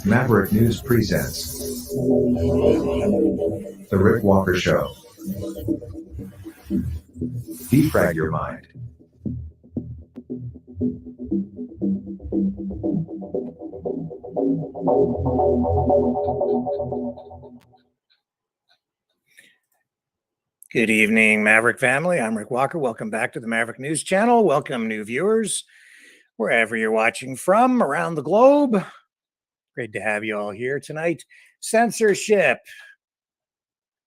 Maverick News presents The Rick Walker Show. Defrag your mind. Good evening, Maverick family. I'm Rick Walker. Welcome back to the Maverick News Channel. Welcome, new viewers, wherever you're watching from around the globe. Great to have you all here tonight. Censorship.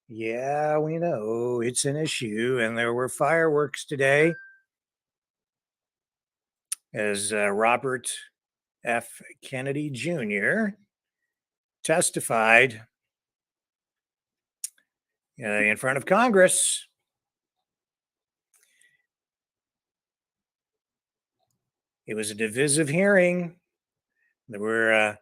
Yeah, we know it's an issue, and there were fireworks today as Robert F. Kennedy Jr. testified in front of Congress. It was a divisive hearing. There were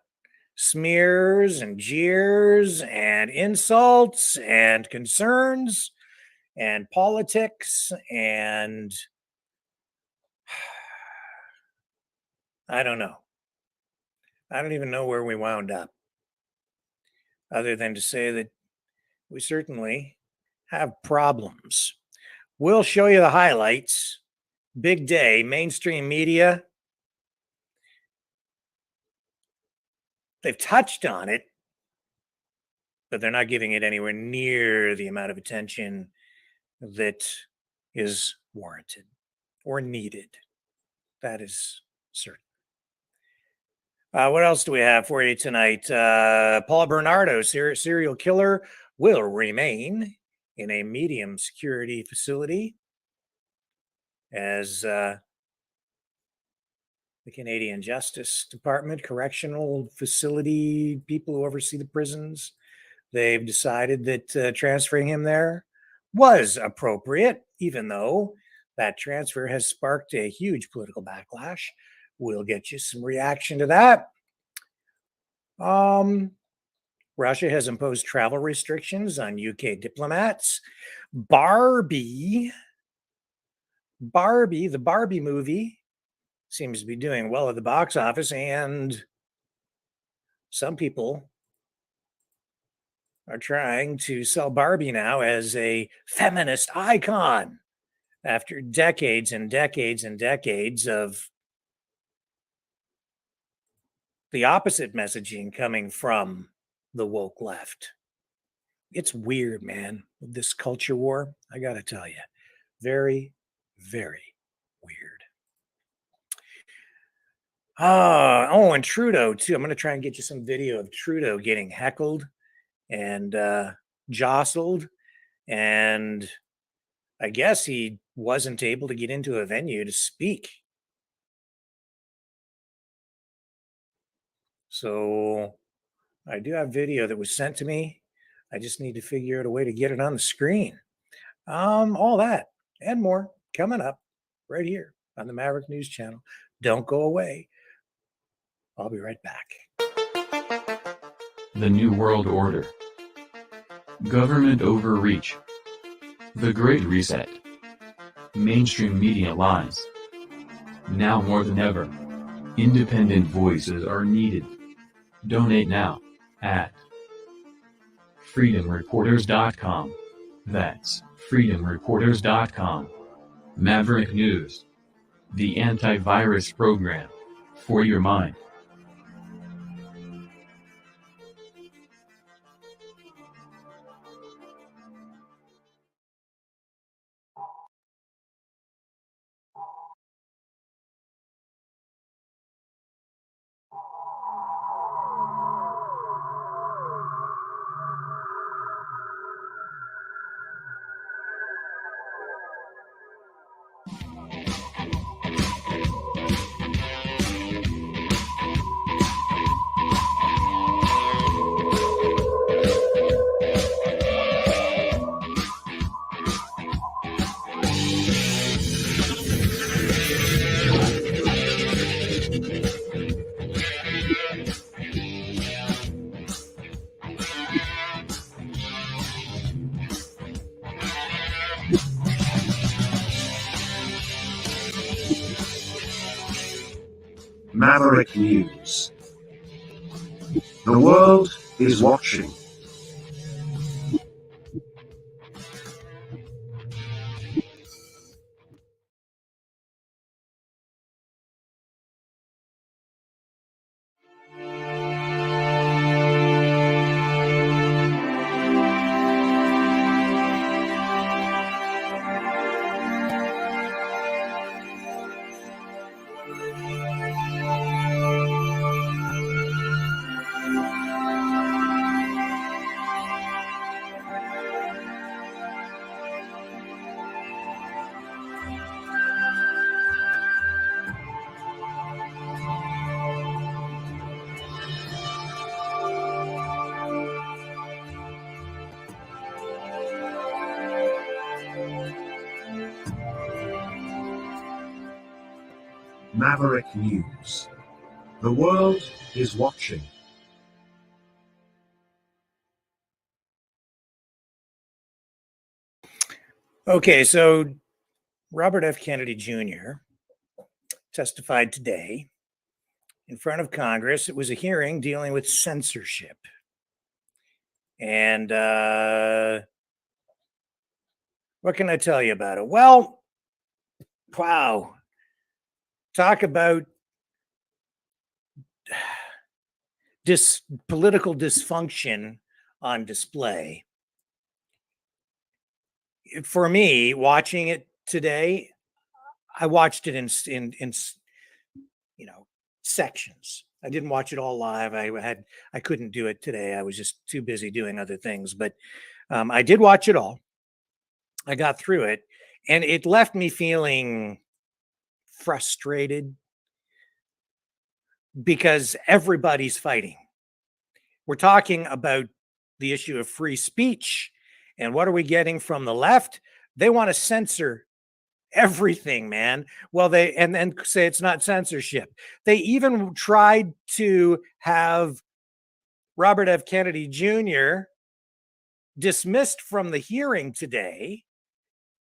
smears and jeers and insults and concerns and politics, and I don't know. I don't even know where we wound up, other than to say that we certainly have problems. We'll show you the highlights. Big day, mainstream media. They've touched on it, but they're not giving it anywhere near the amount of attention that is warranted or needed. That is certain. What else do we have for you tonight? Paul Bernardo, serial killer, will remain in a medium security facility as the Canadian Justice Department, correctional facility people who oversee the prisons, they've decided that transferring him there was appropriate, even though that transfer has sparked a huge political backlash. We'll get you some reaction to that. Russia has imposed travel restrictions on UK diplomats. Barbie, the Barbie movie, seems to be doing well at the box office, and some people are trying to sell Barbie now as a feminist icon after decades and decades and decades of the opposite messaging coming from the woke left. It's weird, man, this culture war. I got to tell you, very, very weird. And Trudeau, too. I'm going to try and get you some video of Trudeau getting heckled and jostled. And I guess he wasn't able to get into a venue to speak. So I do have video that was sent to me. I just need to figure out a way to get it on the screen. All that and more coming up right here on the Maverick News Channel. Don't go away. I'll be right back. The New World Order. Government overreach. The Great Reset. Mainstream media lies. Now more than ever, independent voices are needed. Donate now at freedomreporters.com. That's freedomreporters.com. Maverick News, the antivirus program for your mind. Maverick News. The world is watching. Maverick News. The world is watching. Okay, so Robert F. Kennedy Jr. testified today in front of Congress. It was a hearing dealing with censorship. And what can I tell you about it? Well, wow. Talk about political dysfunction on display. For me, watching it today, I watched it in sections. I didn't watch it all live. I couldn't do it today. I was just too busy doing other things. But I did watch it all. I got through it, and it left me feeling frustrated because everybody's fighting. We're talking about the issue of free speech, and what are we getting from the left? They want to censor everything, man. Well, and then say it's not censorship. They even tried to have Robert F. Kennedy Jr. dismissed from the hearing today.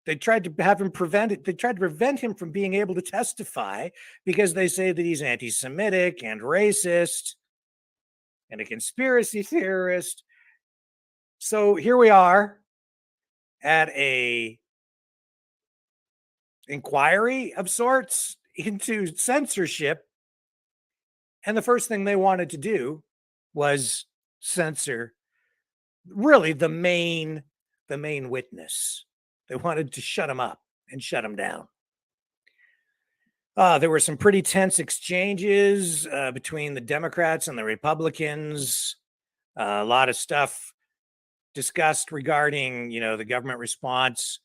They tried to have him prevented. They tried to prevent him from being able to testify because they say that he's anti-Semitic and racist and a conspiracy theorist. So here we are at a inquiry of sorts into censorship. And the first thing they wanted to do was censor really the main witness. They wanted to shut him up and shut him down. There were some pretty tense exchanges between the Democrats and the Republicans. A lot of stuff discussed regarding, the government response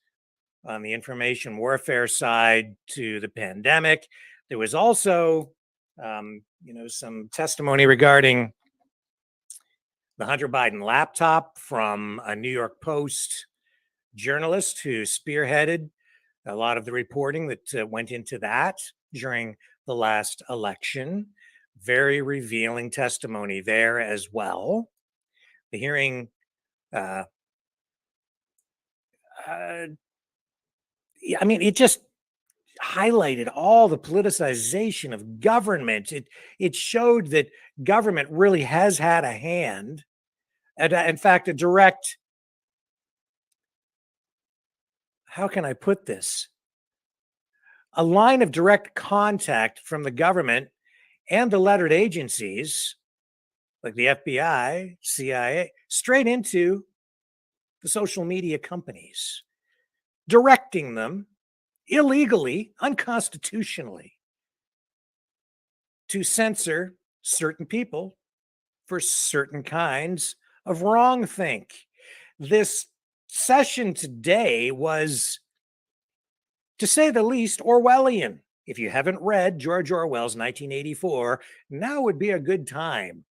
on the information warfare side to the pandemic. There was also, some testimony regarding the Hunter Biden laptop from a New York Post journalist who spearheaded a lot of the reporting that went into that during the last election. Very revealing testimony there as well. The hearing it just highlighted all the politicization of government. It showed that government really has had a hand, and in fact, a direct, how can I put this? A line of direct contact from the government and the lettered agencies like the FBI, CIA, straight into the social media companies, directing them illegally, unconstitutionally, to censor certain people for certain kinds of wrongthink. This session today was, to say the least, Orwellian. If you haven't read George Orwell's 1984, now would be a good time.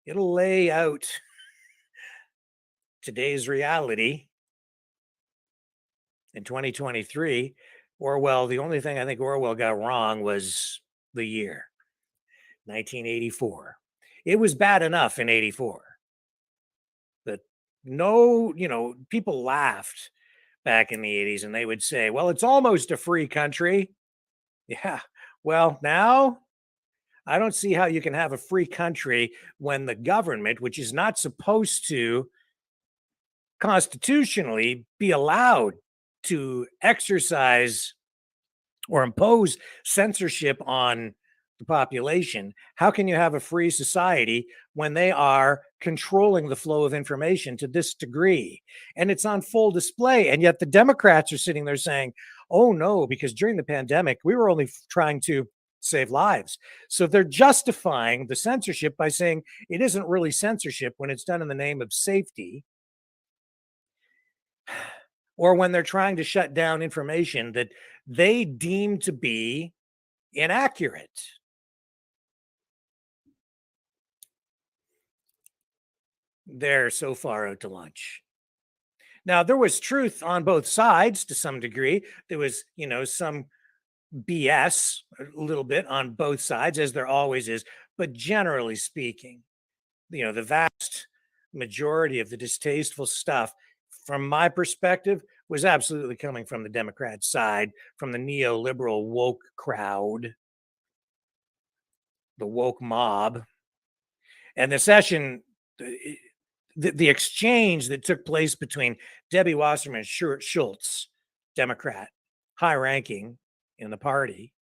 It'll lay out today's reality. In 2023, Orwell, the only thing I think Orwell got wrong was the year, 1984. It was bad enough in 84 that people laughed back in the 80s and they would say, well, it's almost a free country. Yeah. Well, now I don't see how you can have a free country when the government, which is not supposed to constitutionally be allowed to exercise or impose censorship on the population, how can you have a free society when they are controlling the flow of information to this degree? And it's on full display. And yet the Democrats are sitting there saying, oh no, because during the pandemic, we were only trying to save lives. So they're justifying the censorship by saying it isn't really censorship when it's done in the name of safety, or when they're trying to shut down information that they deem to be inaccurate. They're so far out to lunch. Now, there was truth on both sides to some degree. There was, some BS a little bit on both sides, as there always is. But generally speaking, the vast majority of the distasteful stuff, from my perspective, was absolutely coming from the Democrat side, from the neoliberal woke crowd, the woke mob. And the session, the exchange that took place between Debbie Wasserman Schultz, Democrat, high ranking in the party,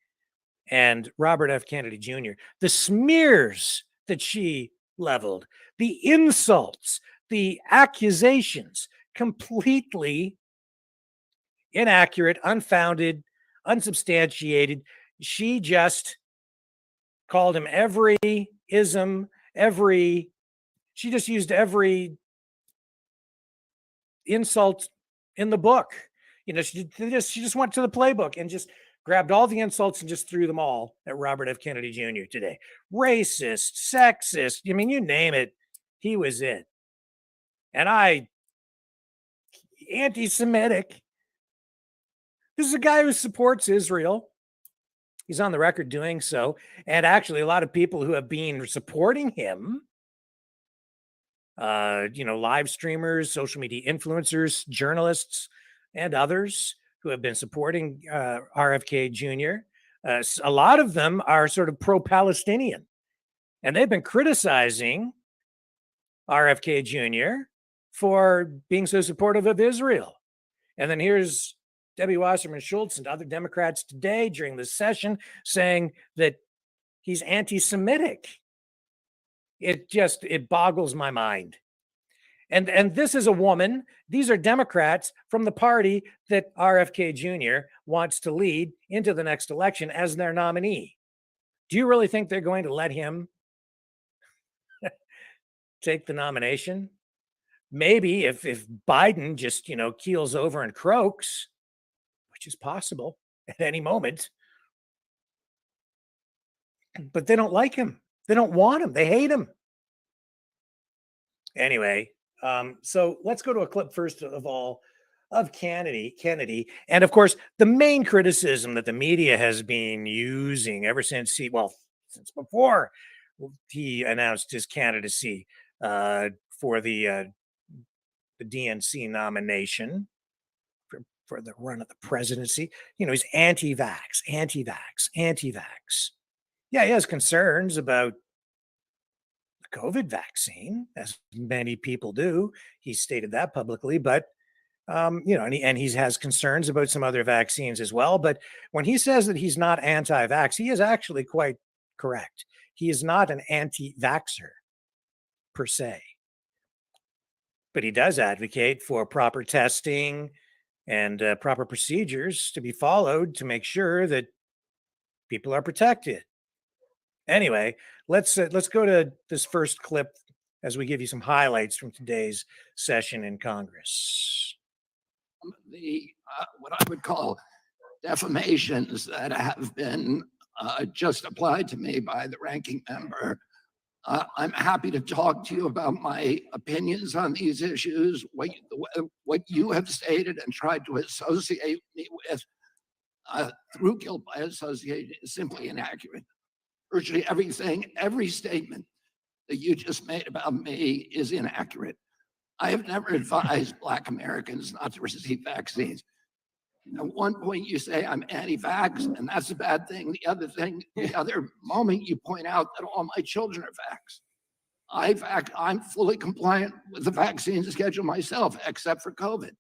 and Robert F. Kennedy Jr., the smears that she leveled, the insults, the accusations, completely inaccurate, unfounded, unsubstantiated. She just called him every ism, she just used every insult in the book. She just went to the playbook and just grabbed all the insults and just threw them all at Robert F. Kennedy Jr. today. Racist, sexist, you name it, he was it. And anti-Semitic. This is a guy who supports Israel. He's on the record doing so. And actually, a lot of people who have been supporting him, live streamers, social media influencers, journalists, and others who have been supporting RFK Jr., a lot of them are sort of pro-Palestinian. And they've been criticizing RFK Jr. for being so supportive of Israel. And then here's Debbie Wasserman Schultz and other Democrats today during this session saying that he's anti-Semitic. It boggles my mind. And this is a woman. These are Democrats from the party that RFK Jr. wants to lead into the next election as their nominee. Do you really think they're going to let him take the nomination? Maybe if Biden just, keels over and croaks, which is possible at any moment. But they don't like him. They don't want him. They hate him. Anyway, so let's go to a clip first of all of Kennedy. And of course, the main criticism that the media has been using ever since since before he announced his candidacy for the DNC nomination for the run of the presidency. He's anti-vax. Yeah, he has concerns about the COVID vaccine, as many people do. He stated that publicly, but and he has concerns about some other vaccines as well. But when he says that he's not anti-vax, he is actually quite correct. He is not an anti-vaxxer per se, but he does advocate for proper testing and proper procedures to be followed to make sure that people are protected. Anyway, let's go to this first clip as we give you some highlights from today's session in Congress. The what I would call defamations that have been just applied to me by the ranking member. I'm happy to talk to you about my opinions on these issues, what you have stated and tried to associate me with through guilt by association is simply inaccurate. Virtually every statement that you just made about me is inaccurate. I have never advised Black Americans not to receive vaccines. At one point you say I'm anti-vax, and that's a bad thing. The other moment you point out that all my children are vax. I'm fully compliant with the vaccine schedule myself, except for COVID.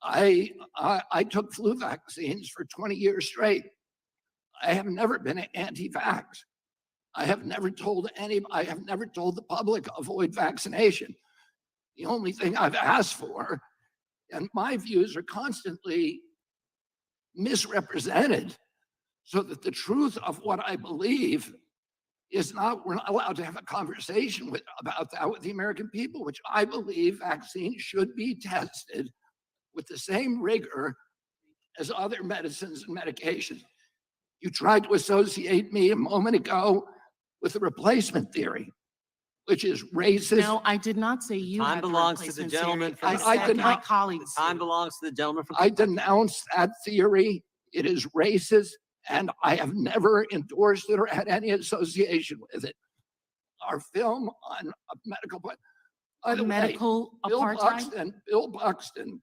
I took flu vaccines for 20 years straight. I have never been anti-vax. I have never told the public avoid vaccination. The only thing I've asked for, and my views are constantly misrepresented, so that the truth of what I believe is not, we're not allowed to have a conversation about that with the American people, which I believe vaccines should be tested with the same rigor as other medicines and medications. You tried to associate me a moment ago with the replacement theory, which is racist. No, I did not say you. Time had the belongs to the replacement gentleman theory. from I the said my Senate. colleagues. Time belongs to the gentleman from. I denounce that theory. It is racist, and I have never endorsed it or had any association with it. Our film on a medical, by the way, Medical apartheid. Bill Buxton,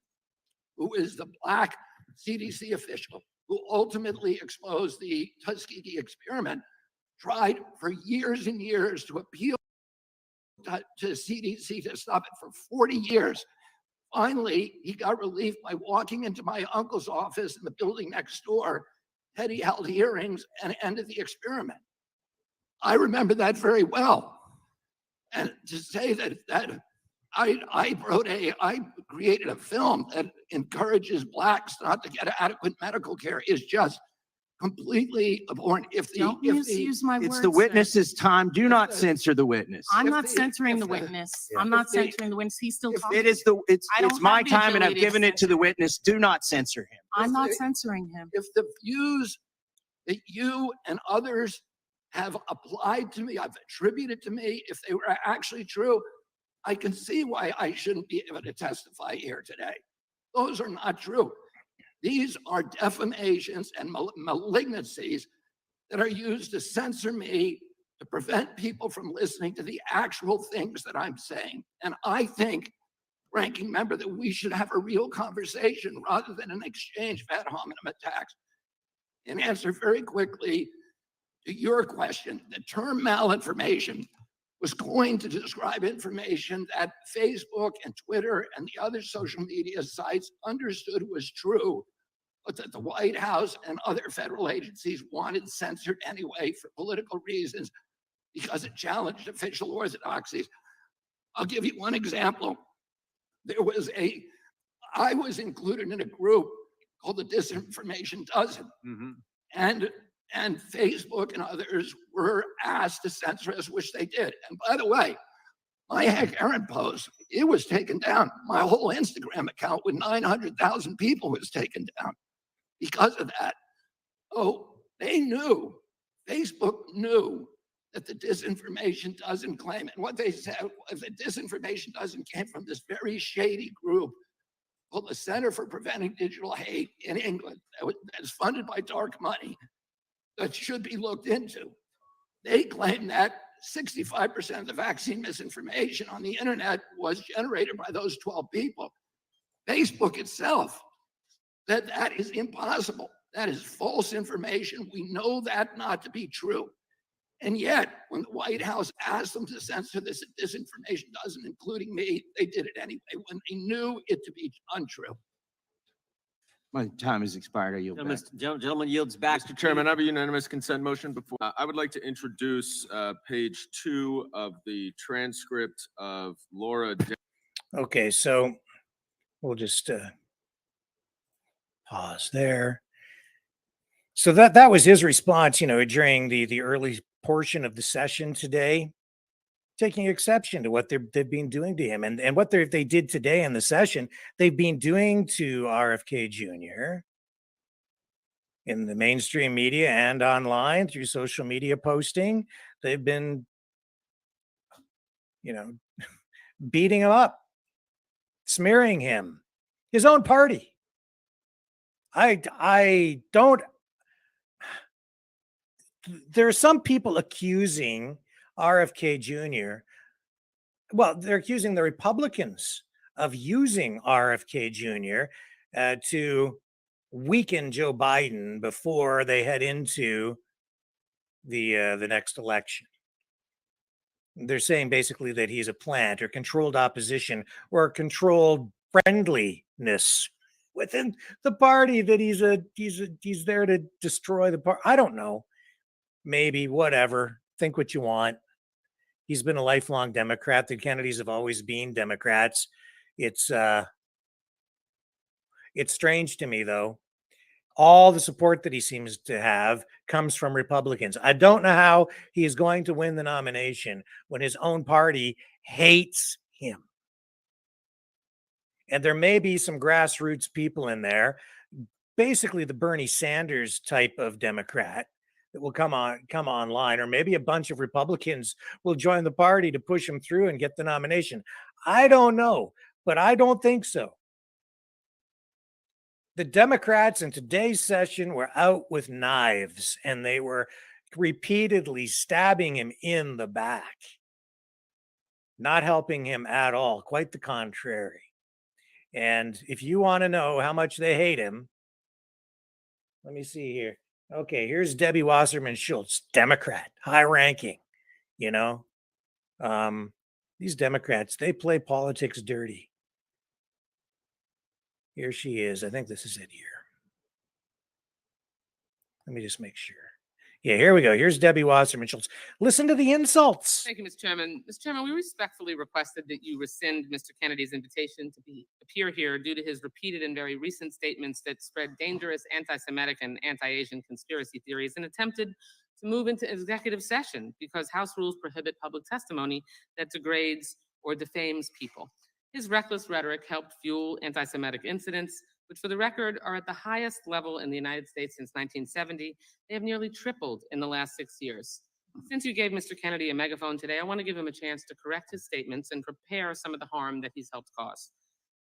who is the Black CDC official who ultimately exposed the Tuskegee experiment, tried for years and years to appeal to CDC to stop it for 40 years. Finally, he got relief by walking into my uncle's office in the building next door. He held hearings and ended the experiment. I remember that very well. And to say that I created a film that encourages Blacks not to get adequate medical care is just completely abhorrent. Don't misuse my words. It's the sir. witness's time. Do not censor the witness. I'm if not the- censoring if the the- witness. Yeah. I'm not if the- censoring the witness. He's still if talking. It's I don't my have the time, and I've ability to given it to the witness. Do not censor him. I'm not if the- censoring him. If the views that you and others have applied to me, I've attributed to me, if they were actually true, I can see why I shouldn't be able to testify here today. Those are not true. These are defamations and malignancies that are used to censor me, to prevent people from listening to the actual things that I'm saying. And I think, ranking member, that we should have a real conversation rather than an exchange of ad hominem attacks. In answer very quickly to your question, the term malinformation was coined to describe information that Facebook and Twitter and the other social media sites understood was true, but that the White House and other federal agencies wanted censored anyway for political reasons because it challenged official orthodoxies. I'll give you one example. I was included in a group called the Disinformation Dozen. And Facebook and others were asked to censor us, which they did. And by the way, my Heck Aaron post, it was taken down. My whole Instagram account with 900,000 people was taken down because of that. Oh, they knew, Facebook knew that the Disinformation Dozen claim. And what they said was the Disinformation Dozen came from this very shady group called the Center for Preventing Digital Hate in England that's funded by dark money that should be looked into. They claim that 65% of the vaccine misinformation on the internet was generated by those 12 people. Facebook itself said that is impossible. That is false information. We know that not to be true. And yet, when the White House asked them to censor this Disinformation Dozen, including me, they did it anyway when they knew it to be untrue. My time has expired. I yield back. Gentleman yields back. Mr. Chairman, I have a unanimous consent motion before. I would like to introduce page 2 of the transcript of Laura. Okay, so we'll just pause there. So that was his response, during the early portion of the session today, taking exception to what they've been doing to him. And what they did today in the session, they've been doing to RFK Jr. in the mainstream media and online through social media posting. They've been, beating him up, smearing him, his own party. I don't. There are some people accusing RFK Jr. Well, they're accusing the Republicans of using RFK Jr. To weaken Joe Biden before they head into the next election. They're saying basically that he's a plant or controlled opposition or controlled friendliness within the party, that he's there to destroy the party. I don't know. Maybe, whatever. Think what you want. He's been a lifelong Democrat. The Kennedys have always been Democrats. It's strange to me, though. All the support that he seems to have comes from Republicans. I don't know how he is going to win the nomination when his own party hates him. And there may be some grassroots people in there, basically the Bernie Sanders type of Democrat, that will come online, or maybe a bunch of Republicans will join the party to push him through and get the nomination. I don't know, but I don't think so. The Democrats in today's session were out with knives, and they were repeatedly stabbing him in the back, not helping him at all, quite the contrary. And if you want to know how much they hate him, let me see here. Okay, here's Debbie Wasserman Schultz, Democrat, high ranking. You know, these Democrats, they play politics dirty. Here she is. I think this is it here. Let me just make sure. Yeah, here we go. Here's Debbie Wasserman Schultz. Listen to the insults. Thank you, Mr. Chairman. Mr. Chairman, we respectfully requested that you rescind Mr. Kennedy's invitation to appear here due to his repeated and very recent statements that spread dangerous anti-Semitic and anti-Asian conspiracy theories, and attempted to move into executive session because House rules prohibit public testimony that degrades or defames people. His reckless rhetoric helped fuel anti-Semitic incidents, which for the record are at the highest level in the United States since 1970. They have nearly tripled in the last 6 years. Since you gave Mr. Kennedy a megaphone today, I want to give him a chance to correct his statements and prepare some of the harm that he's helped cause.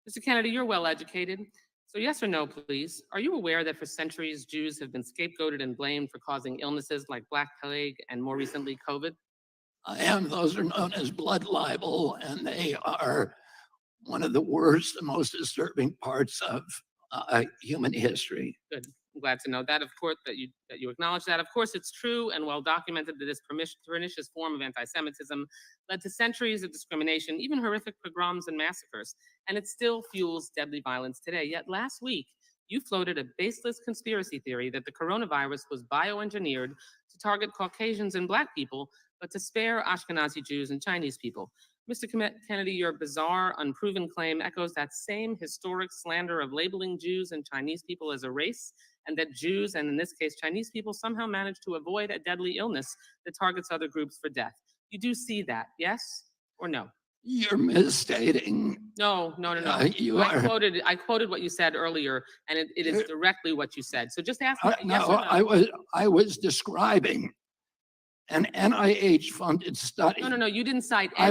Mr. Kennedy, you're well educated. So yes or no, please. Are you aware that for centuries, Jews have been scapegoated and blamed for causing illnesses like Black Plague and more recently, COVID? I am. Those are known as blood libel, and they are one of the worst and most disturbing parts of human history. Good. I'm glad to know that. Of course, that you acknowledge that. Of course, it's true and well documented that this pernicious form of anti-Semitism led to centuries of discrimination, even horrific pogroms and massacres, and it still fuels deadly violence today. Yet last week, you floated a baseless conspiracy theory that the coronavirus was bioengineered to target Caucasians and Black people, but to spare Ashkenazi Jews and Chinese people. Mr. Kennedy, your bizarre, unproven claim echoes that same historic slander of labeling Jews and Chinese people as a race, and that Jews, and in this case Chinese people, somehow managed to avoid a deadly illness that targets other groups for death. You do see that, yes or no? You're misstating. No. I quoted what you said earlier, and it is directly what you said. So just ask me. Yes or no. I was describing an NIH-funded study. No. You didn't cite any.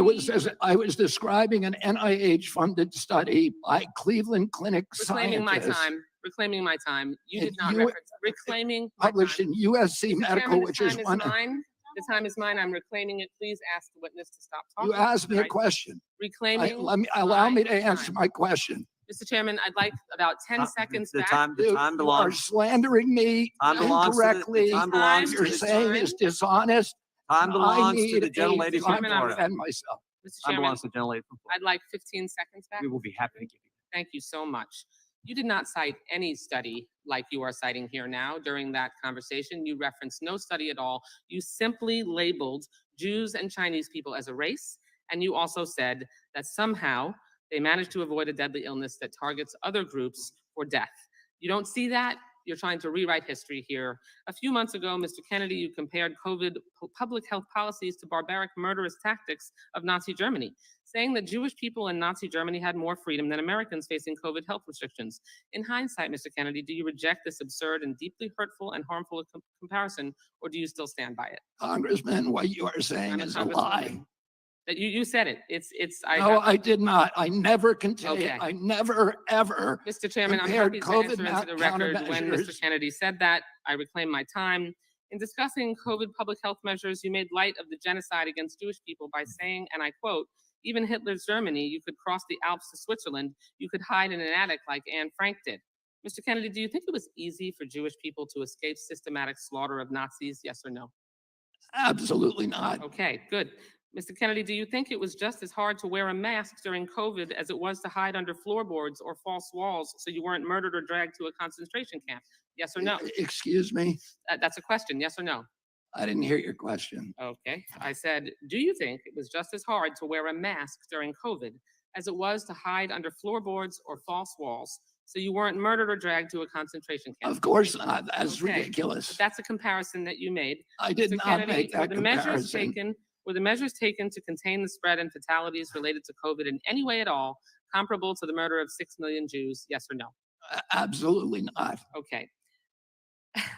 I was describing an NIH-funded study by Cleveland Clinic reclaiming scientists. Reclaiming my time. You did not reference reclaiming. Published in USC Medical, which is one. The time is mine. I'm reclaiming it. Please ask the witness to stop talking. You asked me a question. Reclaiming. Allow me to answer my question. Mr. Chairman, I'd like about 10 seconds back. The time You are slandering me incorrectly. You're saying is dishonest. Time belongs to the gentlelady from Chairman, Florida. Defend myself. Mr. Time Chairman, belongs to the gentlelady from Florida. I'd like 15 seconds back. We will be happy to give you. Thank you so much. You did not cite any study like you are citing here now during that conversation. You referenced no study at all. You simply labeled Jews and Chinese people as a race. And you also said that somehow they managed to avoid a deadly illness that targets other groups for death. You don't see that? You're trying to rewrite history here. A few months ago, Mr. Kennedy, you compared COVID public health policies to barbaric murderous tactics of Nazi Germany, saying that Jewish people in Nazi Germany had more freedom than Americans facing COVID health restrictions. In hindsight, Mr. Kennedy, do you reject this absurd and deeply hurtful and harmful comparison, or do you still stand by it? Congressman, what you are saying is a lie. That you said it. I did not. I never contained. Okay. I never ever. Mr. Chairman, I'm happy to answer into the record when Mr. Kennedy said that. I reclaim my time. In discussing COVID public health measures, you made light of the genocide against Jewish people by saying, and I quote, "Even Hitler's Germany, you could cross the Alps to Switzerland. You could hide in an attic like Anne Frank did." Mr. Kennedy, do you think it was easy for Jewish people to escape systematic slaughter of Nazis? Yes or no? Absolutely not. Okay, good. Mr. Kennedy, do you think it was just as hard to wear a mask during COVID as it was to hide under floorboards or false walls so you weren't murdered or dragged to a concentration camp? Yes or no? Excuse me? That's a question, yes or no? I didn't hear your question. Okay, I said, do you think it was just as hard to wear a mask during COVID as it was to hide under floorboards or false walls so you weren't murdered or dragged to a concentration camp? Of course not. That's Okay, ridiculous. but that's a comparison that you made. I did Mr. not Kennedy, make that comparison. were the measures taken to contain the spread and fatalities related to COVID in any way at all comparable to the murder of 6 million Jews? Yes or no? Absolutely not. Okay.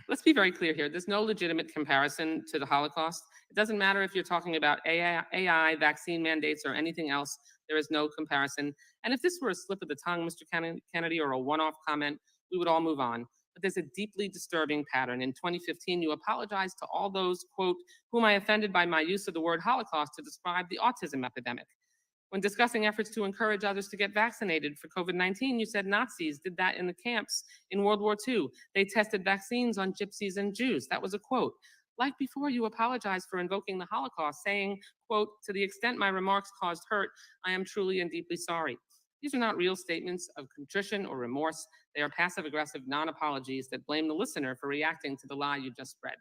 Let's be very clear here. There's no legitimate comparison to the Holocaust. It doesn't matter if you're talking about AI, vaccine mandates, or anything else. There is no comparison. And if this were a slip of the tongue, Mr. Kennedy, or a one-off comment, we would all move on. But there's a deeply disturbing pattern. In 2015, you apologized to all those, quote, whom I offended by my use of the word Holocaust to describe the autism epidemic. When discussing efforts to encourage others to get vaccinated for COVID-19, you said Nazis did that in the camps in World War II. They tested vaccines on gypsies and Jews. That was a quote. Like before, you apologized for invoking the Holocaust, saying, quote, to the extent my remarks caused hurt, I am truly and deeply sorry. These are not real statements of contrition or remorse. They are passive-aggressive non-apologies that blame the listener for reacting to the lie you just spread.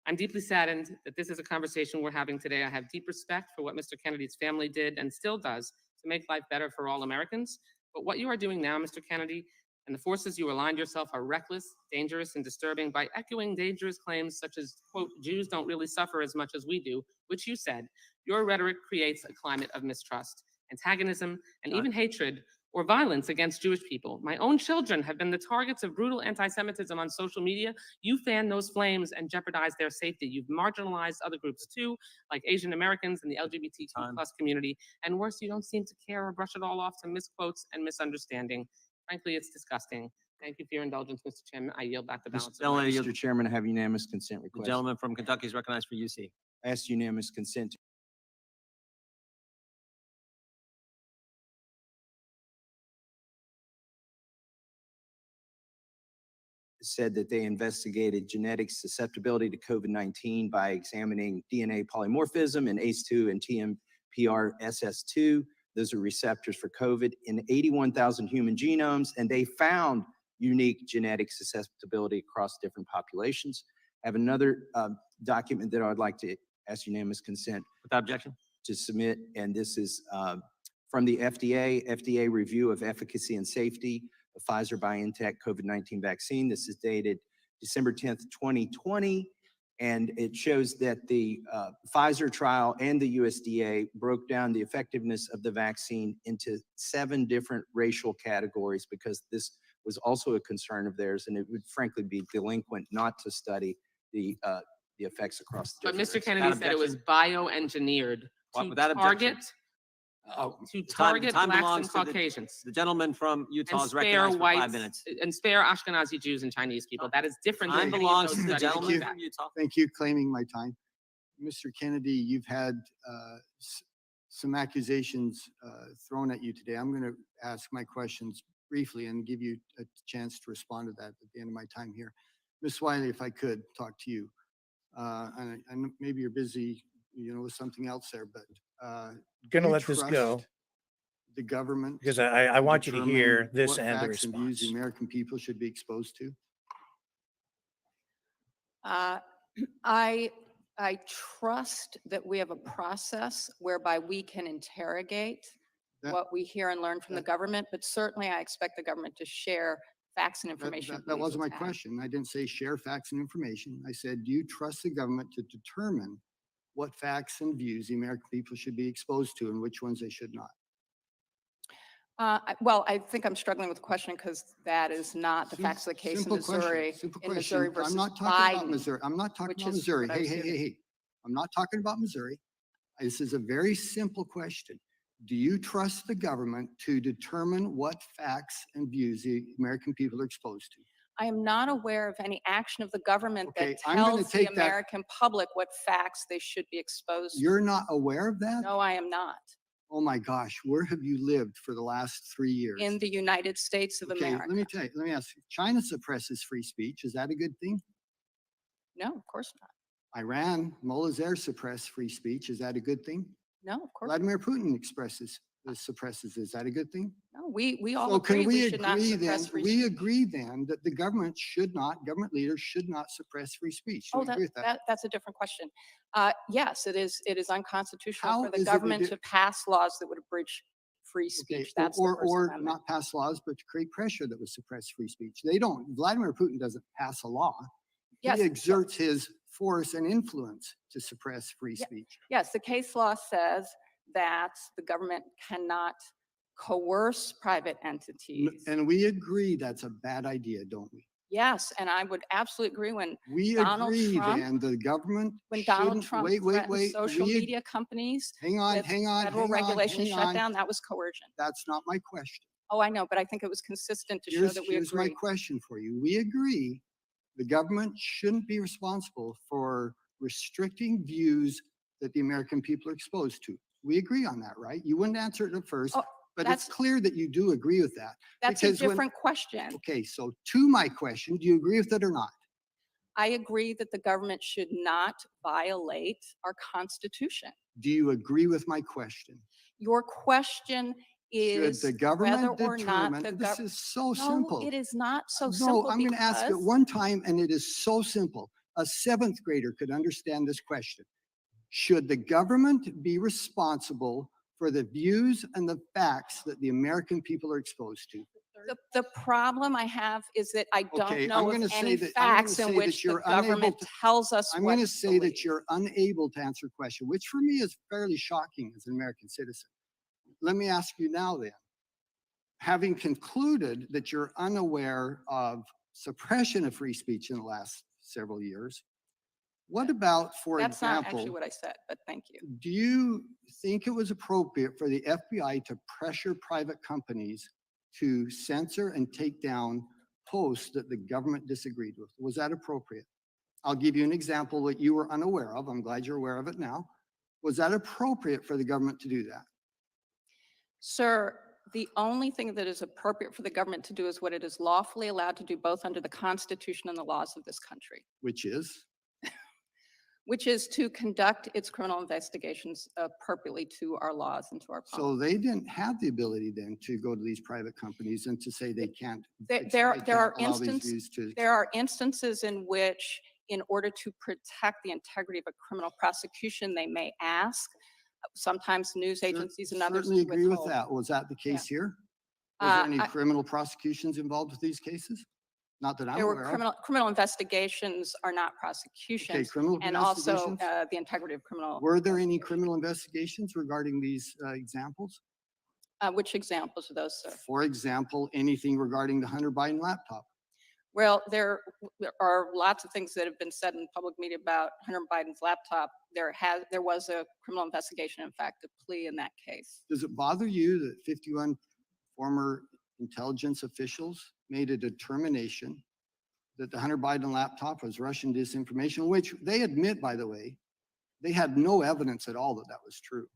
I'm deeply saddened that this is a conversation we're having today. I have deep respect for what Mr. Kennedy's family did and still does to make life better for all Americans. But what you are doing now, Mr. Kennedy, and the forces you aligned yourself are reckless, dangerous, and disturbing by echoing dangerous claims such as, quote, Jews don't really suffer as much as we do, which you said. Your rhetoric creates a climate of mistrust, antagonism, and even hatred or violence against Jewish people. My own children have been the targets of brutal anti-Semitism on social media. You fan those flames and jeopardize their safety. You've marginalized other groups too, like Asian Americans and the LGBTQ plus community. And worse, you don't seem to care or brush it all off to misquotes and misunderstanding. Frankly, it's disgusting. Thank you for your indulgence, Mr. Chairman. I yield back the balance. Mr. Chairman, I have unanimous consent The request. gentleman from Kentucky is recognized for UC. I ask unanimous consent to said that they investigated genetic susceptibility to COVID-19 by examining DNA polymorphism in ACE2 and TMPRSS2. Those are receptors for COVID in 81,000 human genomes, and they found unique genetic susceptibility across different populations. I have another document that I would like to ask unanimous consent Without objection. to submit, and this is from the FDA review of efficacy and safety of Pfizer-BioNTech COVID-19 vaccine. This is dated December 10th, 2020, and it shows that the Pfizer trial and the USDA broke down the effectiveness of the vaccine into 7 different racial categories because this was also a concern of theirs, and it would frankly be delinquent not to study the effects across the But different Mr. races. Kennedy said it was bioengineered to Without target, Time blacks and belongs to the- Caucasians. The gentleman from Utah And is spare recognized for 5 whites minutes. and spare Ashkenazi Jews and Chinese people. That is different than Time any of belongs those to the studies gentleman looked at. from Utah. Thank you, claiming my time. Mr. Kennedy, you've had some accusations thrown at you today. I'm going to ask my questions briefly and give you a chance to respond to that at the end of my time here. Ms. Wiley, if I could talk to you, and I know maybe you're busy, with something else there, but Gonna do you let this go trust the government because I want you to hear determine this what and the facts and views response. the American people should be exposed to? I trust that we have a process whereby we can interrogate That- what we hear and learn from the government, but certainly I expect the government to share facts and information. That wasn't my question. I didn't say share facts and information. I said, do you trust the government to determine what facts and views the American people should be exposed to and which ones they should not? Well, I think I'm struggling with the question because that is not the facts of the case in Simple question, Missouri. simple In question. Missouri versus I'm not talking about Biden, Missouri. I'm not talking which about is Missouri. what I was Hey. doing. I'm not talking about Missouri. This is a very simple question. Do you trust the government to determine what facts and views the American people are exposed to? I am not aware of any action of the government Okay, that I'm gonna tells the take that- American public what facts they should be exposed to. You're not aware of that? No, I am not. Oh my gosh, where have you lived for the last 3 years? In the United States of Okay, America. let me tell you, let me ask you, China suppresses free speech. Is that a good thing? No, of course not. Iran, mullahs there suppress free speech. Is that a good thing? No, of course. Vladimir Putin suppresses. Is that a good thing? No, we all So can agree we we should not agree then, suppress free we speech. agree then that the government leaders should not suppress free speech? Do Oh, we agree with that? that's a different question. Yes, it is unconstitutional How for the is it a government di- to pass laws that would abridge free Okay, speech. That's the First or Amendment. not pass laws, but to create pressure that would suppress free speech. They don't, Vladimir Putin doesn't pass a law. Yes, He exerts his force and influence to suppress free Yeah. speech. yes, the case law says that the government cannot coerce private entities. And we agree that's a bad idea, don't we? Yes, and I would absolutely agree when We Donald agree Trump- then the government when Donald shouldn't, Trump wait, threatened social we- media companies hang on, with federal regulation shutdown, that was coercion. That's not my question. Oh, I know, but I think it was consistent to show that we Here's my agree. question for you. We agree the government shouldn't be responsible for restricting views that the American people are exposed to. We agree on that, right? You wouldn't answer it at first, Oh, but it's that's- clear that you do agree with that. That's a because when- different question. Okay, so to my question, do you agree with it or not? I agree that the government should not violate our Constitution. Do you agree with my question? Your question Should is the whether government or not the determine, this government. is so No, simple. it is not so No, simple. I'm going to ask it because- one time and it is so simple. A seventh grader could understand this question. Should the government be responsible for the views and the facts that the American people are exposed to? The problem I have is that I Okay, don't I'm know gonna of say any that- I'm gonna facts say in that which the you're unable government to- tells us I'm what going to to say that believe. you're unable to answer a question, which for me is fairly shocking as an American citizen. Let me ask you now then, having concluded that you're unaware of suppression of free speech in the last several years, what about, for That's not example, actually what I said, but thank you. do you think it was appropriate for the FBI to pressure private companies to censor and take down posts that the government disagreed with? Was that appropriate? I'll give you an example that you were unaware of. I'm glad you're aware of it now. Was that appropriate for the government to do that? Sir, the only thing that is appropriate for the government to do is what it is lawfully allowed to do, both under the Constitution and the laws of this country, Which is? which is to conduct its criminal investigations appropriately to our laws and to our So policy. they didn't have the ability then to go to these private companies and to say they can't. There- they there can't are allow these instances- views to- There are instances in which, in order to protect the integrity of a criminal prosecution, they may ask. Sometimes news agencies and others Certainly agree with withhold. that. Was that the case here? Was Uh, there any I- criminal prosecutions involved with these cases? Not that I'm There were aware of. criminal investigations are not Okay, prosecutions. criminal And also investigations? the integrity of criminal. Were there any criminal investigations regarding these examples? Which examples are those, sir? For example, anything regarding the Hunter Biden laptop? Well, there are lots of things that have been said in public media about Hunter Biden's laptop. There was a criminal investigation, in fact, a plea in that case. Does it bother you that 51 former intelligence officials made a determination that the Hunter Biden laptop was Russian disinformation, which they admit, by the way, they had no evidence at all that that was true.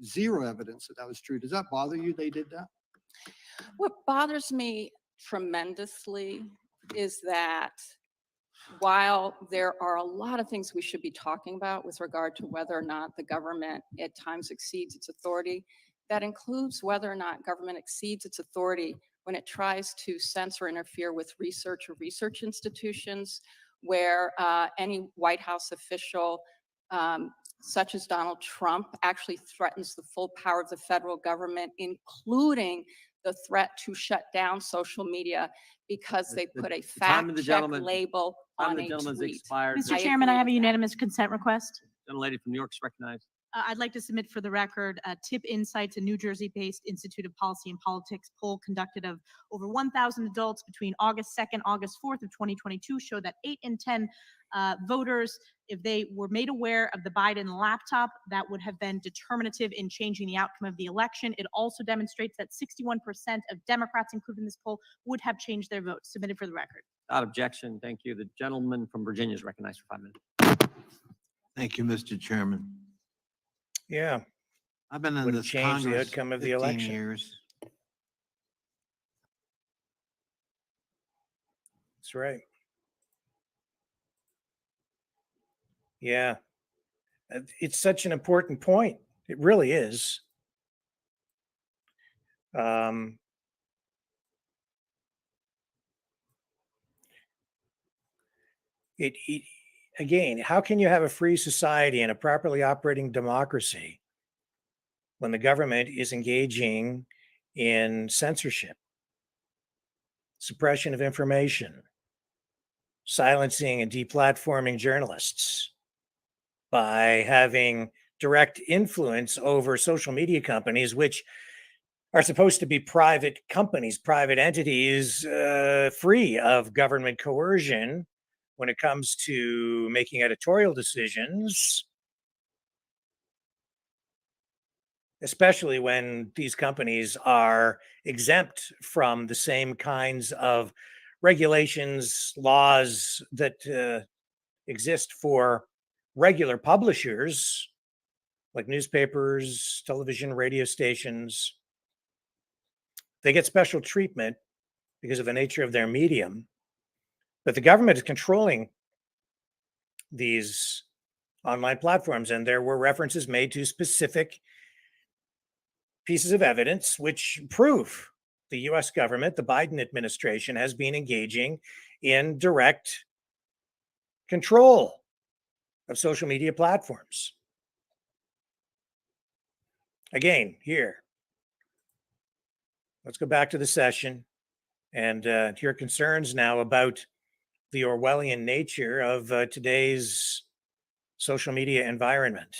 Zero evidence that that was true. Does that bother you they did that? What bothers me tremendously is that while there are a lot of things we should be talking about with regard to whether or not the government at times exceeds its authority, that includes whether or not government exceeds its authority when it tries to censor, interfere with research or research institutions, where any White House official, such as Donald Trump, actually threatens the full power of the federal government, including the threat to shut down social media because they put a time of fact the check gentleman- label Time on the a gentleman's tweet. expired. Mr. I Chairman, I agree have a with that. unanimous consent request. Gentlelady from New York is recognized. I'd like to submit for the record, TIP Insights, a New Jersey-based Institute of Policy and Politics poll conducted of over 1,000 adults between August 2nd, August 4th of 2022 showed that 8 in 10 voters, if they were made aware of the Biden laptop, that would have been determinative in changing the outcome of the election. It also demonstrates that 61% of Democrats included in this poll would have changed their vote. Submitted for the record. Without objection, thank you. The gentleman from Virginia is recognized for 5 minutes. Thank you, Mr. Chairman. Yeah. I've been in Wouldn't this change the Congress outcome of the 15 election. years. That's right. Yeah. It's such an important point. It really is. Um, it again, how can you have a free society and a properly operating democracy when the government is engaging in censorship, suppression of information, silencing and deplatforming journalists by having direct influence over social media companies, which are supposed to be private companies, private entities, free of government coercion when it comes to making editorial decisions, especially when these companies are exempt from the same kinds of regulations, laws that exist for regular publishers like newspapers, television, radio stations. They get special treatment because of the nature of their medium. But the government is controlling these online platforms, and there were references made to specific pieces of evidence which prove the US government, the Biden administration, has been engaging in direct control of social media platforms. Again, here, let's go back to the session and hear concerns now about the Orwellian nature of today's social media environment.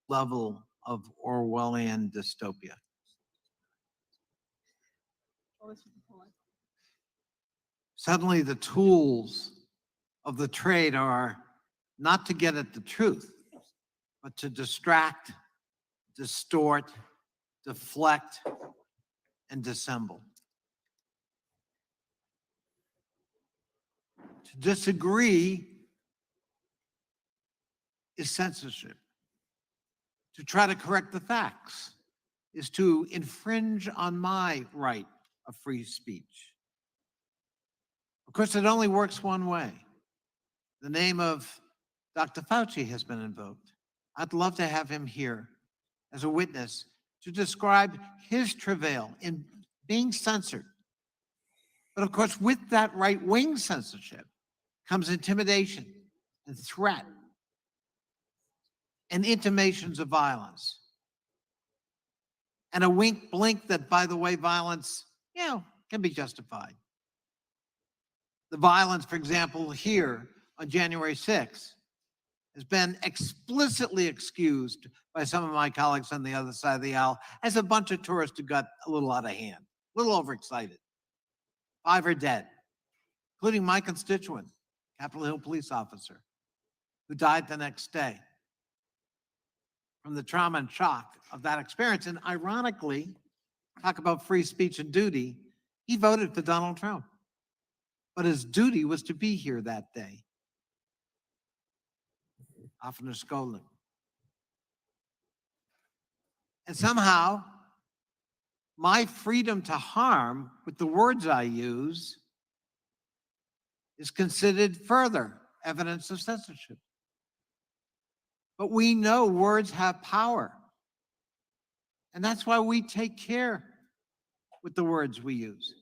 Level of Orwellian dystopia. Suddenly the tools of the trade are not to get at the truth, but to distract, distort, deflect, and dissemble. To disagree is censorship. To try to correct the facts is to infringe on my right of free speech. Of course, it only works one way. The name of Dr. Fauci has been invoked. I'd love to have him here as a witness to describe his travail in being censored. But of course, with that right-wing censorship comes intimidation and threat and intimations of violence. And a wink blink that, by the way, violence, can be justified. The violence, for example, here on January 6th has been explicitly excused by some of my colleagues on the other side of the aisle as a bunch of tourists who got a little out of hand, a little overexcited. 5 are dead, including my constituent, Capitol Hill police officer, who died the next day from the trauma and shock of that experience. And ironically, talk about free speech and duty, he voted for Donald Trump. But his duty was to be here that day. Often a scolding. And somehow, my freedom to harm with the words I use is considered further evidence of censorship. But we know words have power. And that's why we take care with the words we use.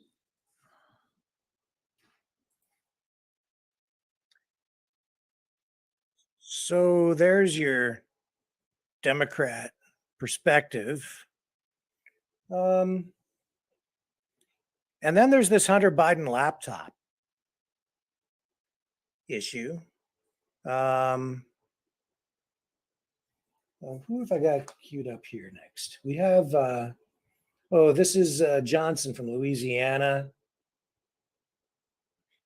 So there's your Democrat perspective. And then there's this Hunter Biden laptop issue. Well, who have I got queued up here next? We have, this is Johnson from Louisiana.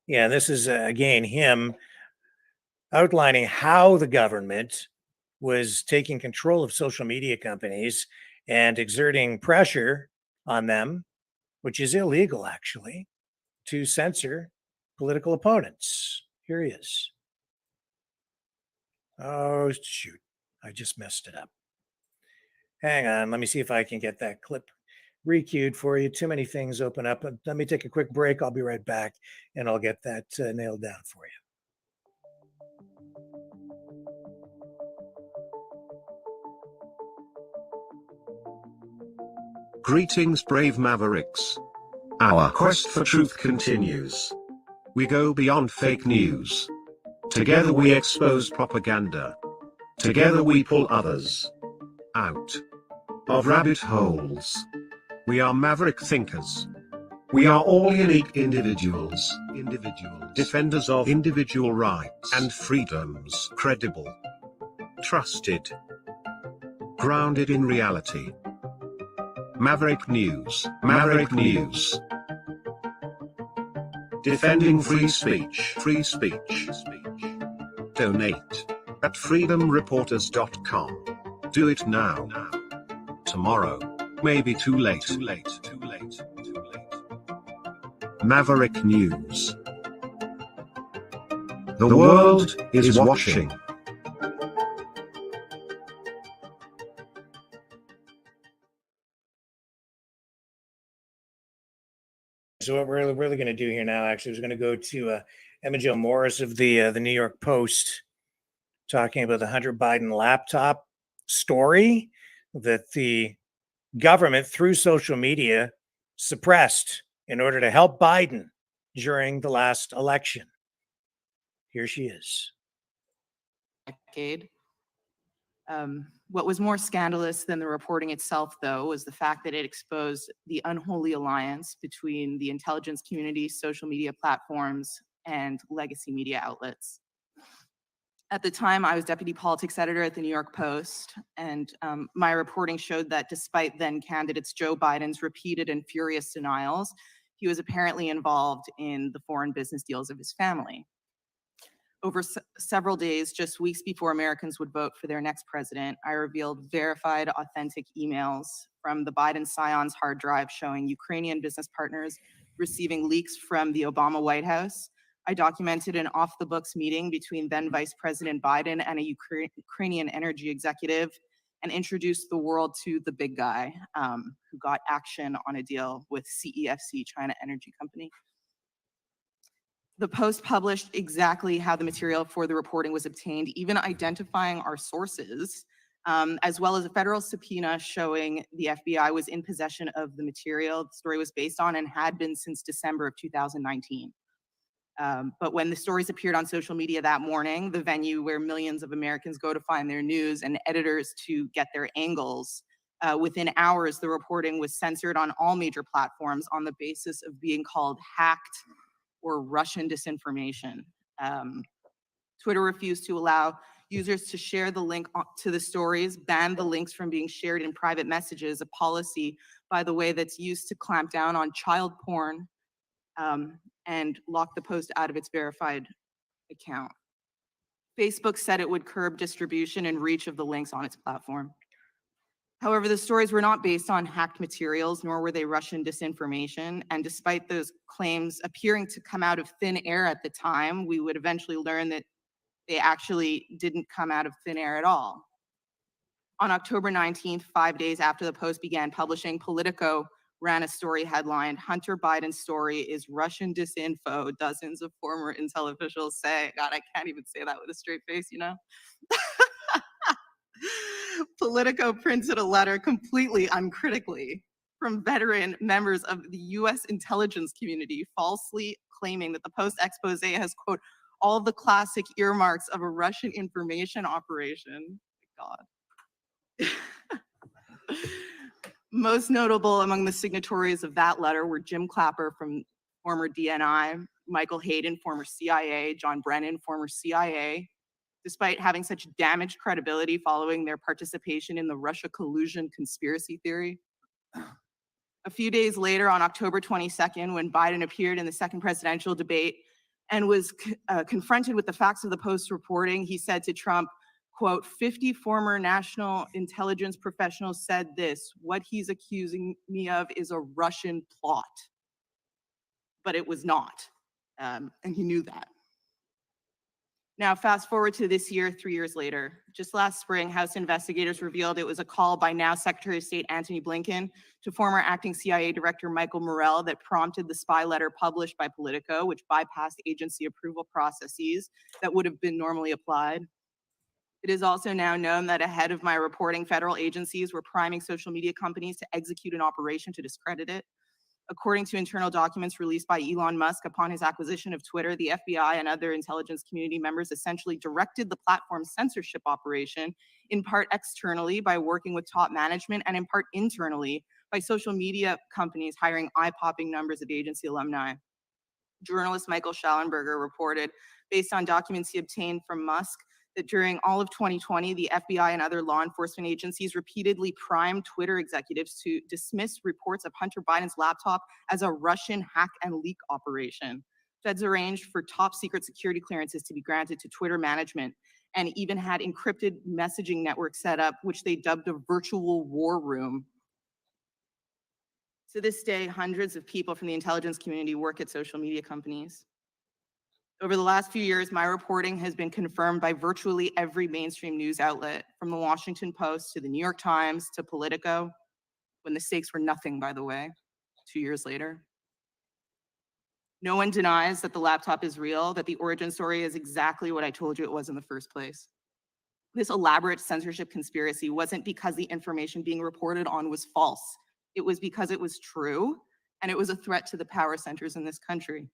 Yeah, this is, again, him outlining how the government was taking control of social media companies and exerting pressure on them, which is illegal, actually, to censor political opponents. Here he is. Oh, shoot. I just messed it up. Hang on, let me see if I can get that clip requeued for you. Too many things open up. Let me take a quick break. I'll be right back and I'll get that nailed down for you. Greetings, brave Mavericks. Our quest for truth continues. We go beyond fake news. Together we expose propaganda. Together we pull others out of rabbit holes. We are maverick thinkers. We are all unique individuals, defenders of individual rights and freedoms, credible, trusted, grounded in reality. Maverick News, Maverick News. Defending free speech, free speech. Donate at freedomreporters.com. Do it now. Tomorrow may be too late. Maverick News. The world is watching. So what we're really going to do here now, actually, is we're going to go to Emma Jo Morris of the New York Post, talking about the Hunter Biden laptop story that the government, through social media, suppressed in order to help Biden during the last election. Here she is. Decade. What was more scandalous than the reporting itself, though, was the fact that it exposed the unholy alliance between the intelligence community, social media platforms, and legacy media outlets. At the time, I was deputy politics editor at the New York Post, and my reporting showed that despite then candidates Joe Biden's repeated and furious denials, he was apparently involved in the foreign business deals of his family. Over several days, just weeks before Americans would vote for their next president, I revealed verified, authentic emails from the Biden scion's hard drive showing Ukrainian business partners receiving leaks from the Obama White House. I documented an off-the-books meeting between then Vice President Biden and a Ukrainian energy executive, and introduced the world to the big guy who got action on a deal with CEFC, China Energy Company. The Post published exactly how the material for the reporting was obtained, even identifying our sources, as well as a federal subpoena showing the FBI was in possession of the material the story was based on and had been since December of 2019. But when the stories appeared on social media that morning, the venue where millions of Americans go to find their news and editors to get their angles, within hours, the reporting was censored on all major platforms on the basis of being called hacked or Russian disinformation. Twitter refused to allow users to share the link to the stories, banned the links from being shared in private messages, a policy, by the way, that's used to clamp down on child porn, and locked the Post out of its verified account. Facebook said it would curb distribution and reach of the links on its platform. However, the stories were not based on hacked materials, nor were they Russian disinformation. And despite those claims appearing to come out of thin air at the time, we would eventually learn that they actually didn't come out of thin air at all. On October 19th, 5 days after the Post began publishing, Politico ran a story headlined, "Hunter Biden's story is Russian disinfo, dozens of former intel officials say." God, I can't even say that with a straight face, you know? Politico printed a letter completely uncritically from veteran members of the US intelligence community, falsely claiming that the Post expose has, quote, all the classic earmarks of a Russian information operation. God. Most notable among the signatories of that letter were Jim Clapper from former DNI, Michael Hayden, former CIA, John Brennan, former CIA, despite having such damaged credibility following their participation in the Russia collusion conspiracy theory. A few days later, on October 22nd, when Biden appeared in the second presidential debate and was confronted with the facts of the Post reporting, he said to Trump, quote, 50 former national intelligence professionals said this, what he's accusing me of is a Russian plot. But it was not, and he knew that. Now, fast forward to this year, 3 years later. Just last spring, House investigators revealed it was a call by now Secretary of State Antony Blinken to former acting CIA Director Michael Morrell that prompted the spy letter published by Politico, which bypassed agency approval processes that would have been normally applied. It is also now known that ahead of my reporting, federal agencies were priming social media companies to execute an operation to discredit it. According to internal documents released by Elon Musk upon his acquisition of Twitter, the FBI and other intelligence community members essentially directed the platform's censorship operation, in part externally by working with top management, and in part internally by social media companies hiring eye-popping numbers of agency alumni. Journalist Michael Schallenberger reported, based on documents he obtained from Musk, that during all of 2020, the FBI and other law enforcement agencies repeatedly primed Twitter executives to dismiss reports of Hunter Biden's laptop as a Russian hack and leak operation. Feds arranged for top secret security clearances to be granted to Twitter management, and even had encrypted messaging networks set up, which they dubbed a virtual war room. To this day, hundreds of people from the intelligence community work at social media companies. Over the last few years, my reporting has been confirmed by virtually every mainstream news outlet, from the Washington Post to the New York Times to Politico, when the stakes were nothing, by the way, 2 years later. No one denies that the laptop is real, that the origin story is exactly what I told you it was in the first place. This elaborate censorship conspiracy wasn't because the information being reported on was false. It was because it was true, and it was a threat to the power centers in this country.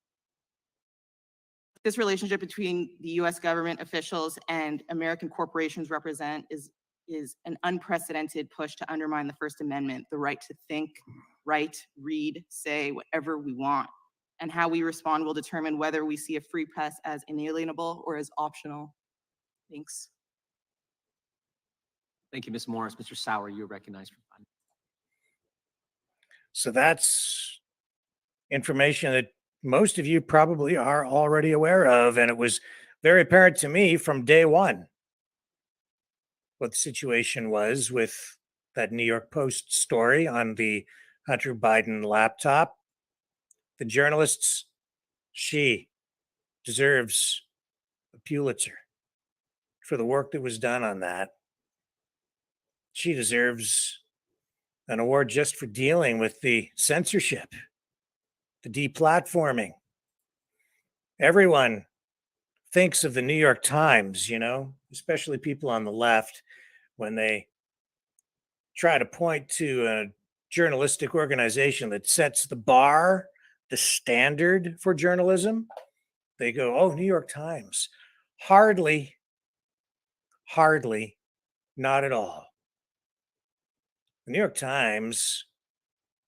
This relationship between the US government officials and American corporations is an unprecedented push to undermine the First Amendment, the right to think, write, read, say whatever we want. And how we respond will determine whether we see a free press as inalienable or as optional. Thanks. Thank you, Ms. Morris. Mr. Sauer, you're recognized for 5 minutes. So that's information that most of you probably are already aware of, and it was very apparent to me from day one what the situation was with that New York Post story on the Hunter Biden laptop. The journalists, she deserves a Pulitzer for the work that was done on that. She deserves an award just for dealing with the censorship, the deplatforming. Everyone thinks of the New York Times, especially people on the left, when they try to point to a journalistic organization that sets the bar, the standard for journalism. They go, oh, New York Times. Hardly, not at all. The New York Times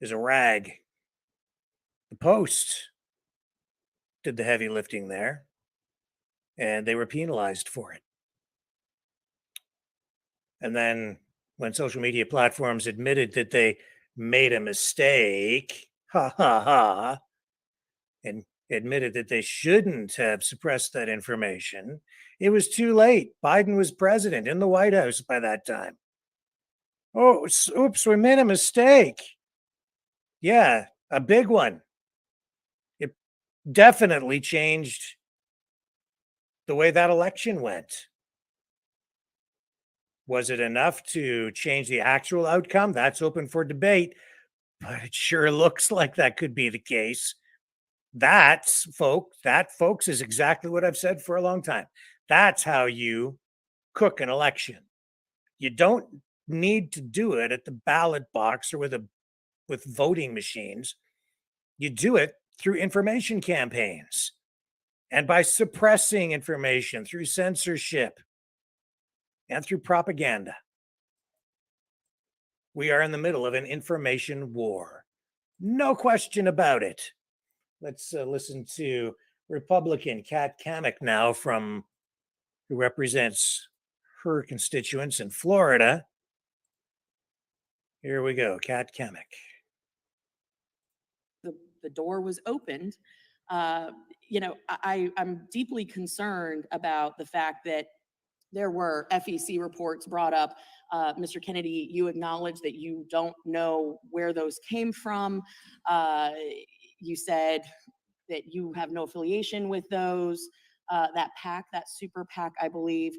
is a rag. The Post did the heavy lifting there, and they were penalized for it. And then when social media platforms admitted that they made a mistake, and admitted that they shouldn't have suppressed that information, it was too late. Biden was president in the White House by that time. Oh, oops, we made a mistake. Yeah, a big one. It definitely changed the way that election went. Was it enough to change the actual outcome? That's open for debate, but it sure looks like that could be the case. That, folks, is exactly what I've said for a long time. That's how you cook an election. You don't need to do it at the ballot box or with voting machines. You do it through information campaigns and by suppressing information through censorship and through propaganda. We are in the middle of an information war. No question about it. Let's listen to Republican Kat Cammack now, who represents her constituents in Florida. Here we go, Kat Cammack. The door was opened. I'm deeply concerned about the fact that there were FEC reports brought up. Mr. Kennedy, you acknowledged that you don't know where those came from. You said that you have no affiliation with those. that PAC, that super PAC, I believe.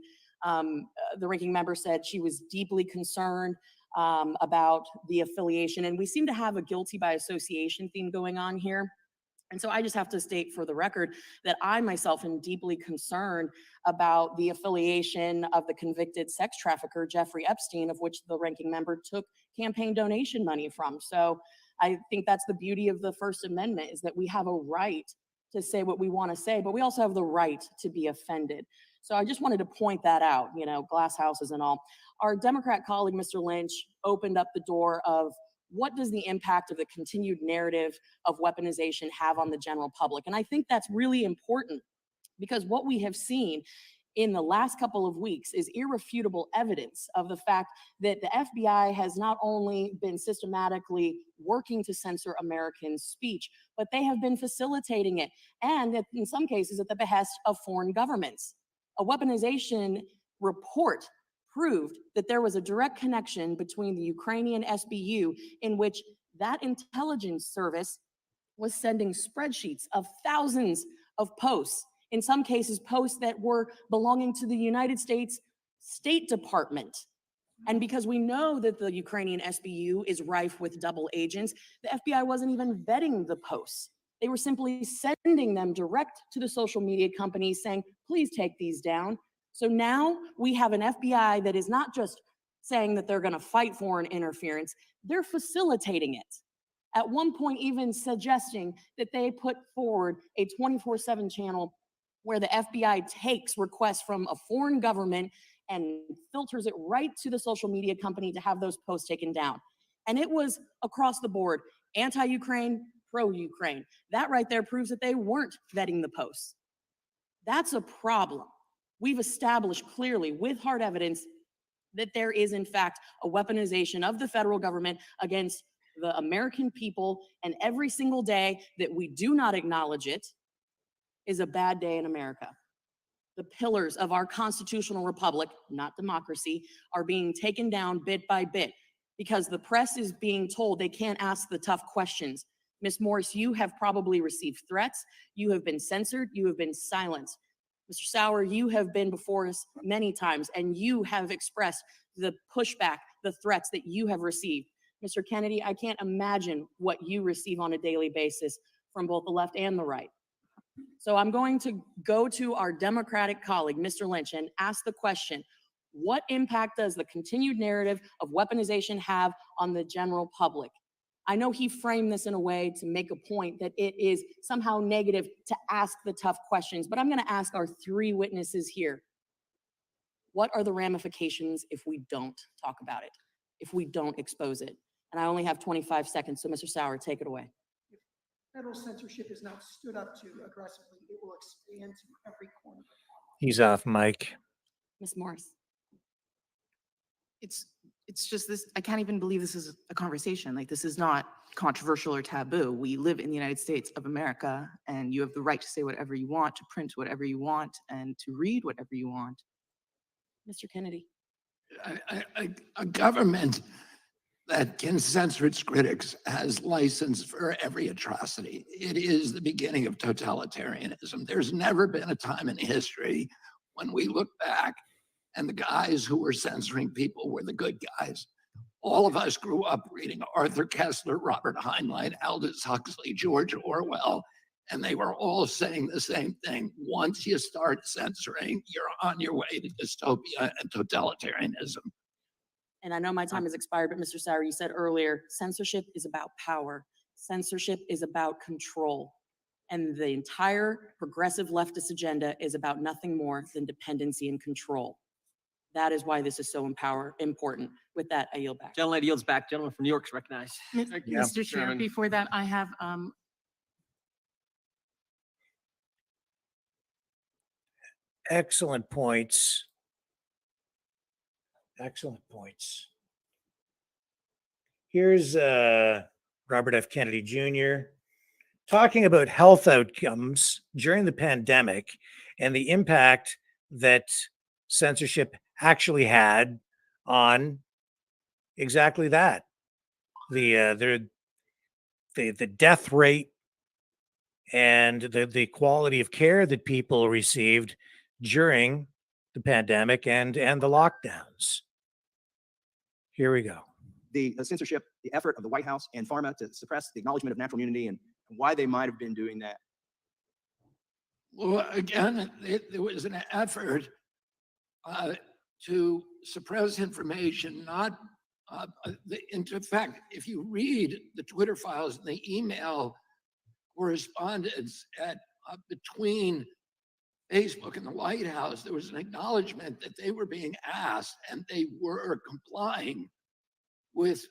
The ranking member said she was deeply concerned about the affiliation, and we seem to have a guilty by association theme going on here. And so I just have to state for the record that I myself am deeply concerned about the affiliation of the convicted sex trafficker, Jeffrey Epstein, of which the ranking member took campaign donation money from. So I think that's the beauty of the First Amendment, is that we have a right to say what we want to say, but we also have the right to be offended. So I just wanted to point that out, you know, glass houses and all. Our Democrat colleague, Mr. Lynch, opened up the door of what does the impact of the continued narrative of weaponization have on the general public? And I think that's really important, because what we have seen in the last couple of weeks is irrefutable evidence of the fact that the FBI has not only been systematically working to censor American speech, but they have been facilitating it, and in some cases at the behest of foreign governments. A weaponization report proved that there was a direct connection between the Ukrainian SBU, in which that intelligence service was sending spreadsheets of thousands of posts, in some cases posts that were belonging to the United States State Department. And because we know that the Ukrainian SBU is rife with double agents, the FBI wasn't even vetting the posts. They were simply sending them direct to the social media companies saying, please take these down. So now we have an FBI that is not just saying that they're going to fight foreign interference, they're facilitating it. At one point, even suggesting that they put forward a 24/7 channel where the FBI takes requests from a foreign government and filters it right to the social media company to have those posts taken down. And it was across the board, anti-Ukraine, pro-Ukraine. That right there proves that they weren't vetting the posts. That's a problem. We've established clearly with hard evidence that there is in fact a weaponization of the federal government against the American people, and every single day that we do not acknowledge it is a bad day in America. The pillars of our constitutional republic, not democracy, are being taken down bit by bit because the press is being told they can't ask the tough questions. Ms. Morris, you have probably received threats, you have been censored, you have been silenced. Mr. Sauer, you have been before us many times, and you have expressed the pushback, the threats that you have received. Mr. Kennedy, I can't imagine what you receive on a daily basis from both the left and the right. So I'm going to go to our Democratic colleague, Mr. Lynch, and ask the question, what impact does the continued narrative of weaponization have on the general public? I know he framed this in a way to make a point that it is somehow negative to ask the tough questions, but I'm going to ask our three witnesses here. What are the ramifications if we don't talk about it, if we don't expose it? And I only have 25 seconds, so Mr. Sauer, take it away. Federal censorship is not stood up to aggressively, it will expand to every corner. He's off mic. Ms. Morris. It's just this, I can't even believe this is a conversation. Like, this is not controversial or taboo. We live in the United States of America, and you have the right to say whatever you want, to print whatever you want, and to read whatever you want. Mr. Kennedy. A government that can censor its critics has license for every atrocity. It is the beginning of totalitarianism. There's never been a time in history when we look back and the guys who were censoring people were the good guys. All of us grew up reading Arthur Koestler, Robert Heinlein, Aldous Huxley, George Orwell, and they were all saying the same thing. Once you start censoring, you're on your way to dystopia and totalitarianism. And I know my time has expired, but Mr. Sauer, you said earlier, censorship is about power. Censorship is about control. And the entire progressive leftist agenda is about nothing more than dependency and control. That is why this is so important. With that, I yield back. Gentleman yields back. Gentleman from New York is recognized. Mr. Chair, before that, I have Excellent points. Excellent points. Here's Robert F. Kennedy Jr. talking about health outcomes during the pandemic and the impact that censorship actually had on exactly that. The death rate and the quality of care that people received during the pandemic and the lockdowns. Here we go. The censorship, the effort of the White House and pharma to suppress the acknowledgement of natural immunity and why they might have been doing that. Well, again, there was an effort to suppress information, not, in fact, if you read the Twitter files and the email correspondence between Facebook and the White House, there was an acknowledgement that they were being asked and they were complying with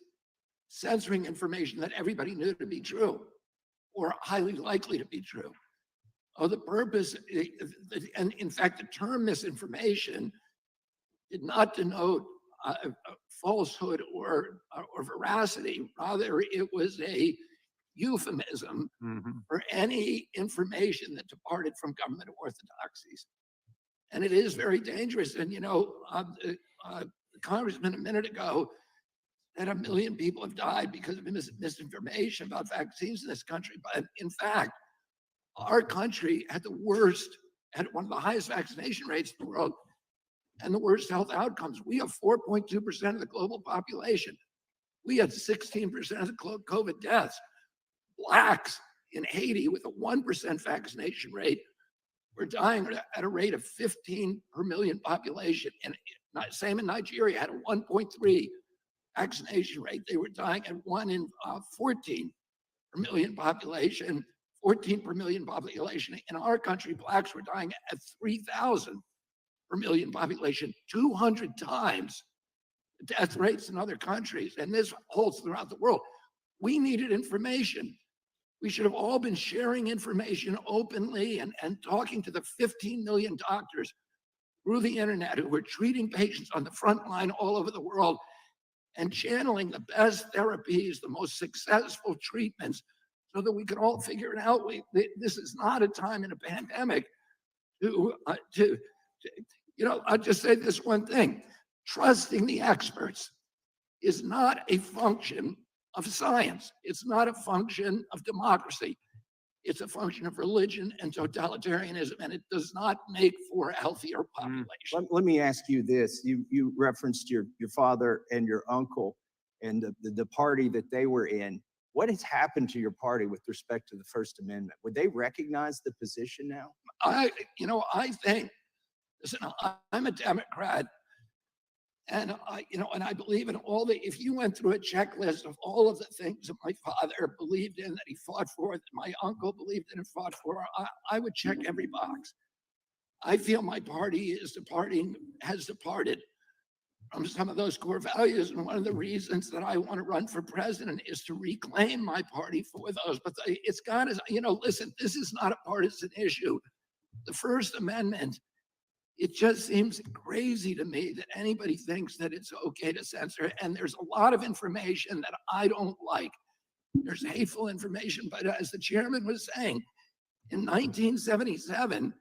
censoring information that everybody knew to be true or highly likely to be true. Oh, the purpose, and in fact, the term misinformation did not denote falsehood or veracity. Rather, it was a euphemism for any information that departed from government orthodoxies. And it is very dangerous. And, you know, the congressman a minute ago said 1 million people have died because of misinformation about vaccines in this country. But in fact, our country had one of the highest vaccination rates in the world and the worst health outcomes. We have 4.2% of the global population. We had 16% of the COVID deaths. Blacks in Haiti with a 1% vaccination rate were dying at a rate of 15 per million population. And same in Nigeria, had a 1.3 vaccination rate. They were dying at 1 in 14 per million population, 14 per million population. In our country, blacks were dying at 3,000 per million population, 200 times the death rates in other countries. And this holds throughout the world. We needed information. We should have all been sharing information openly and talking to the 15 million doctors through the internet who were treating patients on the front line all over the world and channeling the best therapies, the most successful treatments, so that we could all figure it out. This is not a time in a pandemic to you know, I'll just say this one thing. Trusting the experts is not a function of science. It's not a function of democracy. It's a function of religion and totalitarianism, and it does not make for a healthier population. Let me ask you this. You referenced your father and your uncle and the party that they were in. What has happened to your party with respect to the First Amendment? Would they recognize the position now? I think, listen, I'm a Democrat, and I believe in all if you went through a checklist of all of the things that my father believed in, that he fought for, that my uncle believed in and fought for, I would check every box. I feel my party has departed from some of those core values. And one of the reasons that I want to run for president is to reclaim my party for those. But it's got to, listen, this is not a partisan issue. The First Amendment, it just seems crazy to me that anybody thinks that it's okay to censor. And there's a lot of information that I don't like. There's hateful information. But as the chairman was saying, in 1977,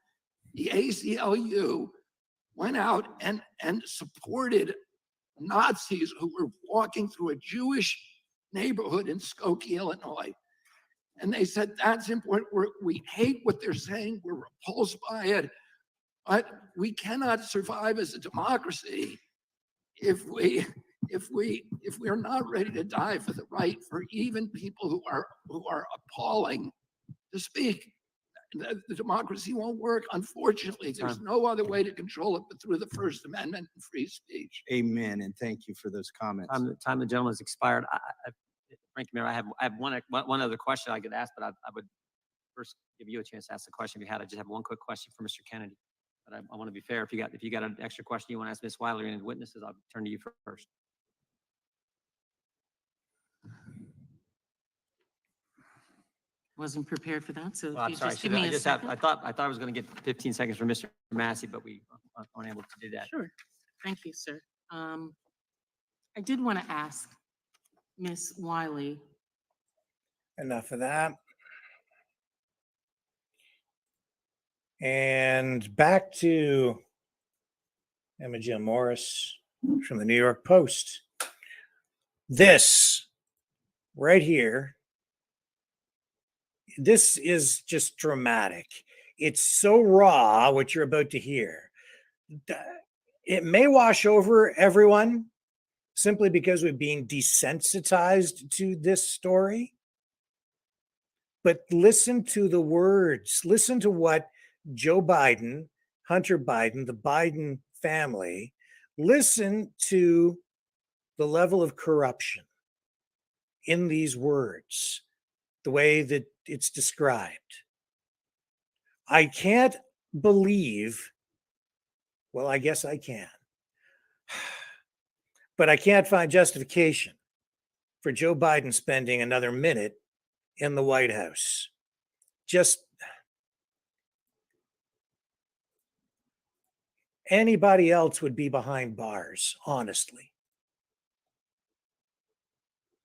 the ACLU went out and supported Nazis who were walking through a Jewish neighborhood in Skokie, Illinois. And they said, that's important. We hate what they're saying. We're repulsed by it. But we cannot survive as a democracy if we are not ready to die for the right for even people who are appalling to speak. The democracy won't work. Unfortunately, there's no other way to control it but through the First Amendment and free speech. Amen. And thank you for those comments. Time the gentleman has expired. Frank Mayor, I have one other question I could ask, but I would first give you a chance to ask the question if you had. I just have one quick question for Mr. Kennedy. But I want to be fair. If you got an extra question you want to ask Ms. Wiley and the witnesses, I'll turn to you first. Wasn't prepared for that, so if Well, I'm you sorry. just give me a second. I thought I was going to get 15 seconds from Mr. Massey, but we weren't able to do that. Sure. Thank you, sir. I did want to ask Ms. Wiley. Enough of that. And back to Emma Jill Morris from the New York Post. This right here this is just dramatic. It's so raw what you're about to hear. It may wash over everyone simply because we're being desensitized to this story. But listen to the words. Listen to what Joe Biden, Hunter Biden, the Biden family, listen to the level of corruption in these words, the way that it's described. I can't believe, well, I guess I can, but I can't find justification for Joe Biden spending another minute in the White House. Just anybody else would be behind bars, honestly.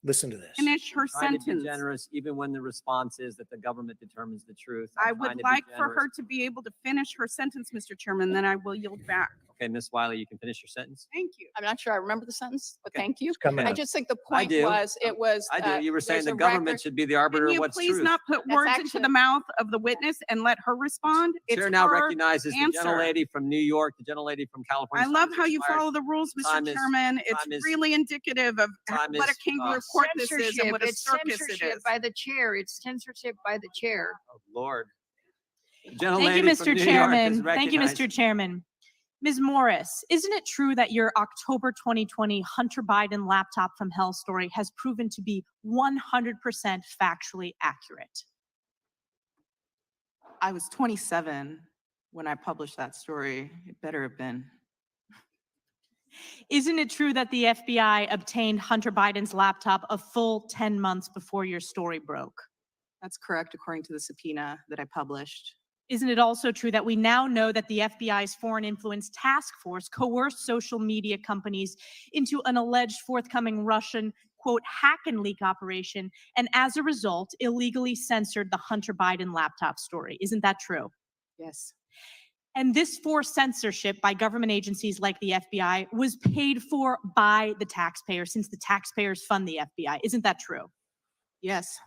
Listen to this. Finish her Trying to be sentence. generous, even when the response is that the government determines the truth. I I'm trying would to be like for generous. her to be able to finish her sentence, Mr. Chairman, then I will yield back. Okay, Ms. Wiley, you can finish your sentence. Thank you. I'm not sure I remember the sentence, but thank you. coming I up. just think the I point do. was, it was. I do. You were saying there's the a government record- should be the arbiter Can of you what's please truth. not put That's words into actually- the mouth of the witness and let her respond? It's Chair now her recognizes the answer. gentlelady from New York, the gentlelady from California. I love Time's how you expired. follow the rules, Time Mr. is- Chairman. It's time is- really indicative of time what a is, kangaroo court this is and Censorship, what a it's circus it censorship is. by the chair. It's censorship by the chair. Oh, Lord. The Thank you, gentlelady from Mr. New York is Chairman. Thank you, recognized. Mr. Chairman. Ms. Morris, isn't it true that your October 2020 Hunter Biden laptop from hell story has proven to be 100% factually accurate? I was 27 when I published that story. It better have been. Isn't it true that the FBI obtained Hunter Biden's laptop a full 10 months before your story broke? That's correct, according to the subpoena that I published. Isn't it also true that we now know that the FBI's Foreign Influence Task Force coerced social media companies into an alleged forthcoming Russian, quote, hack and leak operation, and as a result, illegally censored the Hunter Biden laptop story? Isn't that true? Yes. And this forced censorship by government agencies like the FBI was paid for by the taxpayer, since the taxpayers fund the FBI. Isn't that true? Yes.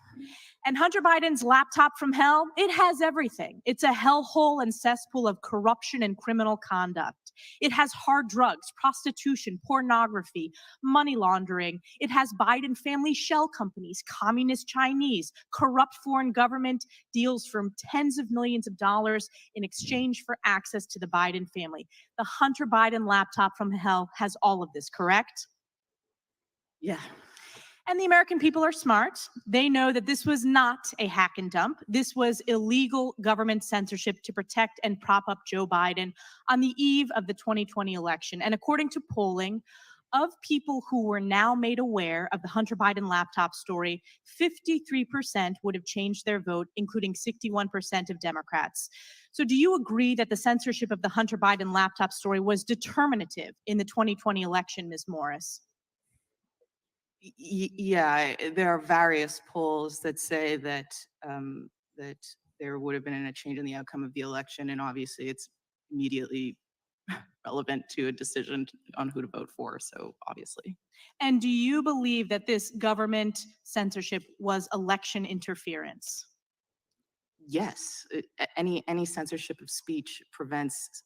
And Hunter Biden's laptop from hell, it has everything. It's a hellhole and cesspool of corruption and criminal conduct. It has hard drugs, prostitution, pornography, money laundering. It has Biden family shell companies, communist Chinese, corrupt foreign government deals from tens of millions of dollars in exchange for access to the Biden family. The Hunter Biden laptop from hell has all of this, correct? Yeah. And the American people are smart. They know that this was not a hack and dump. This was illegal government censorship to protect and prop up Joe Biden on the eve of the 2020 election. And according to polling, of people who were now made aware of the Hunter Biden laptop story, 53% would have changed their vote, including 61% of Democrats. So do you agree that the censorship of the Hunter Biden laptop story was determinative in the 2020 election, Ms. Morris? Yeah, there are various polls that say that that there would have been a change in the outcome of the election, and obviously it's immediately relevant to a decision on who to vote for. So obviously. And do you believe that this government censorship was election interference? Yes, any censorship of speech prevents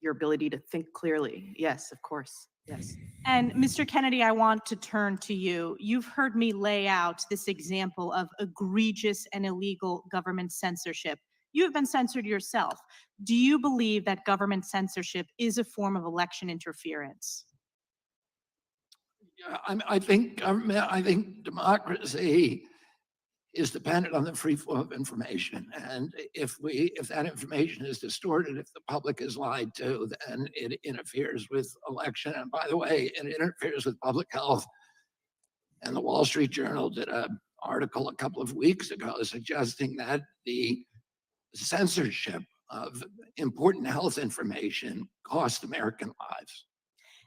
your ability to think clearly. Yes, of course. Yes. And Mr. Kennedy, I want to turn to you. You've heard me lay out this example of egregious and illegal government censorship. You have been censored yourself. Do you believe that government censorship is a form of election interference? Yeah, I think government, I think democracy is dependent on the free flow of information. And if that information is distorted, if the public is lied to, then it interferes with election. And by the way, it interferes with public health. And the Wall Street Journal did an article a couple of weeks ago suggesting that the censorship of important health information cost American lives.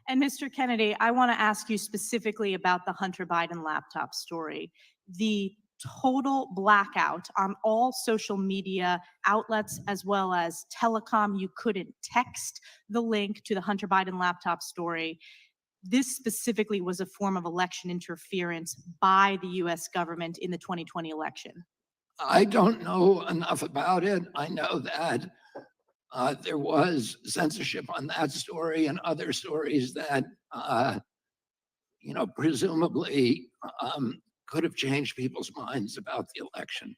And Mr. Kennedy, I want to ask you specifically about the Hunter Biden laptop story. The total blackout on all social media outlets as well as telecom. You couldn't text the link to the Hunter Biden laptop story. This specifically was a form of election interference by the US government in the 2020 election. I don't know enough about it. I know that there was censorship on that story and other stories that, presumably could have changed people's minds about the election.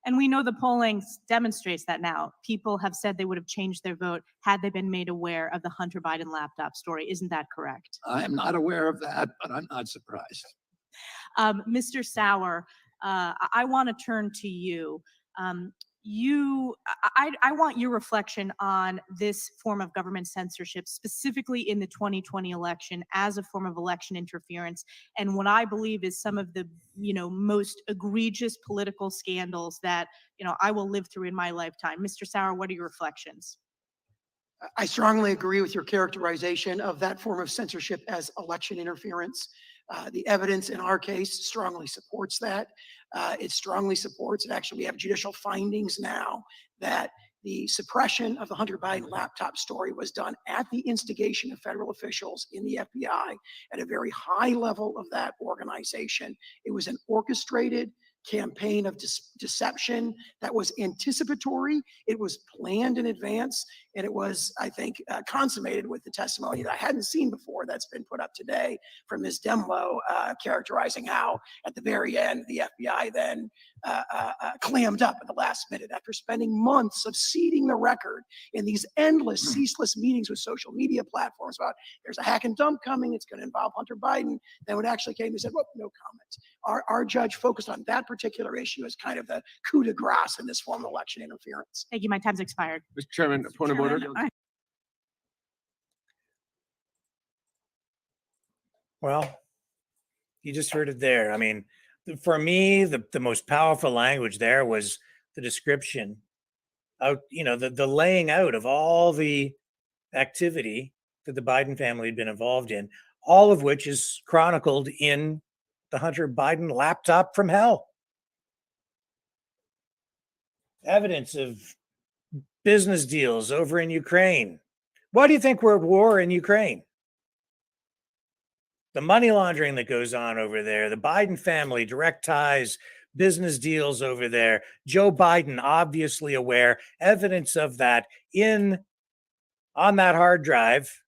And we know the polling demonstrates that now. People have said they would have changed their vote had they been made aware of the Hunter Biden laptop story. Isn't that correct? I'm not aware of that, but I'm not surprised. Mr. Sauer, I want to turn to you. I want your reflection on this form of government censorship, specifically in the 2020 election, as a form of election interference, and what I believe is some of the most egregious political scandals that I will live through in my lifetime. Mr. Sauer, what are your reflections? I strongly agree with your characterization of that form of censorship as election interference. The evidence in our case strongly supports that. It strongly supports, and actually we have judicial findings now, that the suppression of the Hunter Biden laptop story was done at the instigation of federal officials in the FBI at a very high level of that organization. It was an orchestrated campaign of deception that was anticipatory. It was planned in advance, and it was, I think, consummated with the testimony that I hadn't seen before that's been put up today from Ms. Demlow, characterizing how at the very end the FBI then clammed up at the last minute after spending months of seeding the record in these endless, ceaseless meetings with social media platforms about there's a hack and dump coming, it's going to involve Hunter Biden. Then when it actually came, they said, well, no comment. Our judge focused on that particular issue as kind of the coup de grace in this form of election interference. Thank you. My time's expired. Mr. Chairman, point of order. Well, you just heard it there. I mean, for me, the most powerful language there was the description of, the laying out of all the activity that the Biden family had been involved in, all of which is chronicled in the Hunter Biden laptop from hell. Evidence of business deals over in Ukraine. Why do you think we're at war in Ukraine? The money laundering that goes on over there, the Biden family, direct ties, business deals over there. Joe Biden, obviously aware, evidence of that on that hard drive.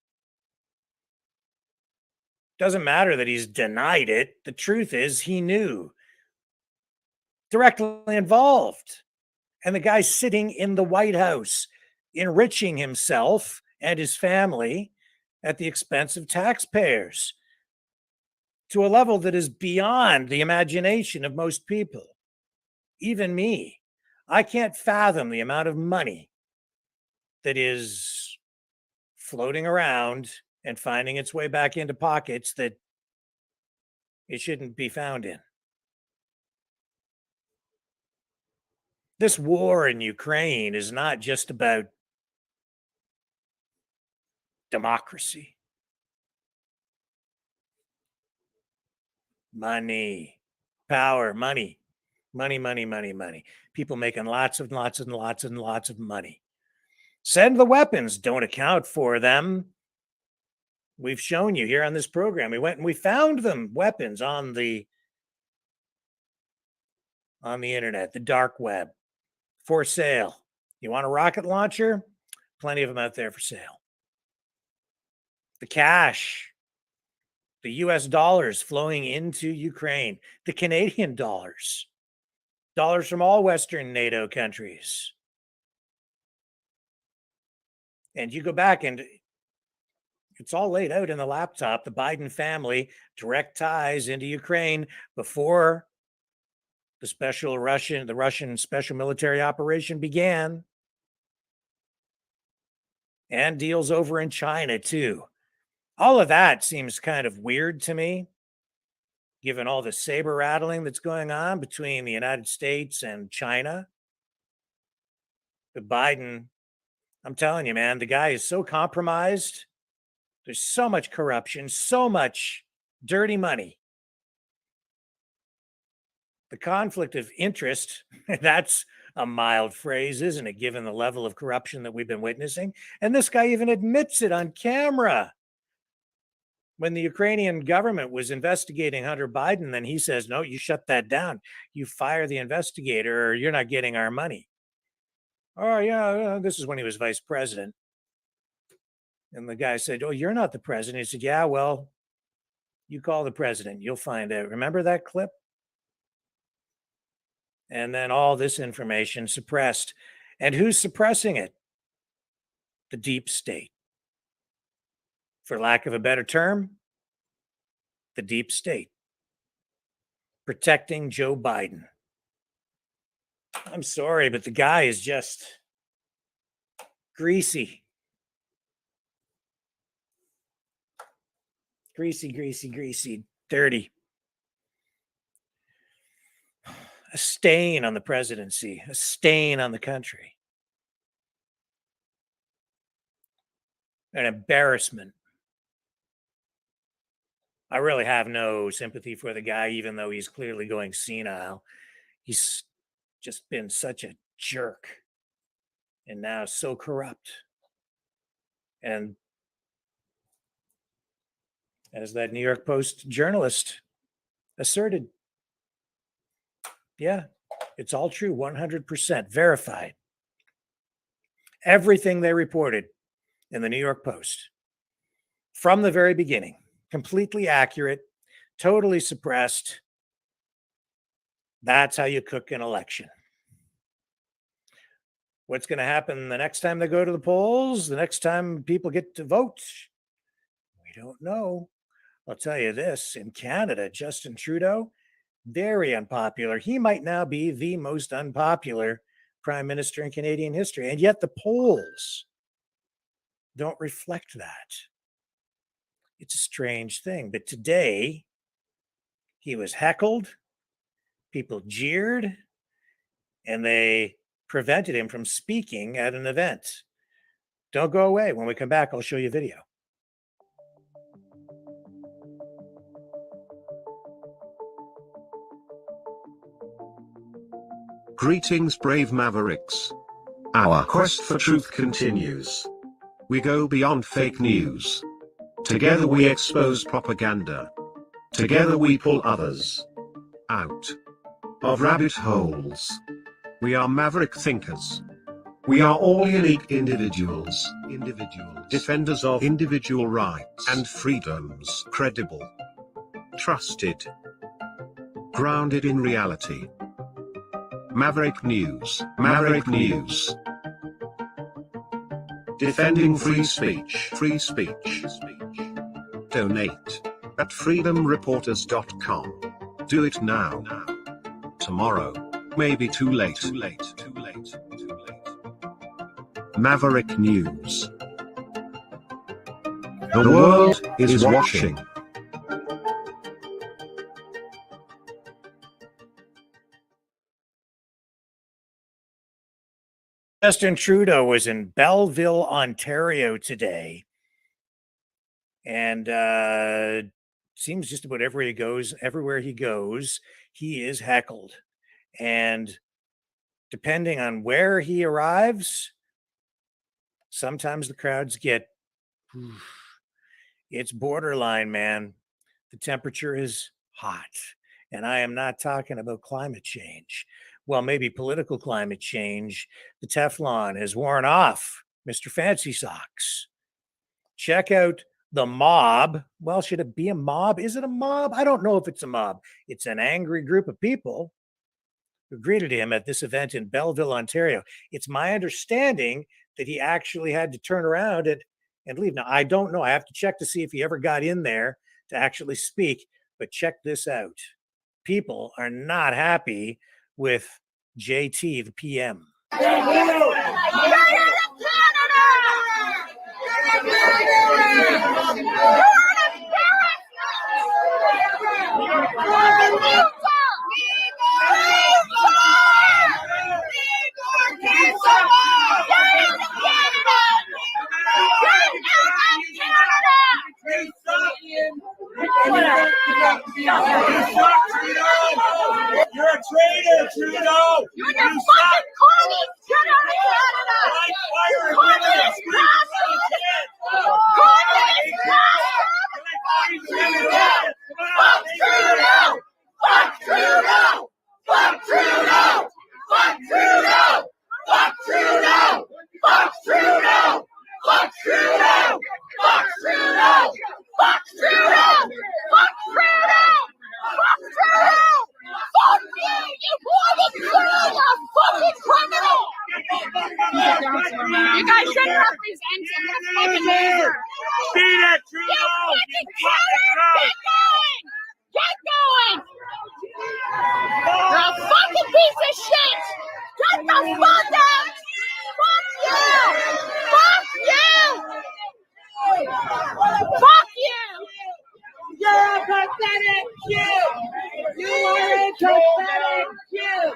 Doesn't matter that he's denied it. The truth is he knew. Directly involved. And the guy's sitting in the White House, enriching himself and his family at the expense of taxpayers to a level that is beyond the imagination of most people. Even me. I can't fathom the amount of money that is floating around and finding its way back into pockets that it shouldn't be found in. This war in Ukraine is not just about democracy. Money, power, money, money, money, money, money. People making lots and lots and lots and lots of money. Send the weapons, don't account for them. We've shown you here on this program. We went and we found them, weapons on the internet, the dark web, for sale. You want a rocket launcher? Plenty of them out there for sale. The cash, the US dollars flowing into Ukraine, the Canadian dollars, dollars from all Western NATO countries. And you go back and it's all laid out in the laptop. The Biden family, direct ties into Ukraine before the Russian special military operation began. And deals over in China too. All of that seems kind of weird to me, given all the saber rattling that's going on between the United States and China. But Biden, I'm telling you, man, the guy is so compromised. There's so much corruption, so much dirty money. The conflict of interest, that's a mild phrase, isn't it, given the level of corruption that we've been witnessing? And this guy even admits it on camera. When the Ukrainian government was investigating Hunter Biden, then he says, no, you shut that down. You fire the investigator or you're not getting our money. Oh, yeah, this is when he was vice president. And the guy said, oh, you're not the president. He said, yeah, well, you call the president. You'll find out. Remember that clip? And then all this information suppressed. And who's suppressing it? The deep state. For lack of a better term, the deep state. Protecting Joe Biden. I'm sorry, but the guy is just greasy. Greasy, dirty. A stain on the presidency, a stain on the country. An embarrassment. I really have no sympathy for the guy, even though he's clearly going senile. He's just been such a jerk and now so corrupt. And as that New York Post journalist asserted, yeah, it's all true, 100% verified. Everything they reported in the New York Post from the very beginning, completely accurate, totally suppressed. That's how you cook an election. What's going to happen the next time they go to the polls, the next time people get to vote? We don't know. I'll tell you this, in Canada, Justin Trudeau, very unpopular. He might now be the most unpopular prime minister in Canadian history. And yet the polls don't reflect that. It's a strange thing. But today, he was heckled, people jeered, and they prevented him from speaking at an event. Don't go away. When we come back, I'll show you a video. Greetings, brave Mavericks. Our quest for truth continues. We go beyond fake news. Together we expose propaganda. Together we pull others out of rabbit holes. We are maverick thinkers. We are all unique individuals, defenders of individual rights and freedoms, credible, trusted, grounded in reality. Maverick News, Maverick News. Defending free speech, free speech. Donate at freedomreporters.com. Do it now. Tomorrow may be too late. Maverick News. The world is watching. Justin Trudeau was in Belleville, Ontario today. And seems just about everywhere he goes, he is heckled. And depending on where he arrives, sometimes the crowds get, it's borderline, man. The temperature is hot. And I am not talking about climate change. Well, maybe political climate change. The Teflon has worn off, Mr. Fancy Socks. Check out the mob. Well, should it be a mob? Is it a mob? I don't know if it's a mob. It's an angry group of people who greeted him at this event in Belleville, Ontario. It's my understanding that he actually had to turn around and leave. Now, I don't know. I have to check to see if he ever got in there to actually speak. But check this out. People are not happy with JT, the PM. You're a traitor, Trudeau! You're the fucking communist! Get out of Canada! Communist bastard! Communist bastard! Get going! You're a fucking piece of shit! Get the fuck out! Fuck you! Fuck you! Fuck you! You're a pathetic kid! You are a pathetic kid!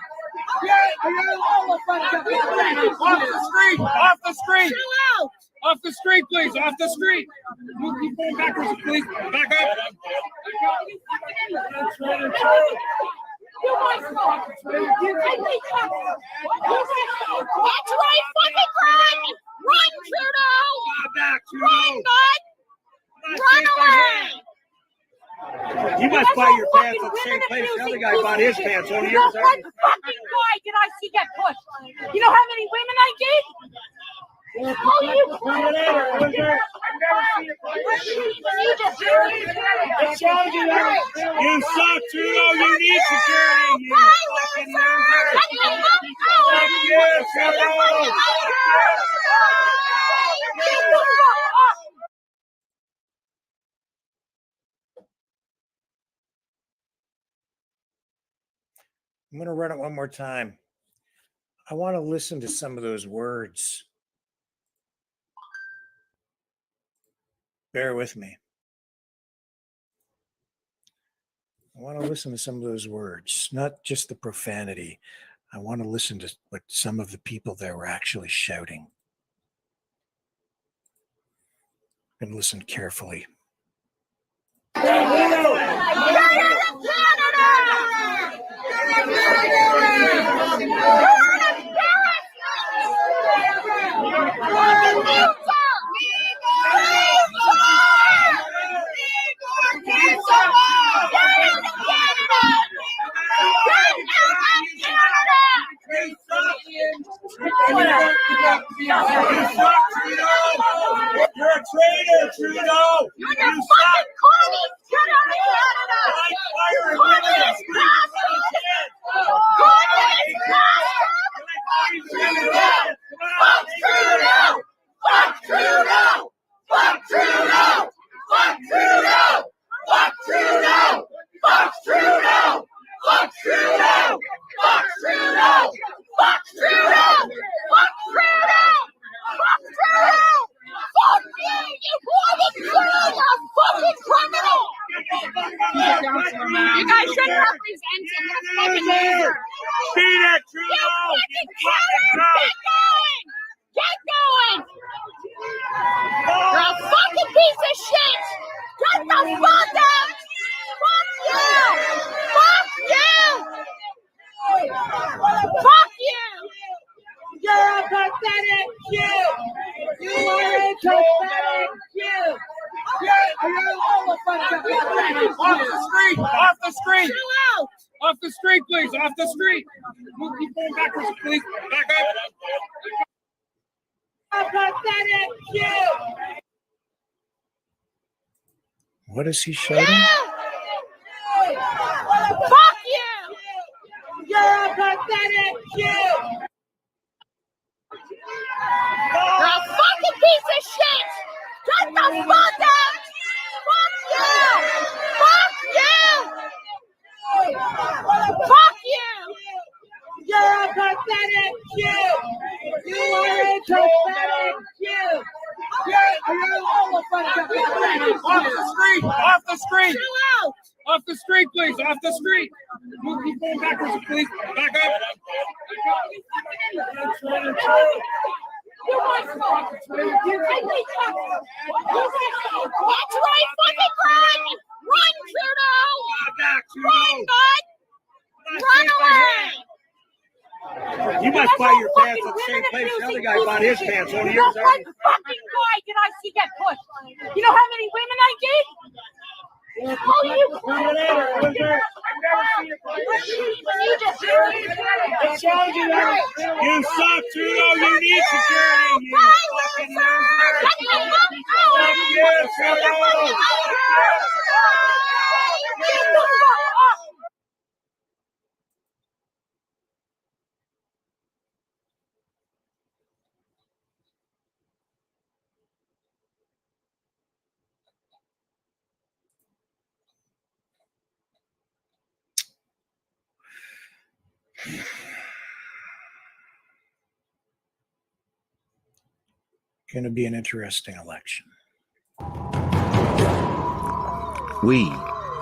You're all a bunch of pathetic kids! Off the street! Off the street! Chill out! Off the street, please! Off the street! Keep going backwards, please! Back up! That's right, fucking run! Run, Trudeau! Run, bud! Run away! You must buy your pants at the same place the other guy bought his pants. Only yours are. What fucking guy did I see get pushed? You know how many women I did? Oh, you You suck, Trudeau. You need security. You fucking loser. Fuck you, Trudeau. I'm going to run it one more time. I want to listen to some of those words. Bear with me. I want to listen to some of those words, not just the profanity. I want to listen to what some of the people there were actually shouting. And listen carefully. You're a traitor, Trudeau! You're a fucking communist! Get out of Canada! Communist bastard! Fuck Trudeau! Fuck Trudeau! Fuck Trudeau! Fuck Trudeau! Fuck Trudeau! Fuck Trudeau! Fuck Trudeau! Fuck Trudeau! Fuck Trudeau! Fuck Trudeau! Fuck Trudeau! Fuck you! You fucking criminal! You're a fucking criminal! You guys shouldn't represent him. You're a fucking loser. Beat it, You Trudeau! fucking coward! Get going! Get going! You're a fucking piece of shit! Get the fuck out! Fuck you! Fuck you! Fuck you! You're a pathetic kid! You are a pathetic kid! You're all a bunch of pathetic kids! Off the street! Off the street! Chill out! Off the street, please! Off the street! Keep going backwards, please! Back up! A pathetic kid! What is he shouting? Fuck you! You're a pathetic kid! You're a fucking piece of shit! Get the fuck out! Fuck you! Fuck you! Fuck you! You're a pathetic kid! You are a pathetic kid! You're all a bunch of pathetic kids! Off the street! Off the street! Chill out! Off the street, please! Off the street! Keep going backwards, please! Back up! That's right, fucking run! Run, Trudeau! Run, bud! Run away! You must buy your pants at the same place the other guy bought his pants. Only yours are. What fucking guy did I see get pushed? You know how many women I did? Oh, you You suck, Trudeau. You need security. You fucking loser. Fuck you, Trudeau. Going to be an interesting election. We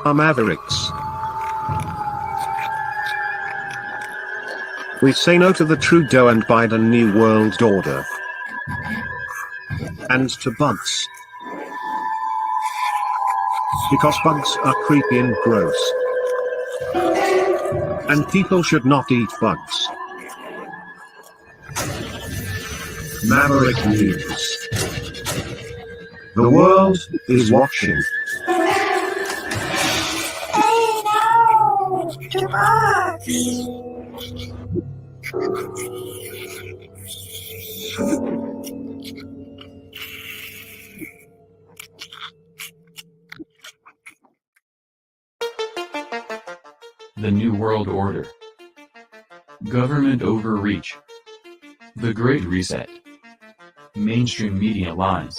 are Mavericks. We say no to the Trudeau and Biden New World Order. And to bugs. Because bugs are creepy and gross. And people should not eat bugs. Maverick News. The world is watching. The New World Order. Government overreach. The Great Reset. Mainstream media lies.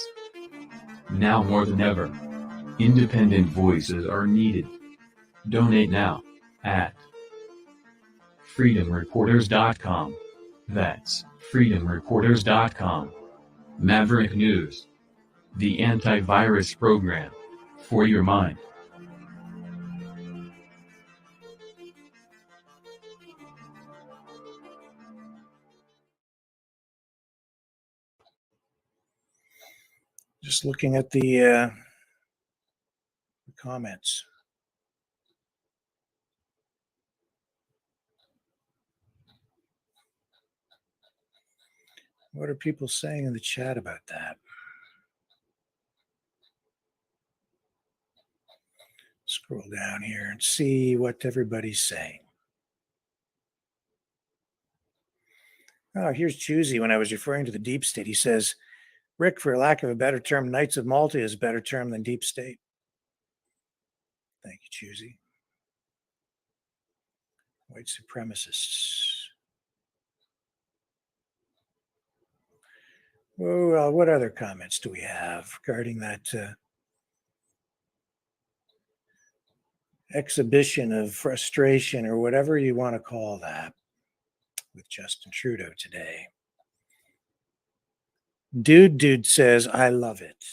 Now more than ever, independent voices are needed. Donate now at freedomreporters.com. That's freedomreporters.com. Maverick News. The antivirus program for your mind. Just looking at the comments. What are people saying in the chat about that? Scroll down here and see what everybody's saying. Oh, here's Choosy. When I was referring to the deep state, he says, Rick, for lack of a better term, Knights of Malta is a better term than deep state. Thank you, Choosy. White supremacists. Well, what other comments do we have regarding that exhibition of frustration or whatever you want to call that with Justin Trudeau today? Dude says, I love it.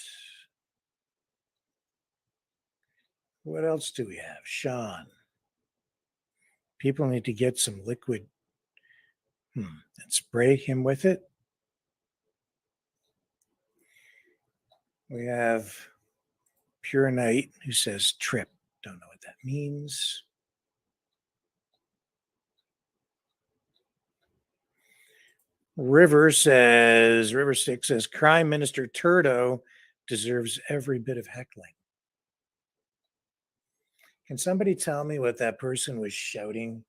What else do we have? Sean. People need to get some liquid and spray him with it. We have Pure Knight who says trip. Don't know what that means. River Stick says, Crime Minister Trudeau deserves every bit of heckling. Can somebody tell me what that person was shouting?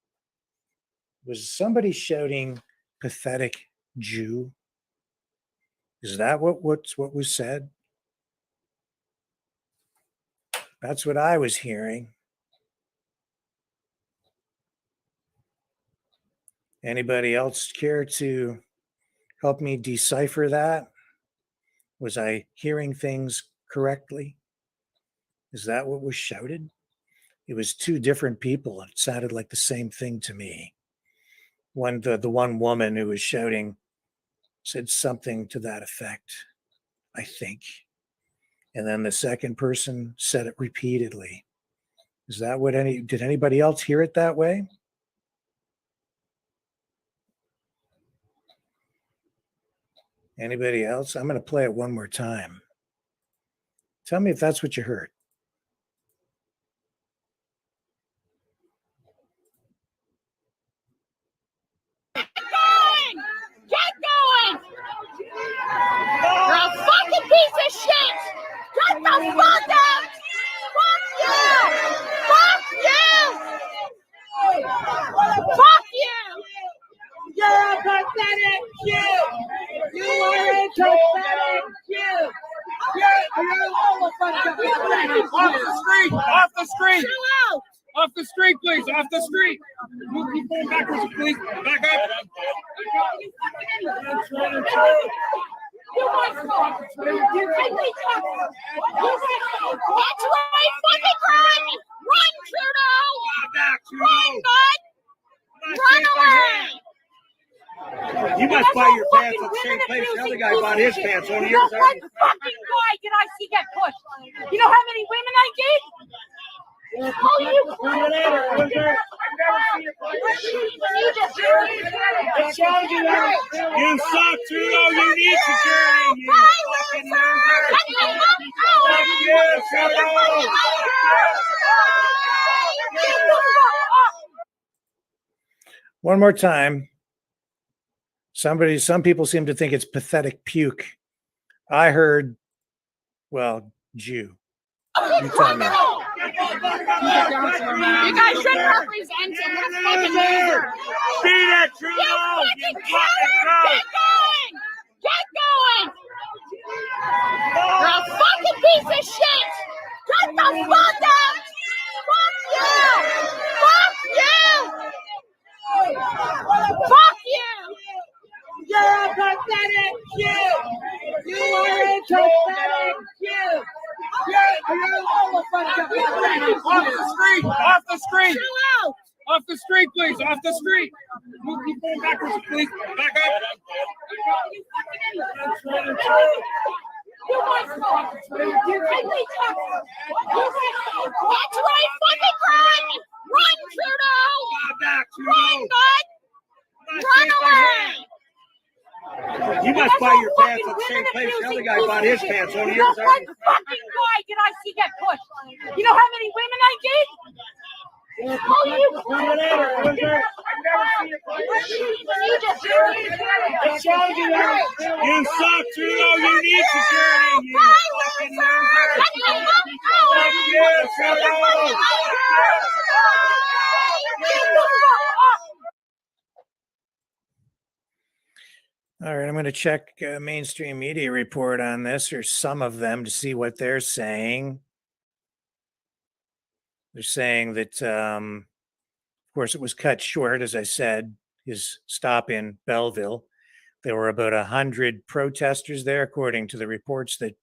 Was somebody shouting pathetic Jew? Is that what was said? That's what I was hearing. Anybody else care to help me decipher that? Was I hearing things correctly? Is that what was shouted? It was two different people. It sounded like the same thing to me. The one woman who was shouting said something to that effect, I think. And then the second person said it repeatedly. Is that what did anybody else hear it that way? Anybody else? I'm going to play it one more time. Tell me if that's what you heard. Get going! You're a fucking piece of shit! Get the fuck out! Fuck you! Fuck you! Fuck you! You're a pathetic Jew! You are a pathetic Jew! You're all a bunch of pathetic Jews! Off the street! Off the street! Chill out! Off the street, please! Off the street! Move people backwards, please! Back up! That's right, fucking run! Run, Trudeau! Run, bud! Run away! You must buy your pants at the same place the other guy bought his pants on. Yours What fucking guy did I see get pushed? You know how many women I did? Oh, you I've never seen it like It shows you that you suck, Trudeau. You need security. You fucking loser. Fuck you, Trudeau. One more time. Some people seem to think it's pathetic puke. I heard, well, Jew. You tell me. You guys should represent him. What a fucking loser. Be that Trudeau. You fucking coward. Get going. You're a fucking piece of shit. Get the fuck out. Fuck you. Fuck you. Fuck you. You're a pathetic Jew. You are a pathetic Jew. Off the street! Off the street! Off the street, please! Off the street! Move your phone backwards, please! Back up! That's right, fucking run! Run, Trudeau! Run, bud! Run away! You must buy your pants at the same place the other guy bought his pants on. Yours What fucking guy did I see get pushed? You know how many women I did? Oh, you I've never seen it like It shows you that you suck, Trudeau. You need security. You fucking loser. Fuck you, Trudeau. All right, I'm going to check mainstream media report on this, or some of them, to see what they're saying. They're saying that, of course, it was cut short, as I said, his stop in Belleville. There were about 100 protesters there, according to the reports that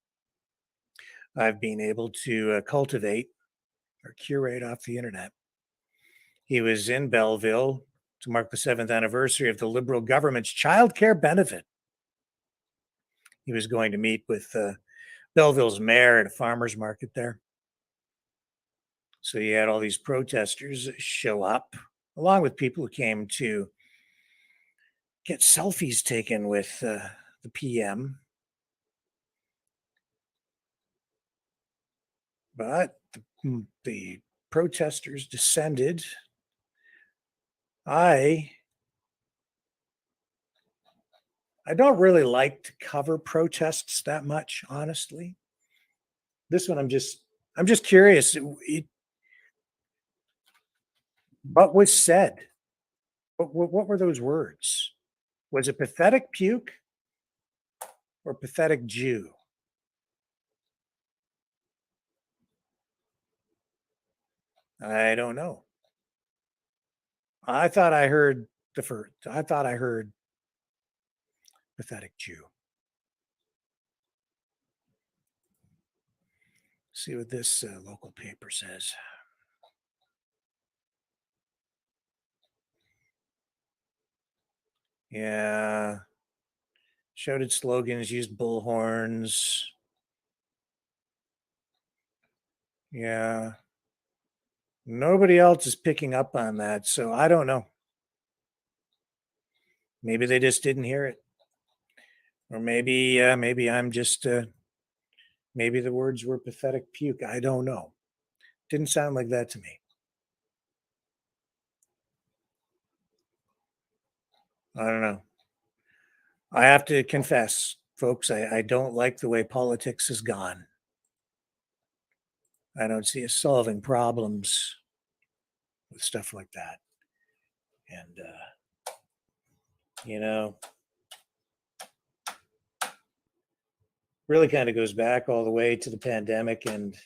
I've been able to cultivate or curate off the internet. He was in Belleville to mark the 7th anniversary of the Liberal government's child care benefit. He was going to meet with Belleville's mayor at a farmer's market there. So you had all these protesters show up, along with people who came to get selfies taken with the PM. But the protesters descended. I don't really like to cover protests that much, honestly. This one, I'm just curious. What was said? What were those words? Was it pathetic puke or pathetic Jew? I don't know. I thought I heard pathetic Jew. See what this local paper says. Yeah. Shouted slogans, used bullhorns. Yeah. Nobody else is picking up on that, so I don't know. Maybe they just didn't hear it. Or maybe I'm just maybe the words were pathetic puke. I don't know. Didn't sound like that to me. I don't know. I have to confess, folks, I don't like the way politics has gone. I don't see us solving problems with stuff like that. And, really kind of goes back all the way to the pandemic and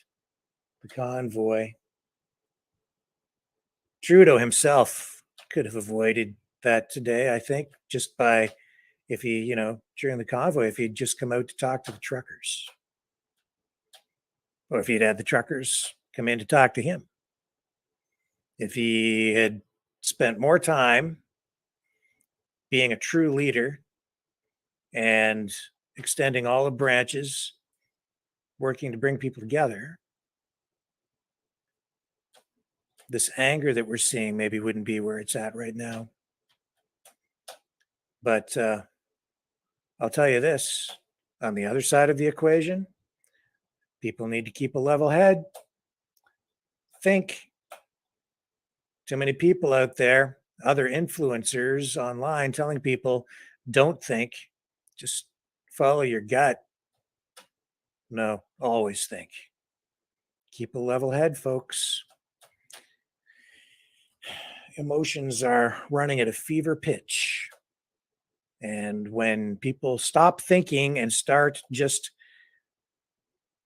the convoy. Trudeau himself could have avoided that today, I think, just by, if he, during the convoy, if he'd just come out to talk to the truckers. Or if he'd had the truckers come in to talk to him. If he had spent more time being a true leader and extending all the branches, working to bring people together, this anger that we're seeing maybe wouldn't be where it's at right now. But I'll tell you this, on the other side of the equation, people need to keep a level head. Think. Too many people out there, other influencers online telling people, don't think, just follow your gut. No, always think. Keep a level head, folks. Emotions are running at a fever pitch. And when people stop thinking and start just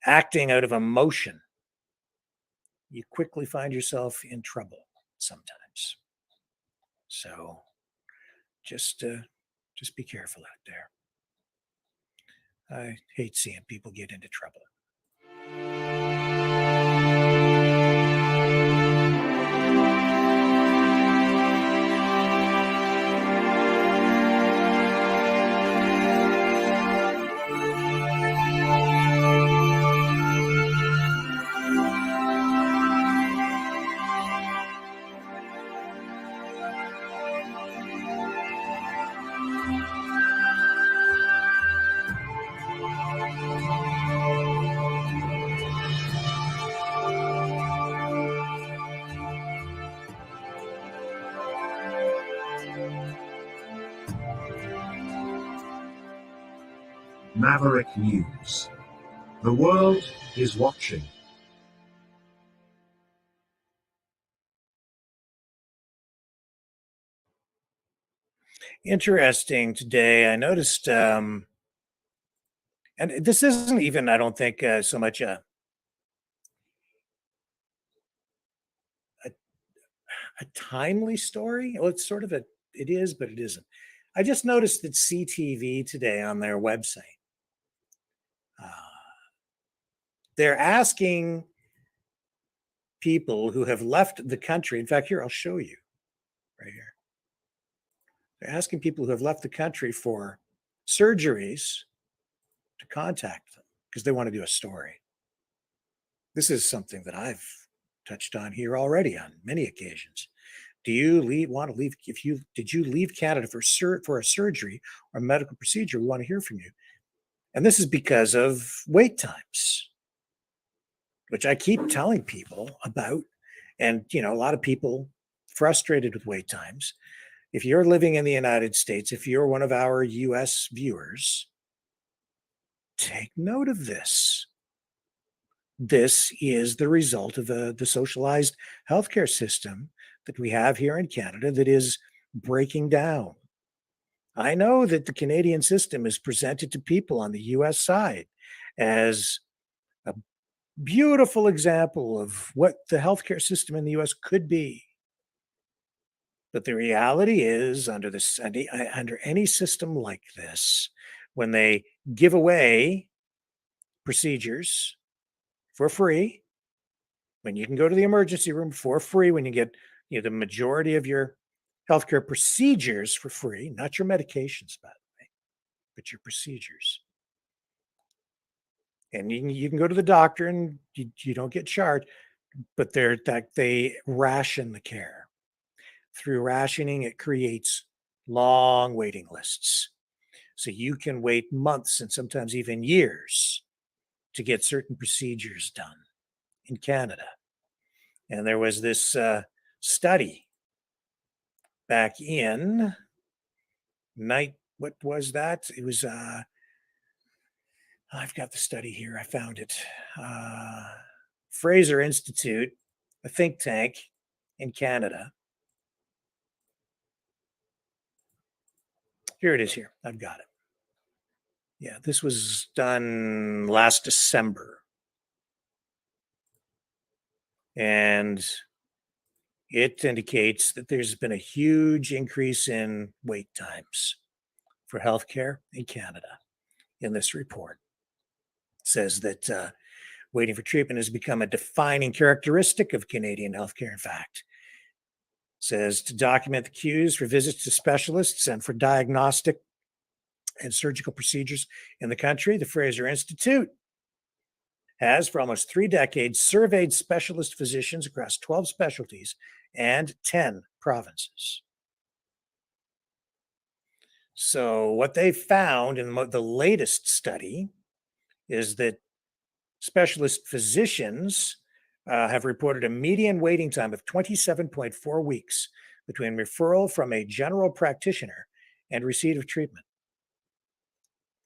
acting out of emotion, you quickly find yourself in trouble sometimes. So just be careful out there. I hate seeing people get into trouble. Maverick News. The world is watching. Interesting today. I noticed, and this isn't even, I don't think, so much a timely story. Well, it's sort of it is, but it isn't. I just noticed that CTV today on their website, they're asking people who have left the country. In fact, here, I'll show you right here. They're asking people who have left the country for surgeries to contact them because they want to do a story. This is something that I've touched on here already on many occasions. Do you want to leave? Did you leave Canada for a surgery or a medical procedure? We want to hear from you. And this is because of wait times, which I keep telling people about. And, a lot of people frustrated with wait times. If you're living in the United States, if you're one of our US viewers, take note of this. This is the result of the socialized healthcare system that we have here in Canada that is breaking down. I know that the Canadian system is presented to people on the US side as a beautiful example of what the healthcare system in the US could be. But the reality is, under any system like this, when they give away procedures for free, when you can go to the emergency room for free, when you get the majority of your healthcare procedures for free, not your medications, by the way, but your procedures. And you can go to the doctor and you don't get charged, but they ration the care. Through rationing, it creates long waiting lists. So you can wait months and sometimes even years to get certain procedures done in Canada. And there was this study back in what was that? It was, I've got the study here. I found it. Fraser Institute, a think tank in Canada. Here it is here. I've got it. Yeah, this was done last December. And it indicates that there's been a huge increase in wait times for healthcare in Canada in this report. It says that waiting for treatment has become a defining characteristic of Canadian healthcare, in fact. It says to document the queues for visits to specialists and for diagnostic and surgical procedures in the country, the Fraser Institute has, for almost 3 decades, surveyed specialist physicians across 12 specialties and 10 provinces. So, what they found in the latest study is that specialist physicians have reported a median waiting time of 27.4 weeks between referral from a general practitioner and receipt of treatment,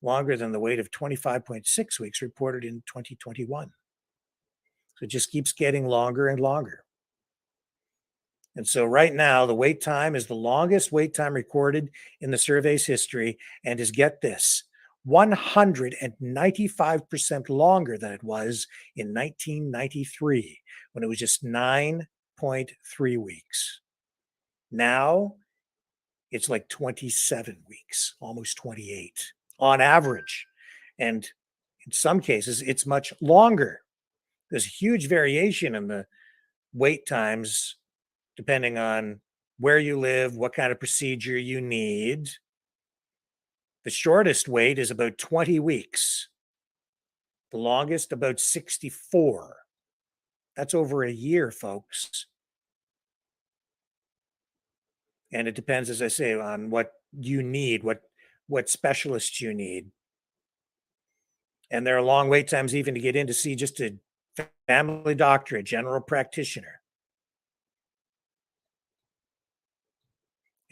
longer than the wait of 25.6 weeks reported in 2021. So it just keeps getting longer and longer. And so right now, the wait time is the longest wait time recorded in the survey's history and is, get this, 195% longer than it was in 1993, when it was just 9.3 weeks. Now it's like 27 weeks, almost 28 on average. And in some cases, it's much longer. There's huge variation in the wait times depending on where you live, what kind of procedure you need. The shortest wait is about 20 weeks. The longest, about 64. That's over a year, folks. And it depends, as I say, on what you need, what specialists you need. And there are long wait times even to get in to see just a family doctor, a general practitioner.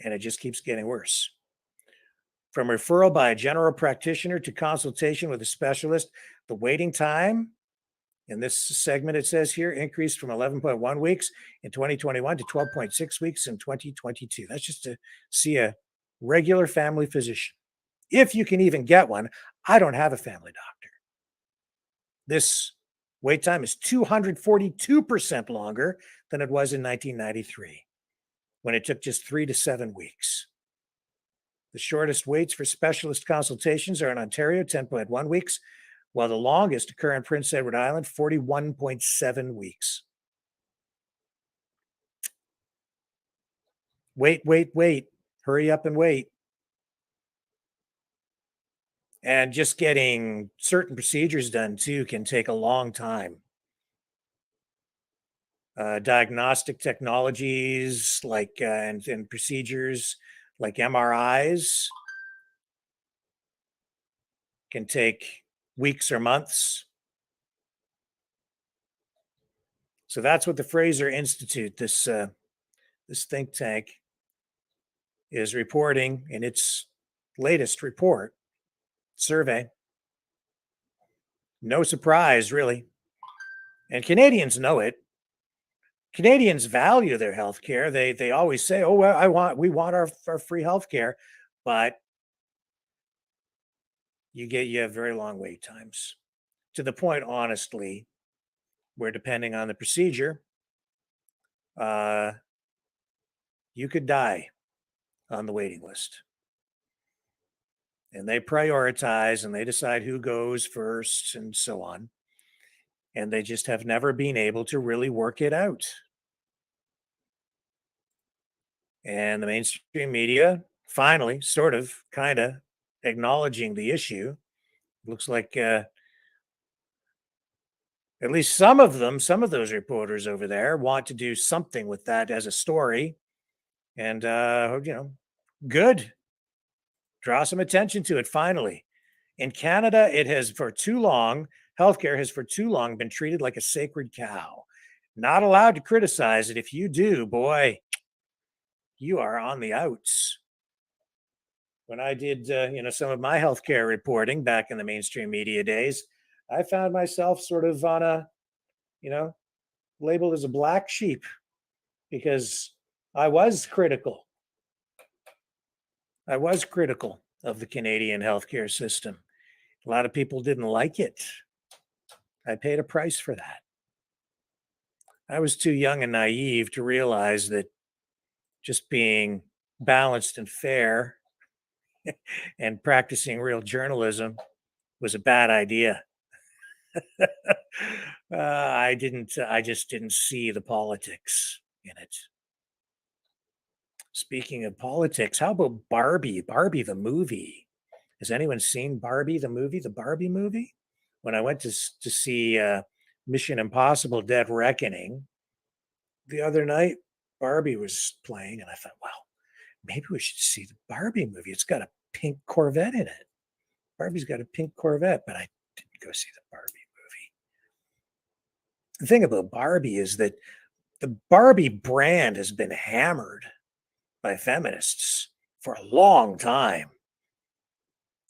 And it just keeps getting worse. From referral by a general practitioner to consultation with a specialist, the waiting time in this segment, it says here, increased from 11.1 weeks in 2021 to 12.6 weeks in 2022. That's just to see a regular family physician. If you can even get one, I don't have a family doctor. This wait time is 242% longer than it was in 1993, when it took just 3 to 7 weeks. The shortest waits for specialist consultations are in Ontario, 10.1 weeks, while the longest occur in Prince Edward Island, 41.7 weeks. Wait. Hurry up and wait. And just getting certain procedures done, too, can take a long time. Diagnostic technologies like and procedures like MRIs can take weeks or months. So that's what the Fraser Institute, this think tank, is reporting in its latest report survey. No surprise, really. And Canadians know it. Canadians value their health care. They always say, "Oh, well, we want our free health care," but you have very long wait times, to the point, honestly, where depending on the procedure, you could die on the waiting list. And they prioritize and they decide who goes first and so on. And they just have never been able to really work it out. And the mainstream media finally, sort of, kind of acknowledging the issue. Looks like at least some of those reporters over there want to do something with that as a story. And, good. Draw some attention to it finally. In Canada, it has for too long, healthcare has for too long been treated like a sacred cow. Not allowed to criticize it. If you do, boy, you are on the outs. When I did, some of my healthcare reporting back in the mainstream media days, I found myself sort of on a, labeled as a black sheep because I was critical. I was critical of the Canadian healthcare system. A lot of people didn't like it. I paid a price for that. I was too young and naive to realize that just being balanced and fair and practicing real journalism was a bad idea. I just didn't see the politics in it. Speaking of politics, how about Barbie the movie? Has anyone seen Barbie, the movie, the Barbie movie? When I went to see Mission Impossible Dead Reckoning the other night, Barbie was playing, and I thought, wow, maybe we should see the Barbie movie. It's got a pink Corvette in it. Barbie's got a pink Corvette, but I didn't go see the Barbie movie. The thing about Barbie is that the Barbie brand has been hammered by feminists for a long time.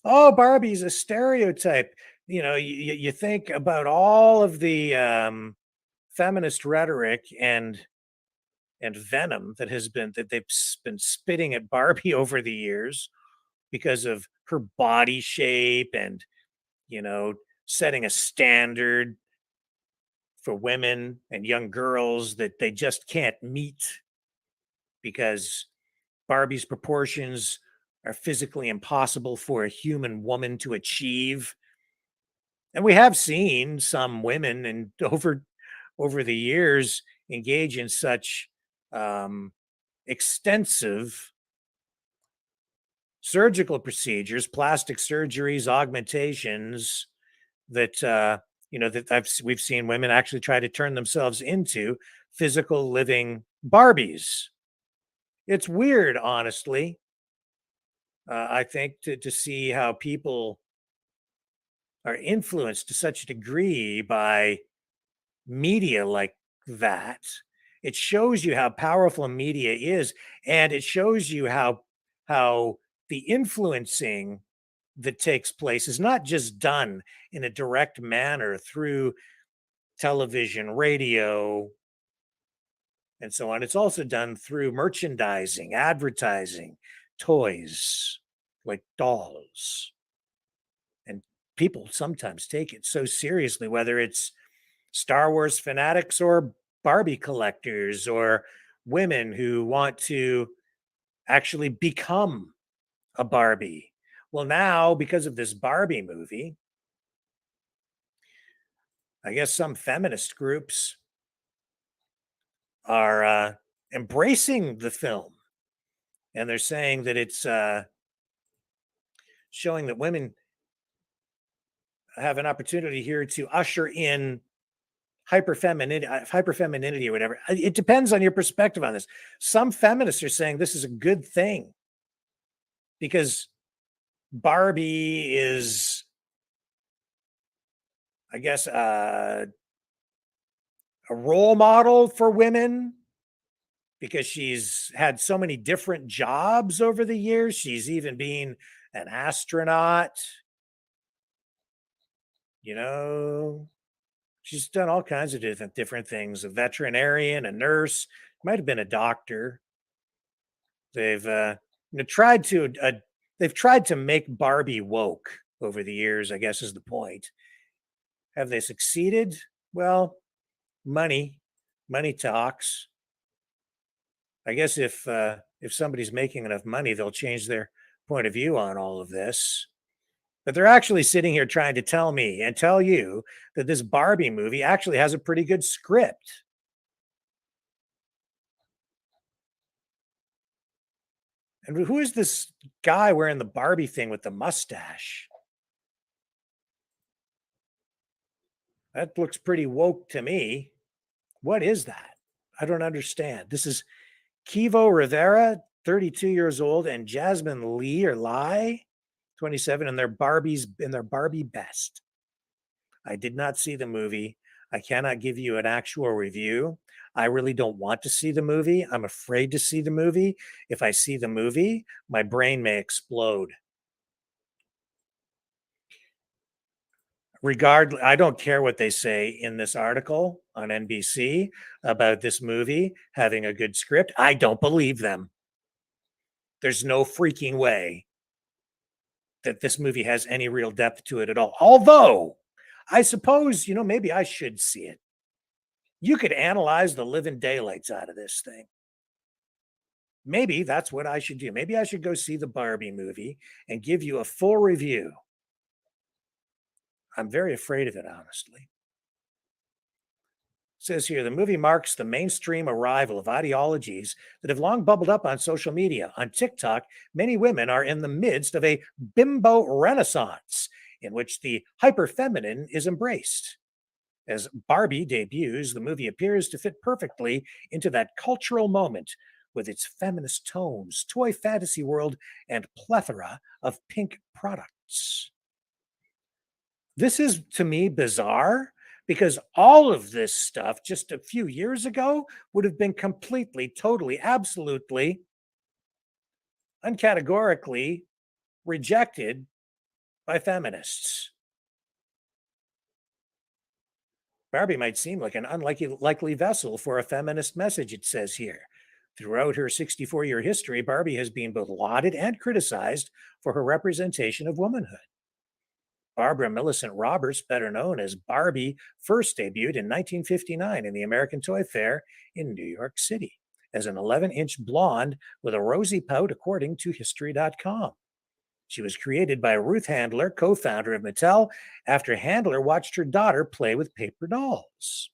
Oh, Barbie's a stereotype. You know, you think about all of the feminist rhetoric and venom that they've been spitting at Barbie over the years because of her body shape and, you know, setting a standard for women and young girls that they just can't meet because Barbie's proportions are physically impossible for a human woman to achieve. And we have seen some women and over the years engage in such extensive surgical procedures, plastic surgeries, augmentations that you know that we've seen women actually try to turn themselves into physical living Barbies. It's weird, honestly. I think to see how people are influenced to such a degree by media like that. It shows you how powerful media is, and it shows you how the influencing that takes place is not just done in a direct manner through television, radio, and so on. It's also done through merchandising, advertising, toys like dolls. And people sometimes take it so seriously, whether it's Star Wars fanatics or Barbie collectors or women who want to actually become a Barbie. Well, now, because of this Barbie movie, I guess some feminist groups are embracing the film. And they're saying that it's showing that women have an opportunity here to usher in hyperfemininity or whatever. It depends on your perspective on this. Some feminists are saying this is a good thing because Barbie is, I guess, a role model for women because she's had so many different jobs over the years. She's even been an astronaut, you know, she's done all kinds of different things, a veterinarian, a nurse, might have been a doctor. They've tried to they've tried to make Barbie woke over the years, I guess is the point. Have they succeeded? Well, money talks. I guess if somebody's making enough money, they'll change their point of view on all of this. But they're actually sitting here trying to tell me and tell you that this Barbie movie actually has a pretty good script. And who is this guy wearing the Barbie thing with the mustache? That looks pretty woke to me. What is that? I don't understand. This is Kivo Rivera, 32 years old, and Jasmine Lee or Lai, 27, and their Barbie best. I did not see the movie. I cannot give you an actual review. I really don't want to see the movie. I'm afraid to see the movie. If I see the movie, my brain may explode. I don't care what they say in this article on NBC about this movie having a good script. I don't believe them. There's no freaking way that this movie has any real depth to it at all. Although, I suppose, maybe I should see it. You could analyze the living daylights out of this thing. Maybe that's what I should do. Maybe I should go see the Barbie movie and give you a full review. I'm very afraid of it, honestly. says here, the movie marks the mainstream arrival of ideologies that have long bubbled up on social media. On TikTok, many women are in the midst of a bimbo renaissance in which the hyperfeminine is embraced. As Barbie debuts, the movie appears to fit perfectly into that cultural moment with its feminist tones, toy fantasy world, and plethora of pink products. This is, to me, bizarre because all of this stuff just a few years ago would have been completely, totally, absolutely, uncategorically rejected by feminists. Barbie might seem like an unlikely vessel for a feminist message, it says here. Throughout her 64-year history, Barbie has been both lauded and criticized for her representation of womanhood. Barbara Millicent Roberts, better known as Barbie, first debuted in 1959 in the American Toy Fair in New York City as an 11-inch blonde with a rosy pout, according to History.com. She was created by Ruth Handler, co-founder of Mattel, after Handler watched her daughter play with paper dolls.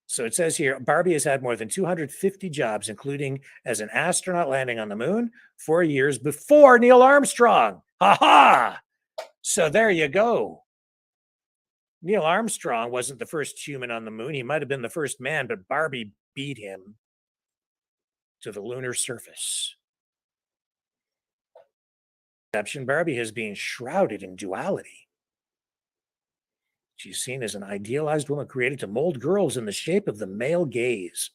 So it says here, Barbie has had more than 250 jobs, including as an astronaut landing on the moon 4 years before Neil Armstrong. Ha ha! So there you go. Neil Armstrong wasn't the first human on the moon. He might have been the first man, but Barbie beat him to the lunar surface. Barbie has been shrouded in duality. She's seen as an idealized woman created to mold girls in the shape of the male gaze.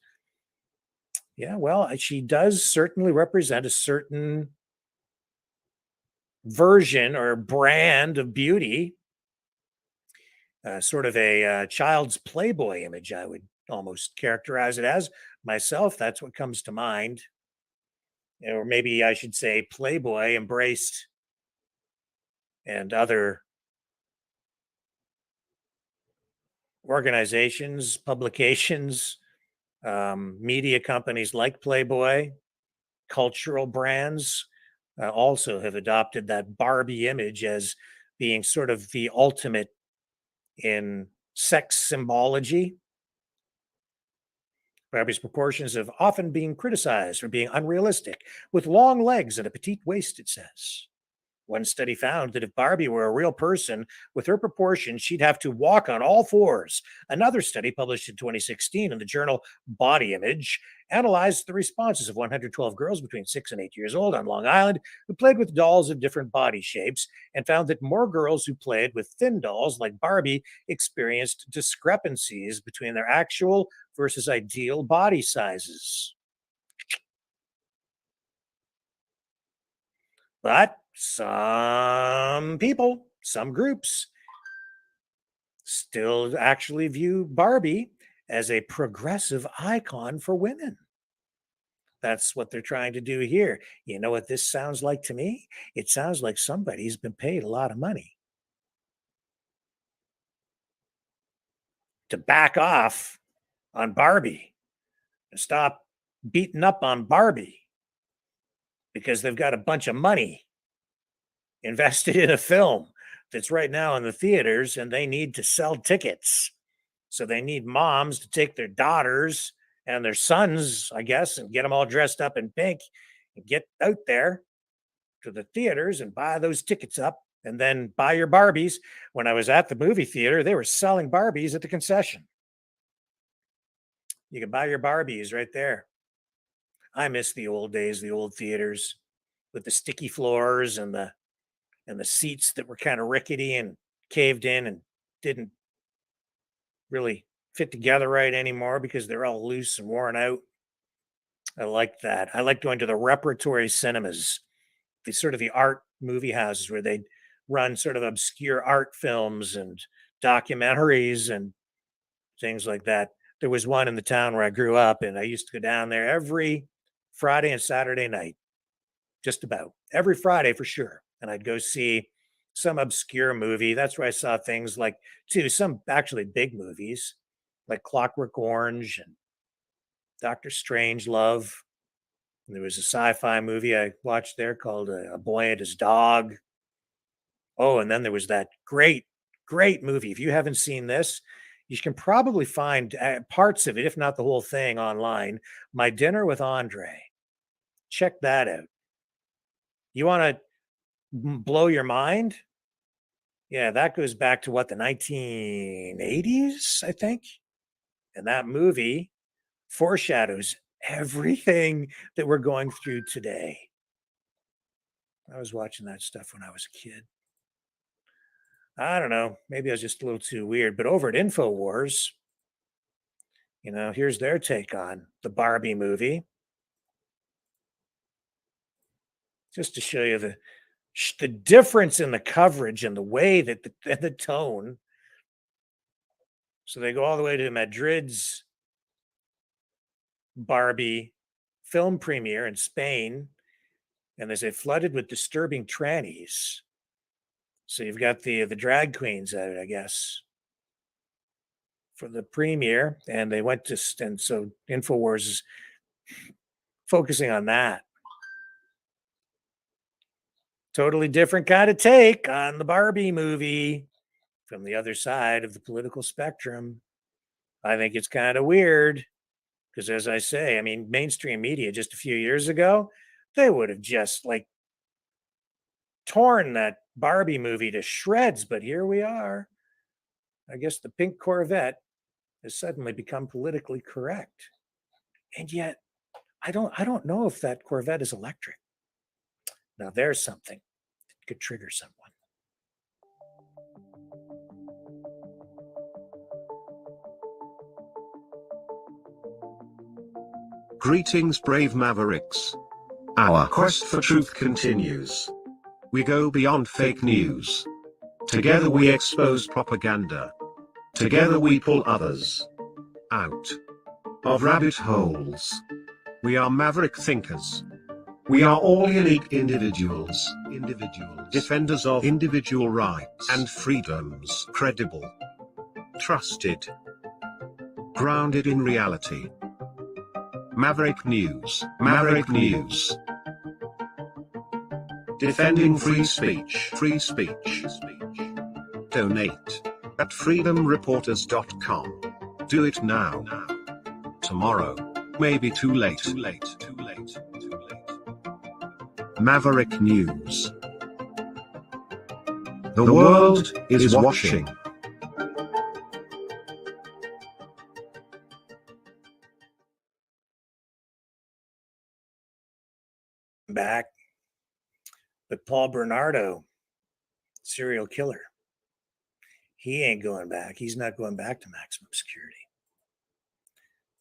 Yeah, well, she does certainly represent a certain version or brand of beauty, sort of a child's Playboy image, I would almost characterize it as. Myself, that's what comes to mind. Or maybe I should say Playboy embraced and other organizations, publications, media companies like Playboy, cultural brands also have adopted that Barbie image as being sort of the ultimate in sex symbology. Barbie's proportions have often been criticized for being unrealistic, with long legs and a petite waist, it says. One study found that if Barbie were a real person with her proportions, she'd have to walk on all fours. Another study published in 2016 in the journal Body Image analyzed the responses of 112 girls between 6 and 8 years old on Long Island who played with dolls of different body shapes and found that more girls who played with thin dolls like Barbie experienced discrepancies between their actual versus ideal body sizes. But some people, some groups, still actually view Barbie as a progressive icon for women. That's what they're trying to do here. You know what this sounds like to me? It sounds like somebody's been paid a lot of money to back off on Barbie, to stop beating up on Barbie because they've got a bunch of money invested in a film that's right now in the theaters and they need to sell tickets. So they need moms to take their daughters and their sons, I guess, and get them all dressed up in pink and get out there to the theaters and buy those tickets up and then buy your Barbies. When I was at the movie theater, they were selling Barbies at the concession. You can buy your Barbies right there. I miss the old days, the old theaters with the sticky floors and the seats that were kind of rickety and caved in and didn't really fit together right anymore because they're all loose and worn out. I like that. I like going to the repertory cinemas, the sort of the art movie houses where they'd run sort of obscure art films and documentaries and things like that. There was one in the town where I grew up, and I used to go down there every Friday and Saturday night, just about every Friday for sure. And I'd go see some obscure movie. That's where I saw things like, too, some actually big movies like Clockwork Orange and Dr. Strangelove. And there was a sci-fi movie I watched there called A Boy and His Dog. Oh, and then there was that great movie. If you haven't seen this, You can probably find parts of it, if not the whole thing, online. My Dinner with Andre. Check that out. You want to blow your mind? Yeah, that goes back to what, the 1980s, I think. And that movie foreshadows everything that we're going through today. I was watching that stuff when I was a kid. I don't know. Maybe I was just a little too weird. But over at InfoWars, here's their take on the Barbie movie. Just to show you the difference in the coverage and the way that the tone. So they go all the way to Madrid's Barbie film premiere in Spain, and they say flooded with disturbing trannies. So you've got the drag queens at it, I guess, for the premiere, and they went to, and so InfoWars is focusing on that. Totally different kind of take on the Barbie movie from the other side of the political spectrum. I think it's kind of weird because, as I say, I mean, mainstream media just a few years ago, they would have just torn that Barbie movie to shreds. But here we are. I guess the pink Corvette has suddenly become politically correct. And yet, I don't know if that Corvette is electric. Now there's something that could trigger someone. Greetings, brave Mavericks. Our quest for truth continues. We go beyond fake news. Together we expose propaganda. Together we pull others out of rabbit holes. We are maverick thinkers. We are all unique individuals, defenders of individual rights and freedoms, credible, trusted, grounded in reality. Maverick News, Maverick News. Defending free speech, free speech. Donate at freedomreporters.com. Do it now. Tomorrow may be too late. Maverick News. The world is watching. Back. But Paul Bernardo, serial killer, he ain't going back. He's not going back to maximum security.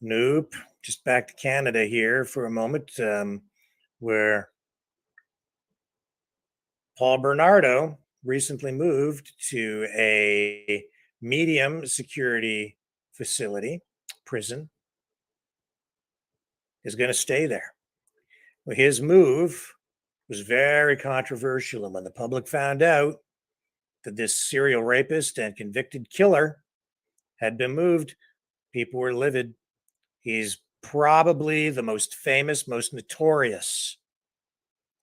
Nope. Just back to Canada here for a moment, where Paul Bernardo recently moved to a medium security facility, prison, is going to stay there. Well, his move was very controversial, and when the public found out that this serial rapist and convicted killer had been moved, people were livid. He's probably the most famous, most notorious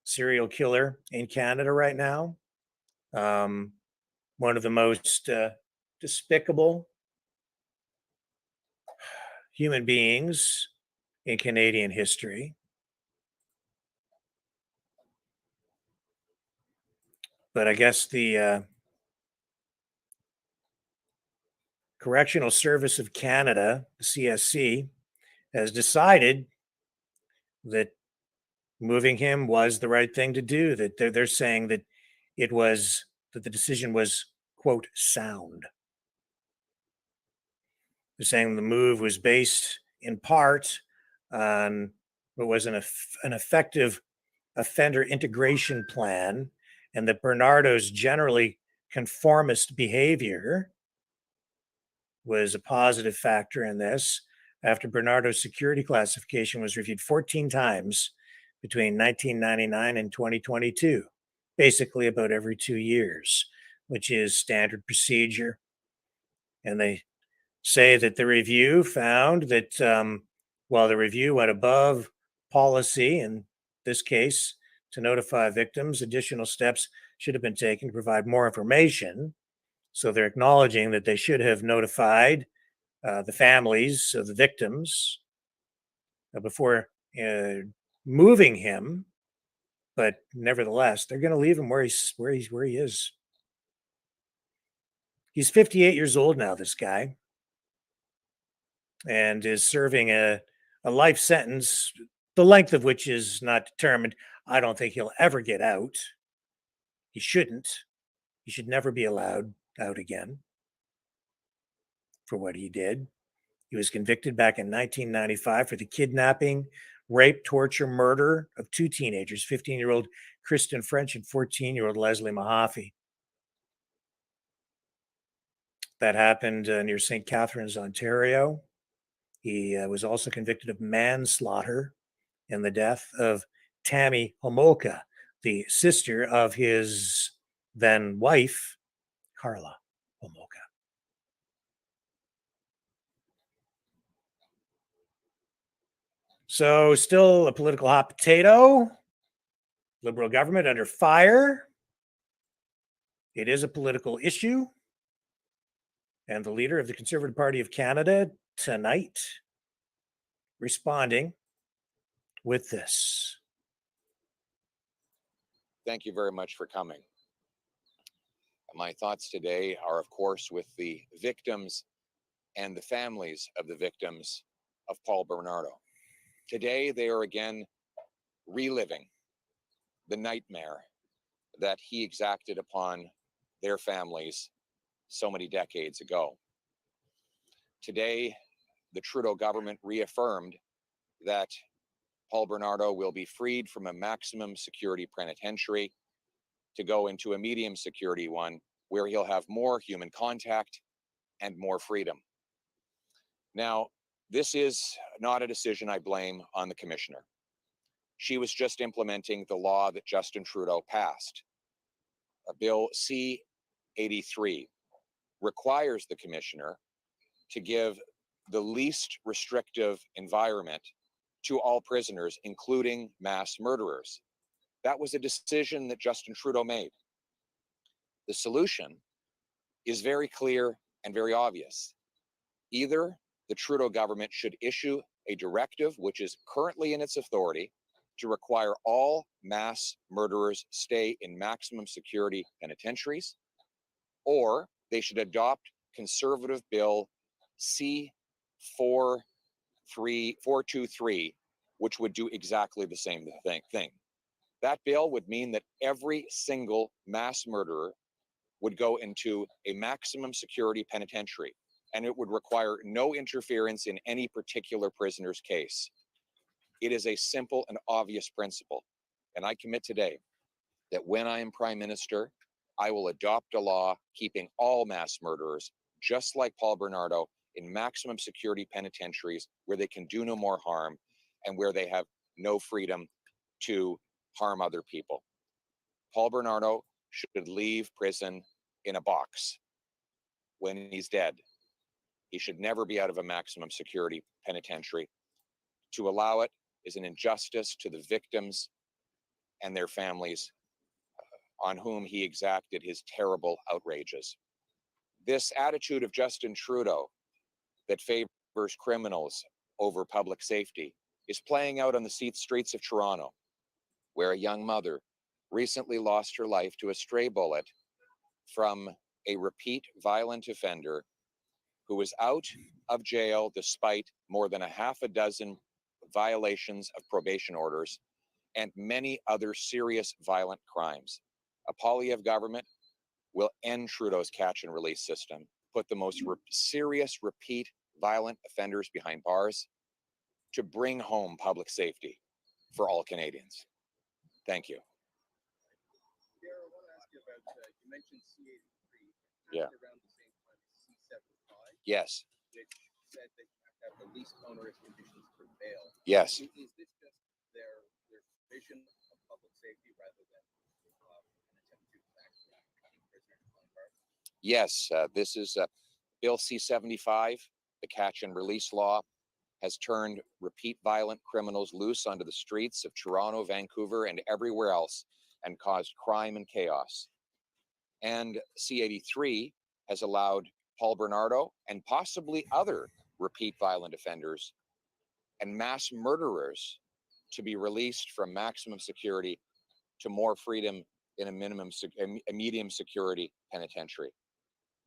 serial killer in Canada right now. One of the most despicable human beings in Canadian history. But I guess the Correctional Service of Canada, the CSC, has decided that moving him was the right thing to do, that they're saying that that the decision was, quote, sound. They're saying the move was based in part on what was an effective offender integration plan, and that Bernardo's generally conformist behavior was a positive factor in this, after Bernardo's security classification was reviewed 14 times between 1999 and 2022, basically about every 2 years, which is standard procedure. And they say that the review found that while the review went above policy, in this case, to notify victims, additional steps should have been taken to provide more information. So they're acknowledging that they should have notified the families of the victims before moving him, but nevertheless, they're going to leave him where he is. He's 58 years old now, this guy, and is serving a life sentence, the length of which is not determined. I don't think he'll ever get out. He shouldn't. He should never be allowed out again for what he did. He was convicted back in 1995 for the kidnapping, rape, torture, murder of two teenagers, 15-year-old Kristen French and 14-year-old Leslie Mahaffey. That happened near St. Catharines, Ontario. He was also convicted of manslaughter in the death of Tammy Homolka, the sister of his then wife, Carla Homolka. So still a political hot potato. Liberal government under fire. It is a political issue. And the leader of the Conservative Party of Canada tonight responding with this. Thank you very much for coming. My thoughts today are, of course, with the victims and the families of the victims of Paul Bernardo. Today, they are again reliving the nightmare that he exacted upon their families so many decades ago. Today, the Trudeau government reaffirmed that Paul Bernardo will be freed from a maximum security penitentiary to go into a medium security one where he'll have more human contact and more freedom. Now, this is not a decision I blame on the commissioner. She was just implementing the law that Justin Trudeau passed. Bill C-83 requires the commissioner to give the least restrictive environment to all prisoners, including mass murderers. That was a decision that Justin Trudeau made. The solution is very clear and very obvious. Either the Trudeau government should issue a directive, which is currently in its authority, to require all mass murderers stay in maximum security penitentiaries, or they should adopt Conservative Bill C-423, which would do exactly the same thing. That bill would mean that every single mass murderer would go into a maximum security penitentiary, and it would require no interference in any particular prisoner's case. It is a simple and obvious principle, and I commit today that when I am Prime Minister, I will adopt a law keeping all mass murderers, just like Paul Bernardo, in maximum security penitentiaries where they can do no more harm and where they have no freedom to harm other people. Paul Bernardo should leave prison in a box when he's dead. He should never be out of a maximum security penitentiary. To allow it is an injustice to the victims and their families on whom he exacted his terrible outrages. This attitude of Justin Trudeau that favors criminals over public safety is playing out on the streets of Toronto, where a young mother recently lost her life to a stray bullet from a repeat violent offender who was out of jail despite more than a half a dozen violations of probation orders and many other serious violent crimes. A Poilievre government will end Trudeau's catch and release system, put the most serious repeat violent offenders behind bars to bring home public safety for all Canadians. Thank you. Yeah. Yes. Yes. Is this just their vision of public safety rather than an attempt to actually keep prisoners behind bars? Yes, this is Bill C-75, the catch and release law, has turned repeat violent criminals loose onto the streets of Toronto, Vancouver, and everywhere else and caused crime and chaos. And C-83 has allowed Paul Bernardo and possibly other repeat violent offenders and mass murderers to be released from maximum security to more freedom in a medium security penitentiary.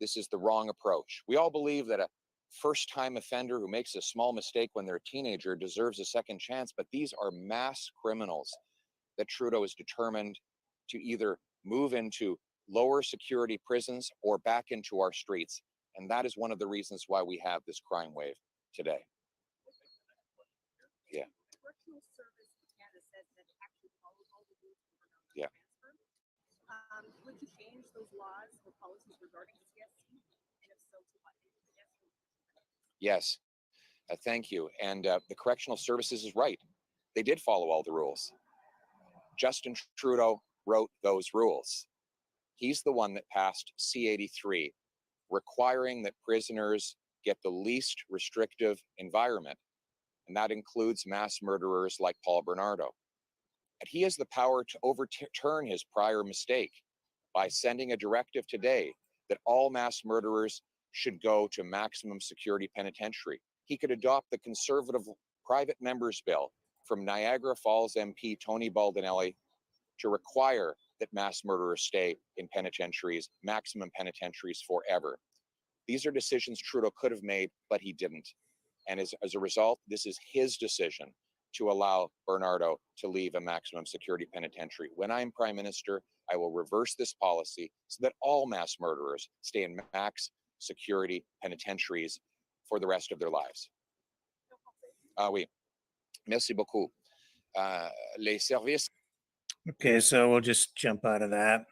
This is the wrong approach. We all believe that a first-time offender who makes a small mistake when they're a teenager deserves a second chance, but these are mass criminals that Trudeau is determined to either move into lower security prisons or back into our streets. And that is one of the reasons why we have this crime wave today. Yeah. Yeah. Would you change those laws or policies regarding CSC? And if so, to what? Yes. Thank you. And the Correctional Services is right. They did follow all the rules. Justin Trudeau wrote those rules. He's the one that passed C-83, requiring that prisoners get the least restrictive environment. And that includes mass murderers like Paul Bernardo. And he has the power to overturn his prior mistake by sending a directive today that all mass murderers should go to maximum security penitentiary. He could adopt the conservative private members bill from Niagara Falls MP Tony Baldinelli to require that mass murderers stay in penitentiaries, maximum penitentiaries forever. These are decisions Trudeau could have made, but he didn't. And as a result, this is his decision to allow Bernardo to leave a maximum security penitentiary. When I'm Prime Minister, I will reverse this policy so that all mass murderers stay in max security penitentiaries for the rest of their lives. Oui. Merci beaucoup. Les services. Okay, so we'll just jump out of that.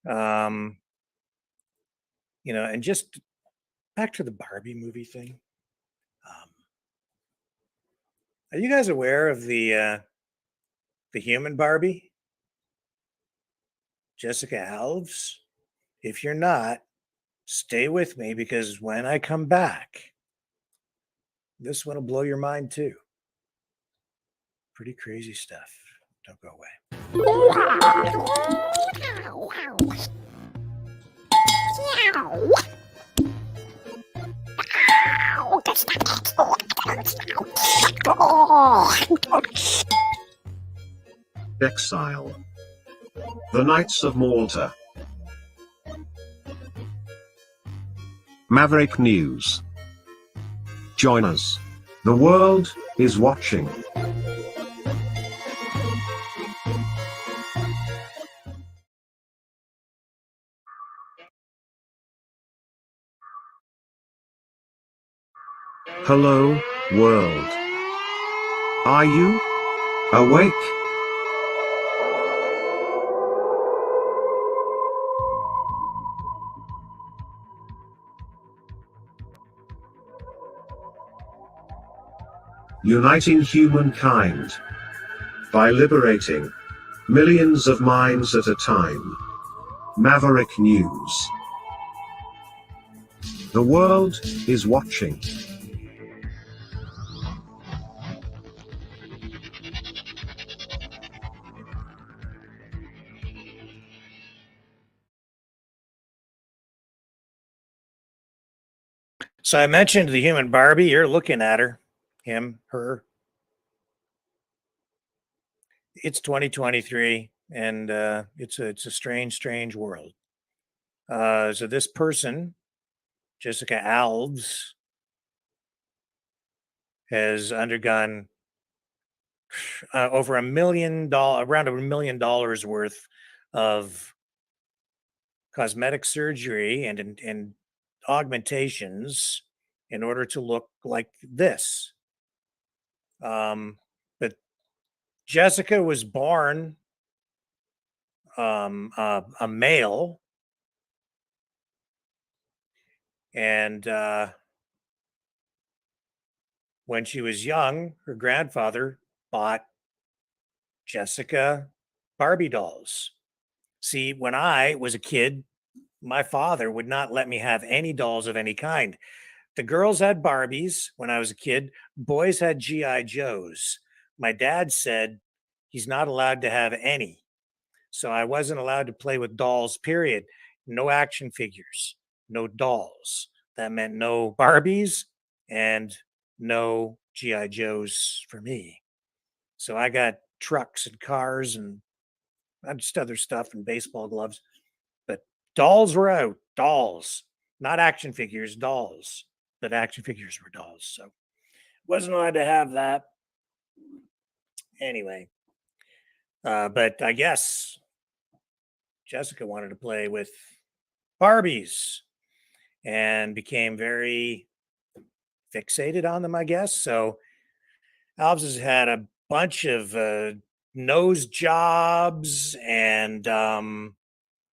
And just back to the Barbie movie thing. Are you guys aware of the human Barbie? Jessica Alves? If you're not, stay with me because when I come back, this one will blow your mind too. Pretty crazy stuff. Don't go away. Exile. The Knights of Malta. Maverick News. Join us. The world is watching. Hello, world. Are you awake? Uniting humankind by liberating millions of minds at a time. Maverick News. The world is watching. So I mentioned the human Barbie. You're looking at her, him, her. It's 2023, and it's a strange world. So this person, Jessica Alves, has undergone over $1 million, around $1 million worth of cosmetic surgery and augmentations in order to look like this. But Jessica was born a male, and when she was young, her grandfather bought Jessica Barbie dolls. See, when I was a kid, my father would not let me have any dolls of any kind. The girls had Barbies when I was a kid. Boys had G.I. Joes. My dad said he's not allowed to have any. So I wasn't allowed to play with dolls, period. No action figures. no dolls. That meant no Barbies and no G.I. Joes for me. So I got trucks and cars and just other stuff and baseball gloves. But dolls were out. Dolls. Not action figures, dolls. But action figures were dolls. So wasn't allowed to have that. Anyway. But I guess Jessica wanted to play with Barbies and became very fixated on them, I guess. So Alves has had a bunch of nose jobs, and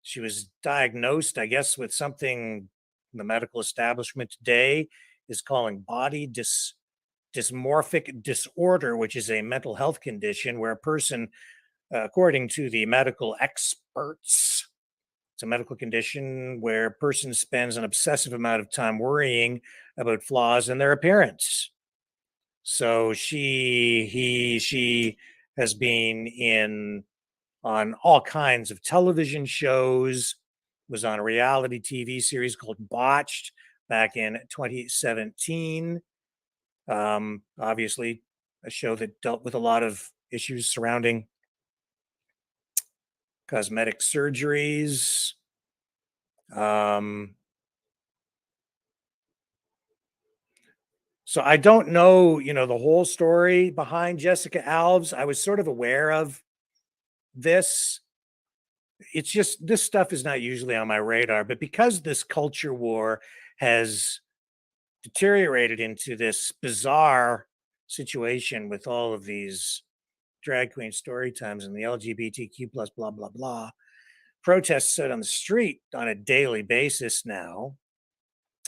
she was diagnosed, I guess, with something the medical establishment today is calling body dysmorphic disorder, which is a mental health condition where a person, according to the medical experts, it's a medical condition where a person spends an obsessive amount of time worrying about flaws in their appearance. So she has been on all kinds of television shows, was on a reality TV series called Botched back in 2017. Obviously, a show that dealt with a lot of issues surrounding cosmetic surgeries. So I don't know, the whole story behind Jessica Alves. I was sort of aware of this. It's just this stuff is not usually on my radar, but because this culture war has deteriorated into this bizarre situation with all of these drag queen story times and the LGBTQ plus blah blah blah protests out on the street on a daily basis now.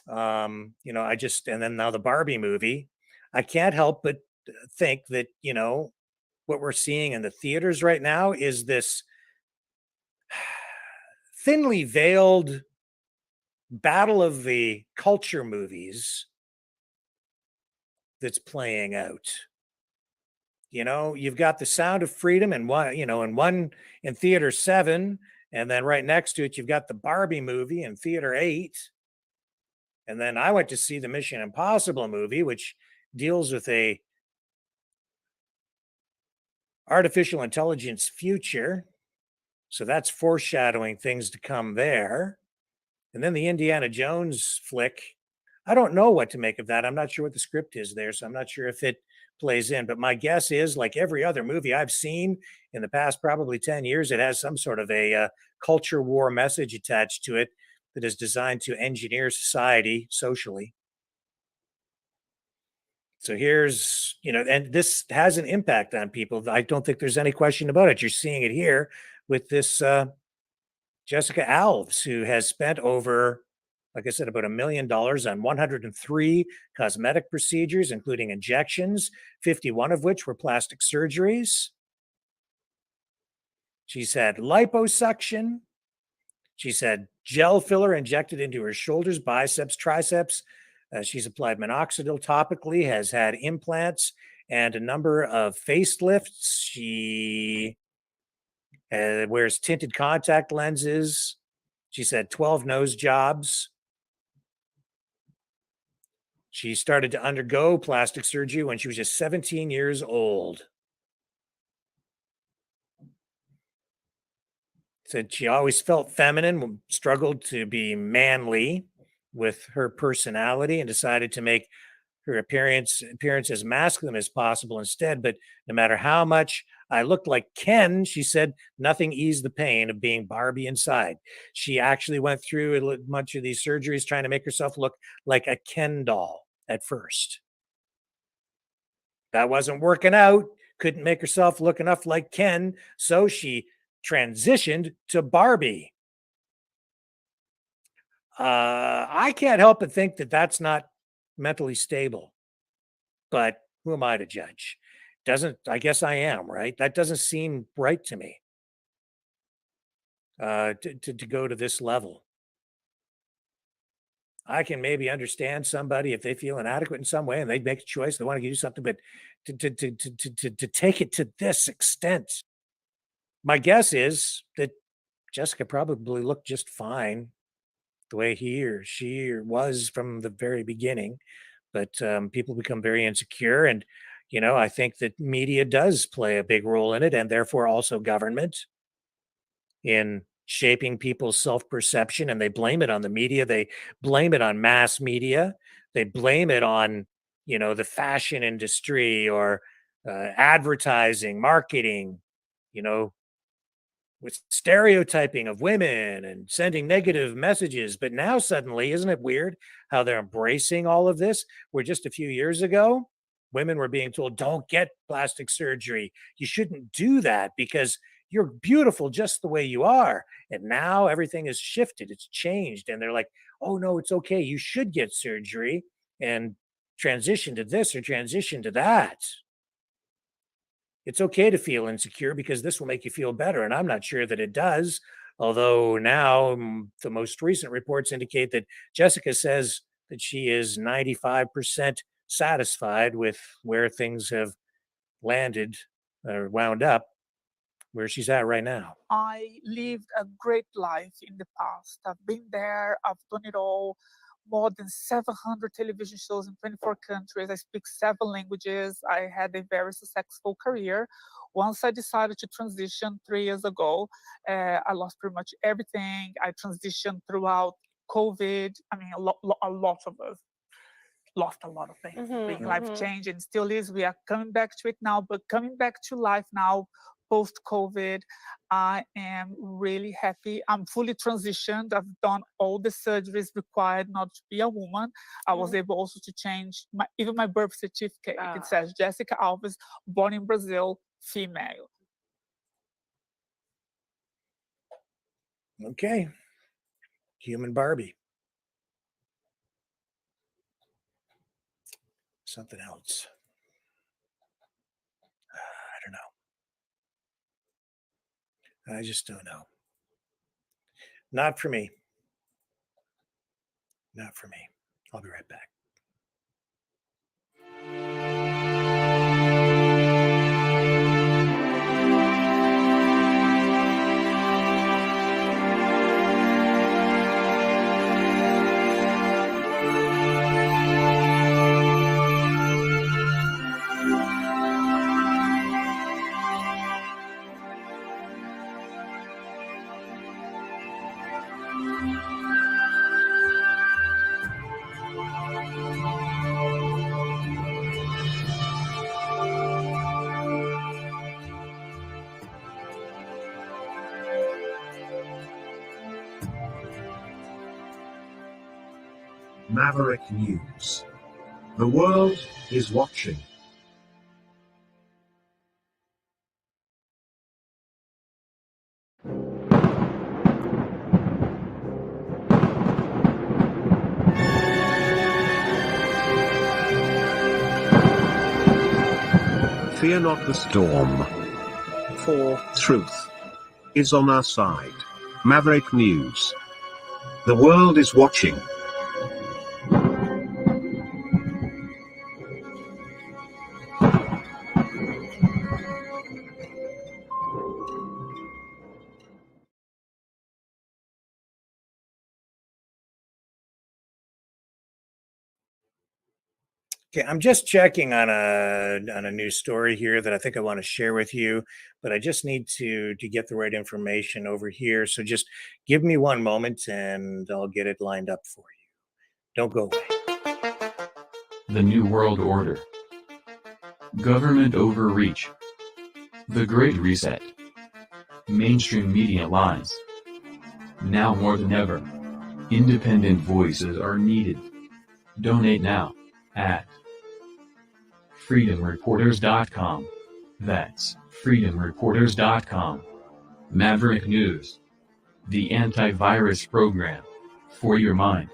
And then now the Barbie movie, I can't help but think that, what we're seeing in the theaters right now is this thinly veiled battle of the culture movies that's playing out. You've got The Sound of Freedom and one in theater 7, and then right next to it, you've got the Barbie movie in theater 8. And then I went to see the Mission Impossible movie, which deals with a artificial intelligence future. So that's foreshadowing things to come there. And then the Indiana Jones flick. I don't know what to make of that. I'm not sure what the script is there, so I'm not sure if it plays in. But my guess is, like every other movie I've seen in the past probably 10 years, it has some sort of a culture war message attached to it that is designed to engineer society socially. So here's, and this has an impact on people. I don't think there's any question about it. You're seeing it here with this Jessica Alves, who has spent over, like I said, about $1 million on 103 cosmetic procedures, including injections, 51 of which were plastic surgeries. She's had liposuction. She's had gel filler injected into her shoulders, biceps, triceps. She's applied minoxidil topically, has had implants and a number of facelifts. She wears tinted contact lenses. She's had 12 nose jobs. She started to undergo plastic surgery when she was just 17 years old. Said she always felt feminine, struggled to be manly with her personality, and decided to make her appearance as masculine as possible instead. But no matter how much I looked like Ken, she said, nothing eased the pain of being Barbie inside. She actually went through a bunch of these surgeries trying to make herself look like a Ken doll at first. That wasn't working out. Couldn't make herself look enough like Ken, so she transitioned to Barbie. I can't help but think that that's not mentally stable, but who am I to judge? I guess I am, right? That doesn't seem right to me, to go to this level. I can maybe understand somebody if they feel inadequate in some way and they make a choice, they want to do something, but to take it to this extent, my guess is that Jessica probably looked just fine the way he or she or was from the very beginning. But people become very insecure. And, I think that media does play a big role in it, and therefore also government in shaping people's self perception. And they blame it on the media, they blame it on mass media, they blame it on, the fashion industry or advertising, marketing, you know, with stereotyping of women and sending negative messages. But now suddenly, isn't it weird how they're embracing all of this? Where just a few years ago, women were being told, don't get plastic surgery. You shouldn't do that because you're beautiful just the way you are. And now everything has shifted, it's changed. And they're like, oh, no, it's okay. You should get surgery and transition to this or transition to that. It's okay to feel insecure because this will make you feel better. And I'm not sure that it does. Although now the most recent reports indicate that Jessica says that she is 95% satisfied with where things have landed or wound up, where she's at right now. I lived a great life in the past. I've been there, I've done it all. More than 700 television shows in 24 countries. I speak 7 languages. I had a very successful career. Once I decided to transition 3 years ago, I lost pretty much everything. I transitioned throughout COVID. I mean, a lot of us lost a lot of things. Being life changing still is. We are coming back to it now, but coming back to life now, post COVID, I am really happy. I'm fully transitioned. I've done all the surgeries required not to be a woman. I was able also to change even my birth certificate. It says Jessica Alves, born in Brazil, female. Okay. Human Barbie. Something else. I don't know. I just don't know. Not for me. Not for me. I'll be right back. Maverick News. The world is watching. Fear not the storm, for truth is on our side. Maverick News. The world is watching. Okay, I'm just checking on a news story here that I think I want to share with you, but I just need to get the right information over here. So just give me one moment and I'll get it lined up for you. Don't go away. The New World Order. Government overreach. The Great Reset. Mainstream media lies. Now more than ever, independent voices are needed. Donate now at freedomreporters.com. That's freedomreporters.com. Maverick News. The antivirus program for your mind.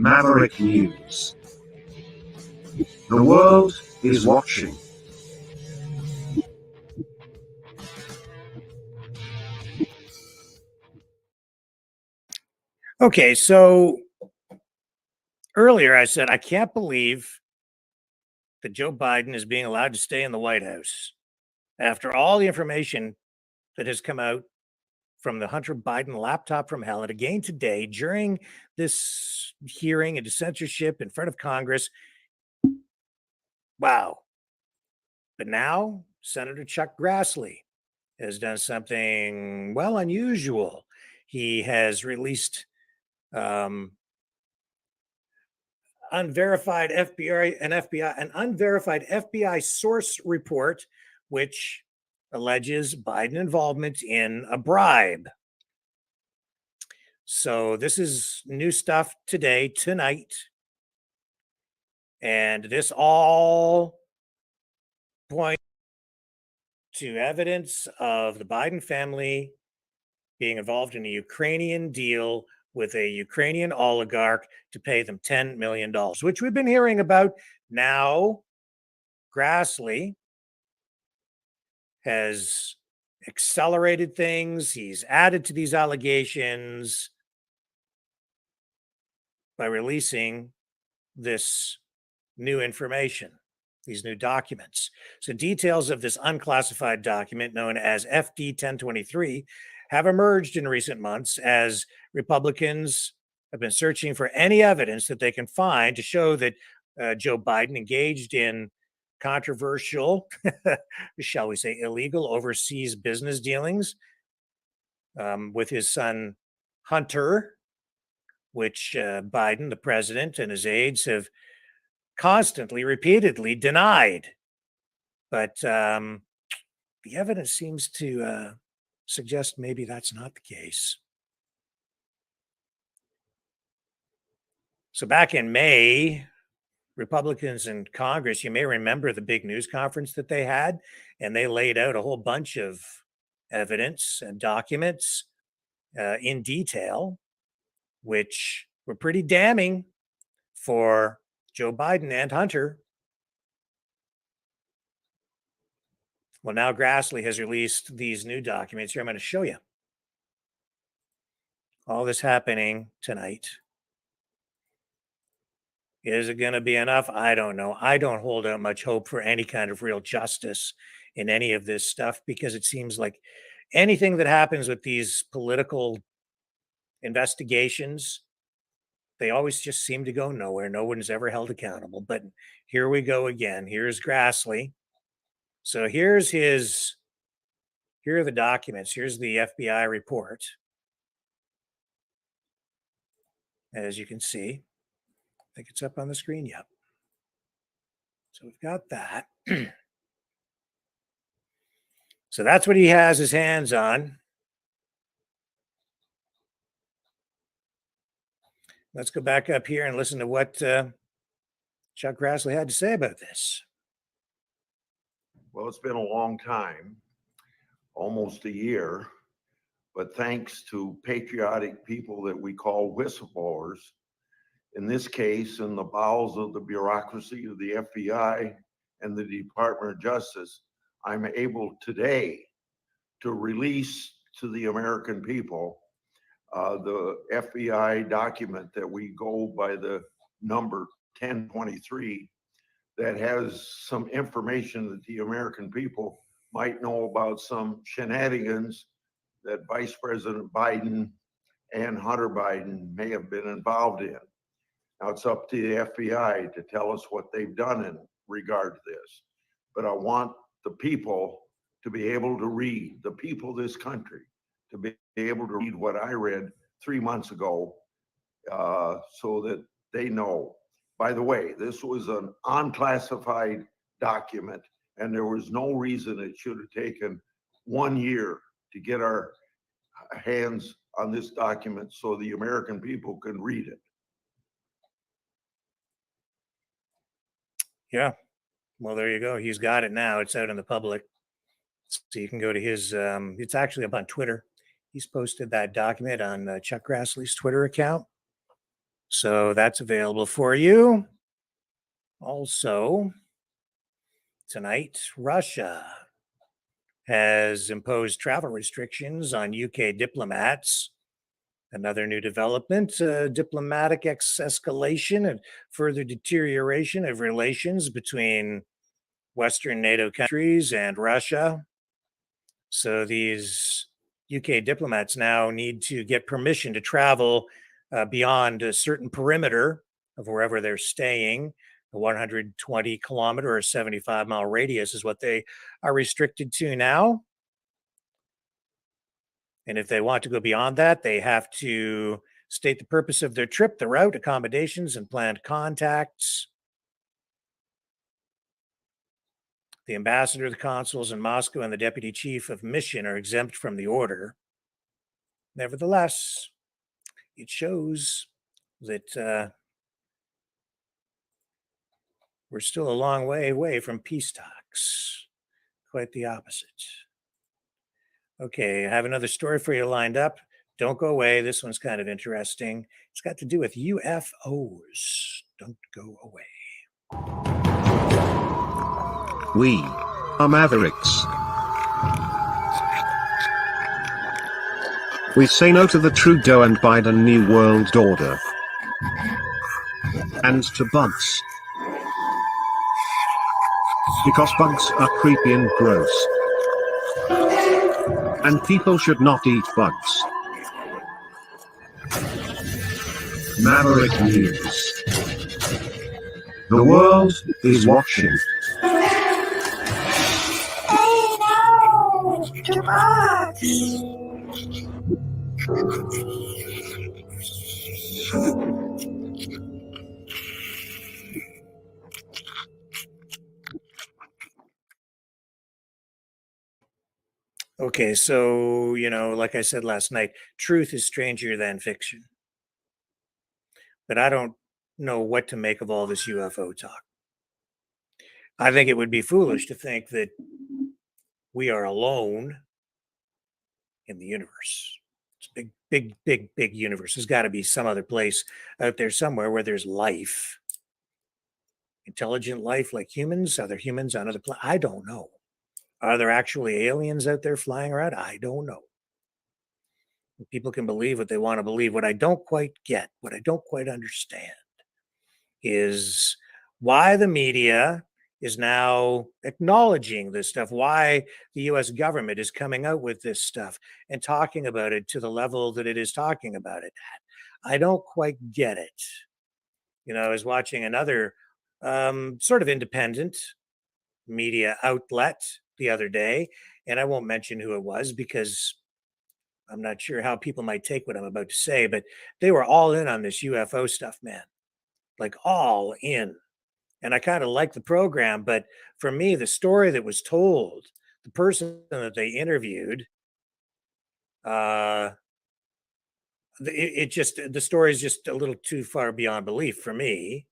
Maverick News. The world is watching. Okay, so earlier I said I can't believe that Joe Biden is being allowed to stay in the White House after all the information that has come out from the Hunter Biden laptop from hell. And again today, during this hearing into censorship in front of Congress. Wow. But now Senator Chuck Grassley has done something, well, unusual. He has released unverified an unverified FBI source report, which alleges Biden involvement in a bribe. So this is new stuff tonight. And this all points to evidence of the Biden family being involved in a Ukrainian deal with a Ukrainian oligarch to pay them $10 million, which we've been hearing about. Now, Grassley has accelerated things. He's added to these allegations by releasing this new information, these new documents. So details of this unclassified document known as FD 1023 have emerged in recent months as Republicans have been searching for any evidence that they can find to show that Joe Biden engaged in controversial, shall we say, illegal overseas business dealings with his son Hunter, which Biden, the president, and his aides have constantly, repeatedly denied. But the evidence seems to suggest maybe that's not the case. So back in May, Republicans in Congress, you may remember the big news conference that they had, and they laid out a whole bunch of evidence and documents in detail, which were pretty damning for Joe Biden and Hunter. Well, now Grassley has released these new documents. Here, I'm going to show you. All this happening tonight. Is it going to be enough? I don't know. I don't hold out much hope for any kind of real justice in any of this stuff, because it seems like anything that happens with these political investigations, they always just seem to go nowhere. No one's ever held accountable. But here we go again. Here's Grassley. So here are the documents. Here's the FBI report. As you can see, I think it's up on the screen. Yep. So we've got that. So that's what he has his hands on. Let's go back up here and listen to what Chuck Grassley had to say about this. Well, it's been a long time, almost a year, but thanks to patriotic people that we call whistleblowers, in this case, in the bowels of the bureaucracy of the FBI and the Department of Justice, I'm able today to release to the American people the FBI document that we go by the number 1023 that has some information that the American people might know about some shenanigans that Vice President Biden and Hunter Biden may have been involved in. Now it's up to the FBI to tell us what they've done in regard to this. But I want the people to be able to read, the people of this country, to be able to read what I read 3 months ago so that they know. By the way, this was an unclassified document, and there was no reason it should have taken 1 year to get our hands on this document so the American people can read it. Yeah. Well, there you go. He's got it now. It's out in the public. So you can go to his, it's actually up on Twitter. He's posted that document on Chuck Grassley's Twitter account. So that's available for you. Also, tonight, Russia has imposed travel restrictions on UK diplomats. Another new development, diplomatic escalation and further deterioration of relations between Western NATO countries and Russia. So these UK diplomats now need to get permission to travel beyond a certain perimeter of wherever they're staying. A 120-kilometer or 75-mile radius is what they are restricted to now. And if they want to go beyond that, they have to state the purpose of their trip, the route, accommodations, and planned contacts. The ambassador, the consuls in Moscow, and the deputy chief of mission are exempt from the order. Nevertheless, it shows that we're still a long way away from peace talks. Quite the opposite. Okay, I have another story for you lined up. Don't go away. This one's kind of interesting. It's got to do with UFOs. Don't go away. We are Mavericks. We say no to the Trudeau and Biden New World Order. And to bugs. Because bugs are creepy and gross. And people should not eat bugs. Maverick News. The world is watching. Okay, so, like I said last night, truth is stranger than fiction. But I don't know what to make of all this UFO talk. I think it would be foolish to think that we are alone in the universe. It's a big universe. There's got to be some other place out there somewhere where there's life. Intelligent life like humans, other humans on other planets. I don't know. Are there actually aliens out there flying around? I don't know. People can believe what they want to believe. What I don't quite get, what I don't quite understand is why the media is now acknowledging this stuff, why the US government is coming out with this stuff and talking about it to the level that it is talking about it at. I don't quite get it. I was watching another sort of independent media outlet the other day, and I won't mention who it was because I'm not sure how people might take what I'm about to say, but they were all in on this UFO stuff, man. Like all in. And I kind of like the program, but for me, the story that was told, the person that they interviewed, the story is just a little too far beyond belief for me.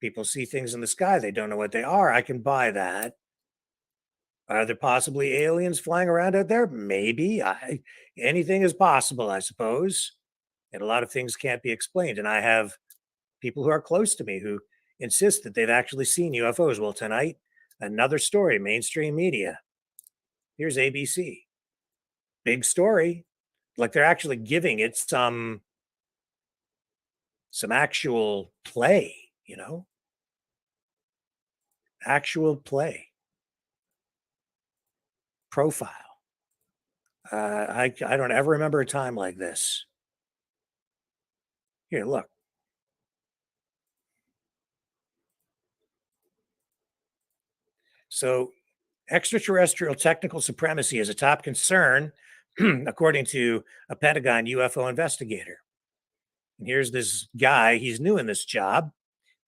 People see things in the sky, they don't know what they are. I can buy that. Are there possibly aliens flying around out there? Maybe. Anything is possible, I suppose. And a lot of things can't be explained. And I have people who are close to me who insist that they've actually seen UFOs. Well, tonight, another story, mainstream media. Here's ABC. Big story. Like they're actually giving it some actual play, Actual play. Profile. I don't ever remember a time like this. Here, look. So, extraterrestrial technical supremacy is a top concern, according to a Pentagon UFO investigator. And here's this guy. He's new in this job.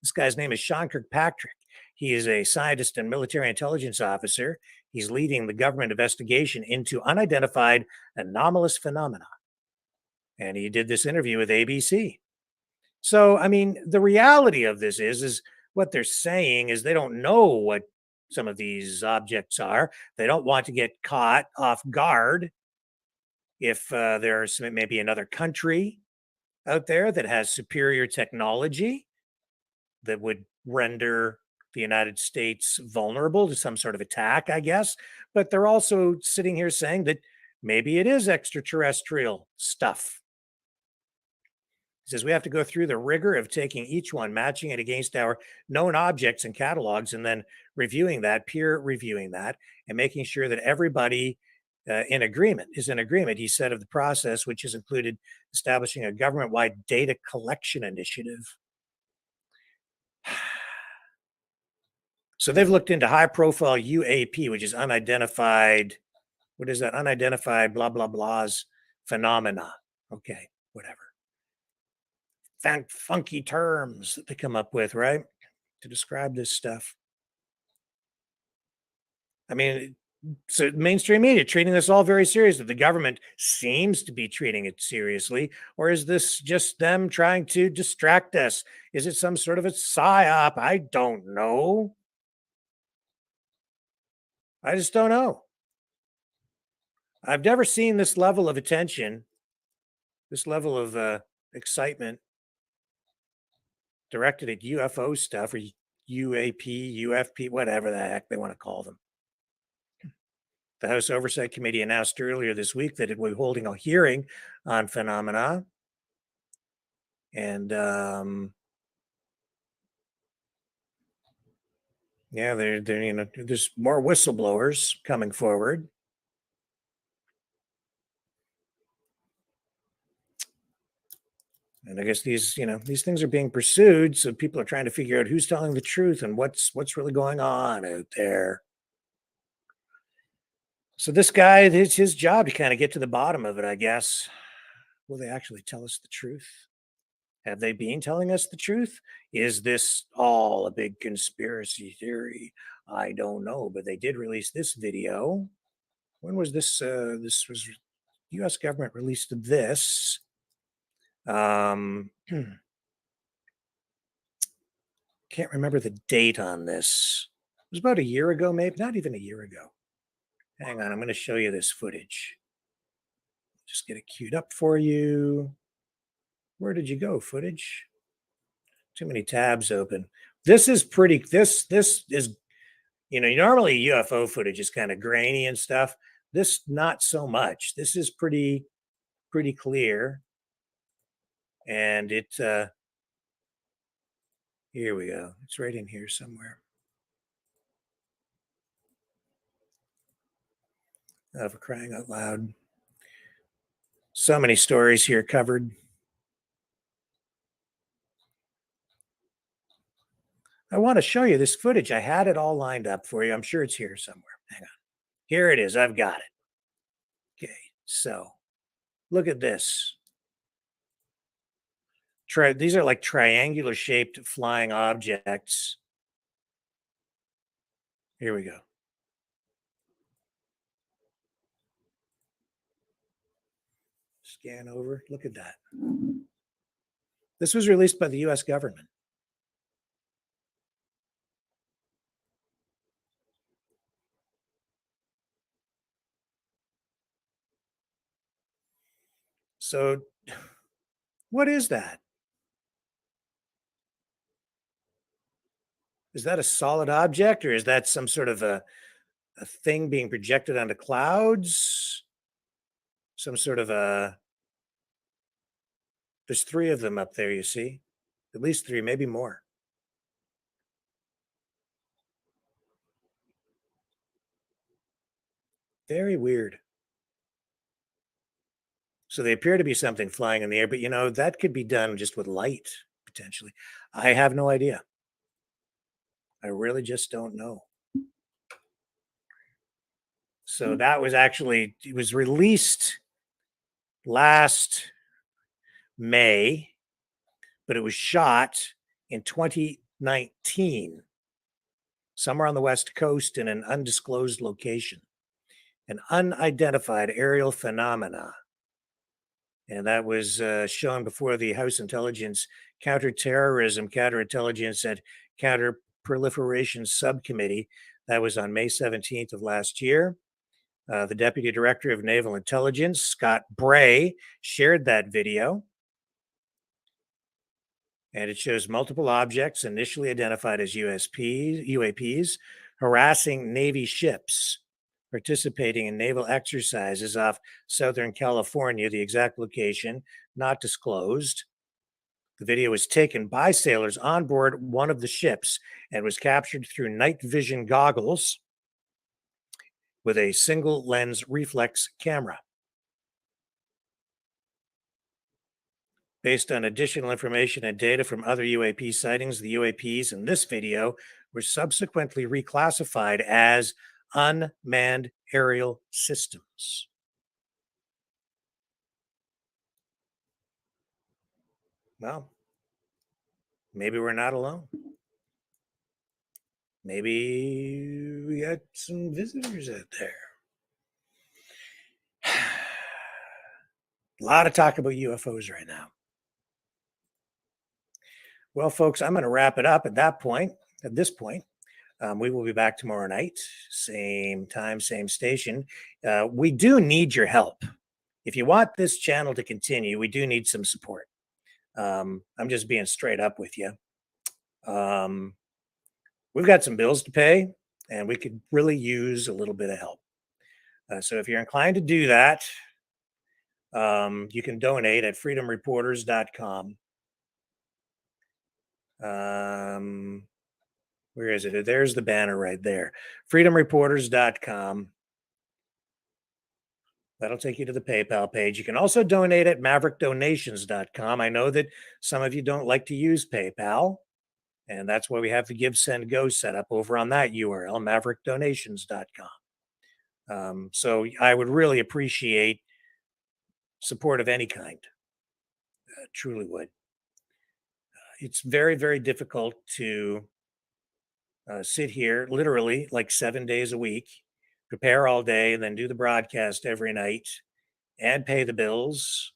This guy's name is Sean Kirkpatrick. He is a scientist and military intelligence officer. He's leading the government investigation into unidentified anomalous phenomena. And he did this interview with ABC. So, I mean, the reality of this is what they're saying is they don't know what some of these objects are. They don't want to get caught off guard if there's maybe another country out there that has superior technology that would render the United States vulnerable to some sort of attack, I guess. But they're also sitting here saying that maybe it is extraterrestrial stuff. He says we have to go through the rigor of taking each one, matching it against our known objects and catalogs, and then reviewing that, peer reviewing that, and making sure that everybody is in agreement, he said, of the process, which has included establishing a government-wide data collection initiative. So they've looked into high-profile UAP, which is unidentified. What is that? Unidentified blah, blah, blahs phenomena. Okay, whatever. Funky terms that they come up with, right? To describe this stuff. I mean, so mainstream media treating this all very seriously. The government seems to be treating it seriously. Or is this just them trying to distract us? Is it some sort of a psyop? I don't know. I just don't know. I've never seen this level of attention, this level of excitement directed at UFO stuff, or UAP, UFP, whatever the heck they want to call them. The House Oversight Committee announced earlier this week that it will be holding a hearing on phenomena. And yeah, there's more whistleblowers coming forward. And I guess these things are being pursued, so people are trying to figure out who's telling the truth and what's really going on out there. So this guy, it's his job to kind of get to the bottom of it, I guess. Will they actually tell us the truth? Have they been telling us the truth? Is this all a big conspiracy theory? I don't know, but they did release this video. When was this? This was U.S. government released this. Can't remember the date on this. It was about a year ago, maybe not even a year ago. Hang on, I'm going to show you this footage. Just get it queued up for you. Where did you go, footage? Too many tabs open. This is pretty, this is, normally UFO footage is kind of grainy and stuff. This, not so much. This is pretty clear. And it, here we go. It's right in here somewhere. Oh, for crying out loud. So many stories here covered. I want to show you this footage. I had it all lined up for you. I'm sure it's here somewhere. Hang on. Here it is. I've got it. Okay, so look at this. These are like triangular shaped flying objects. Here we go. Scan over. Look at that. This was released by the US government. So what is that? Is that a solid object, or is that some sort of a thing being projected onto clouds? Some sort of there's 3 of them up there, you see? At least 3, maybe more. Very weird. So they appear to be something flying in the air, but that could be done just with light, potentially. I have no idea. I really just don't know. So that was actually, it was released last May, but it was shot in 2019, somewhere on the West Coast in an undisclosed location, an unidentified aerial phenomena. And that was shown before the House Intelligence Counterintelligence and Counterproliferation Subcommittee. That was on May 17th of last year. The Deputy Director of Naval Intelligence, Scott Bray, shared that video. And it shows multiple objects initially identified as UAPs harassing Navy ships participating in naval exercises off Southern California, the exact location not disclosed. The video was taken by sailors on board one of the ships and was captured through night vision goggles with a single lens reflex camera. Based on additional information and data from other UAP sightings, the UAPs in this video were subsequently reclassified as unmanned aerial systems. Well, maybe we're not alone. Maybe we got some visitors out there. A lot of talk about UFOs right now. Well, folks, I'm going to wrap it up at this point. We will be back tomorrow night, same time, same station. We do need your help. If you want this channel to continue, we do need some support. I'm just being straight up with you. We've got some bills to pay, and we could really use a little bit of help. So if you're inclined to do that, you can donate at freedomreporters.com. Where is it? There's the banner right there. freedomreporters.com. That'll take you to the PayPal page. You can also donate at maverickdonations.com. I know that some of you don't like to use PayPal, and that's why we have the Give, Send, Go set up over on that URL, maverickdonations.com. So I would really appreciate support of any kind. Truly would. It's very, very difficult to sit here literally like 7 days a week, prepare all day, and then do the broadcast every night and pay the bills.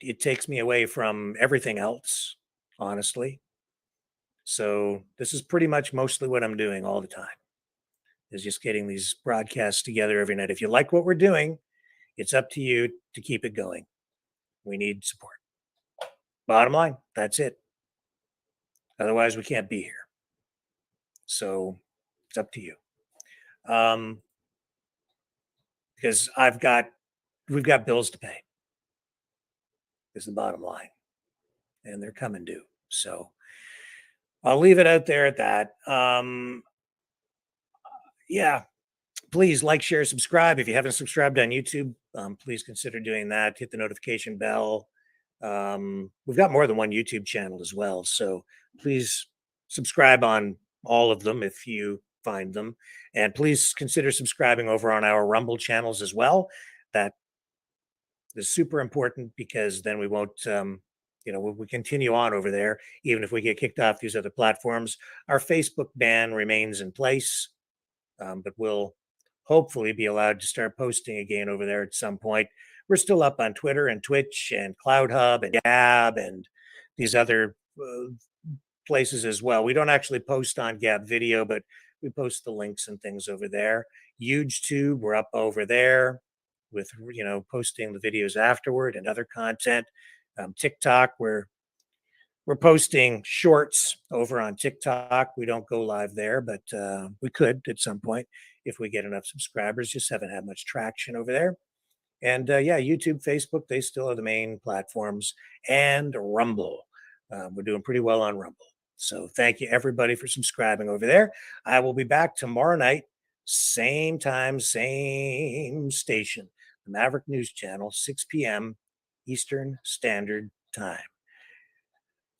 It takes me away from everything else, honestly. So this is pretty much mostly what I'm doing all the time, is just getting these broadcasts together every night. If you like what we're doing, it's up to you to keep it going. We need support. Bottom line, that's it. Otherwise, we can't be here. So it's up to you. Because we've got bills to pay. Is the bottom line. And they're coming due. So I'll leave it out there at that. Yeah. Please like, share, subscribe. If you haven't subscribed on YouTube, please consider doing that. Hit the notification bell. We've got more than one YouTube channel as well. So please subscribe on all of them if you find them. And please consider subscribing over on our Rumble channels as well. That is super important, because then we won't, we continue on over there, even if we get kicked off these other platforms. Our Facebook ban remains in place, but we'll hopefully be allowed to start posting again over there at some point. We're still up on Twitter and Twitch and CloudHub and Gab and these other places as well. We don't actually post on Gab Video, but we post the links and things over there. YouTube, we're up over there with, posting the videos afterward and other content. TikTok, we're posting shorts over on TikTok. We don't go live there, but we could at some point if we get enough subscribers. Just haven't had much traction over there. And YouTube, Facebook, they still are the main platforms, and Rumble. We're doing pretty well on Rumble. So thank you, everybody, for subscribing over there. I will be back tomorrow night, same time, same station, the Maverick News Channel, 6 p.m. Eastern Standard Time.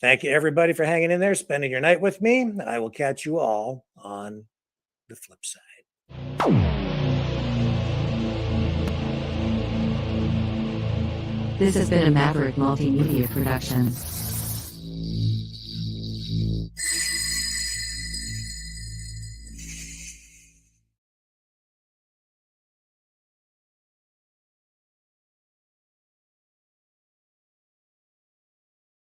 Thank you, everybody, for hanging in there, spending your night with me. I will catch you all on the flip side. This has been a Maverick Multimedia Productions.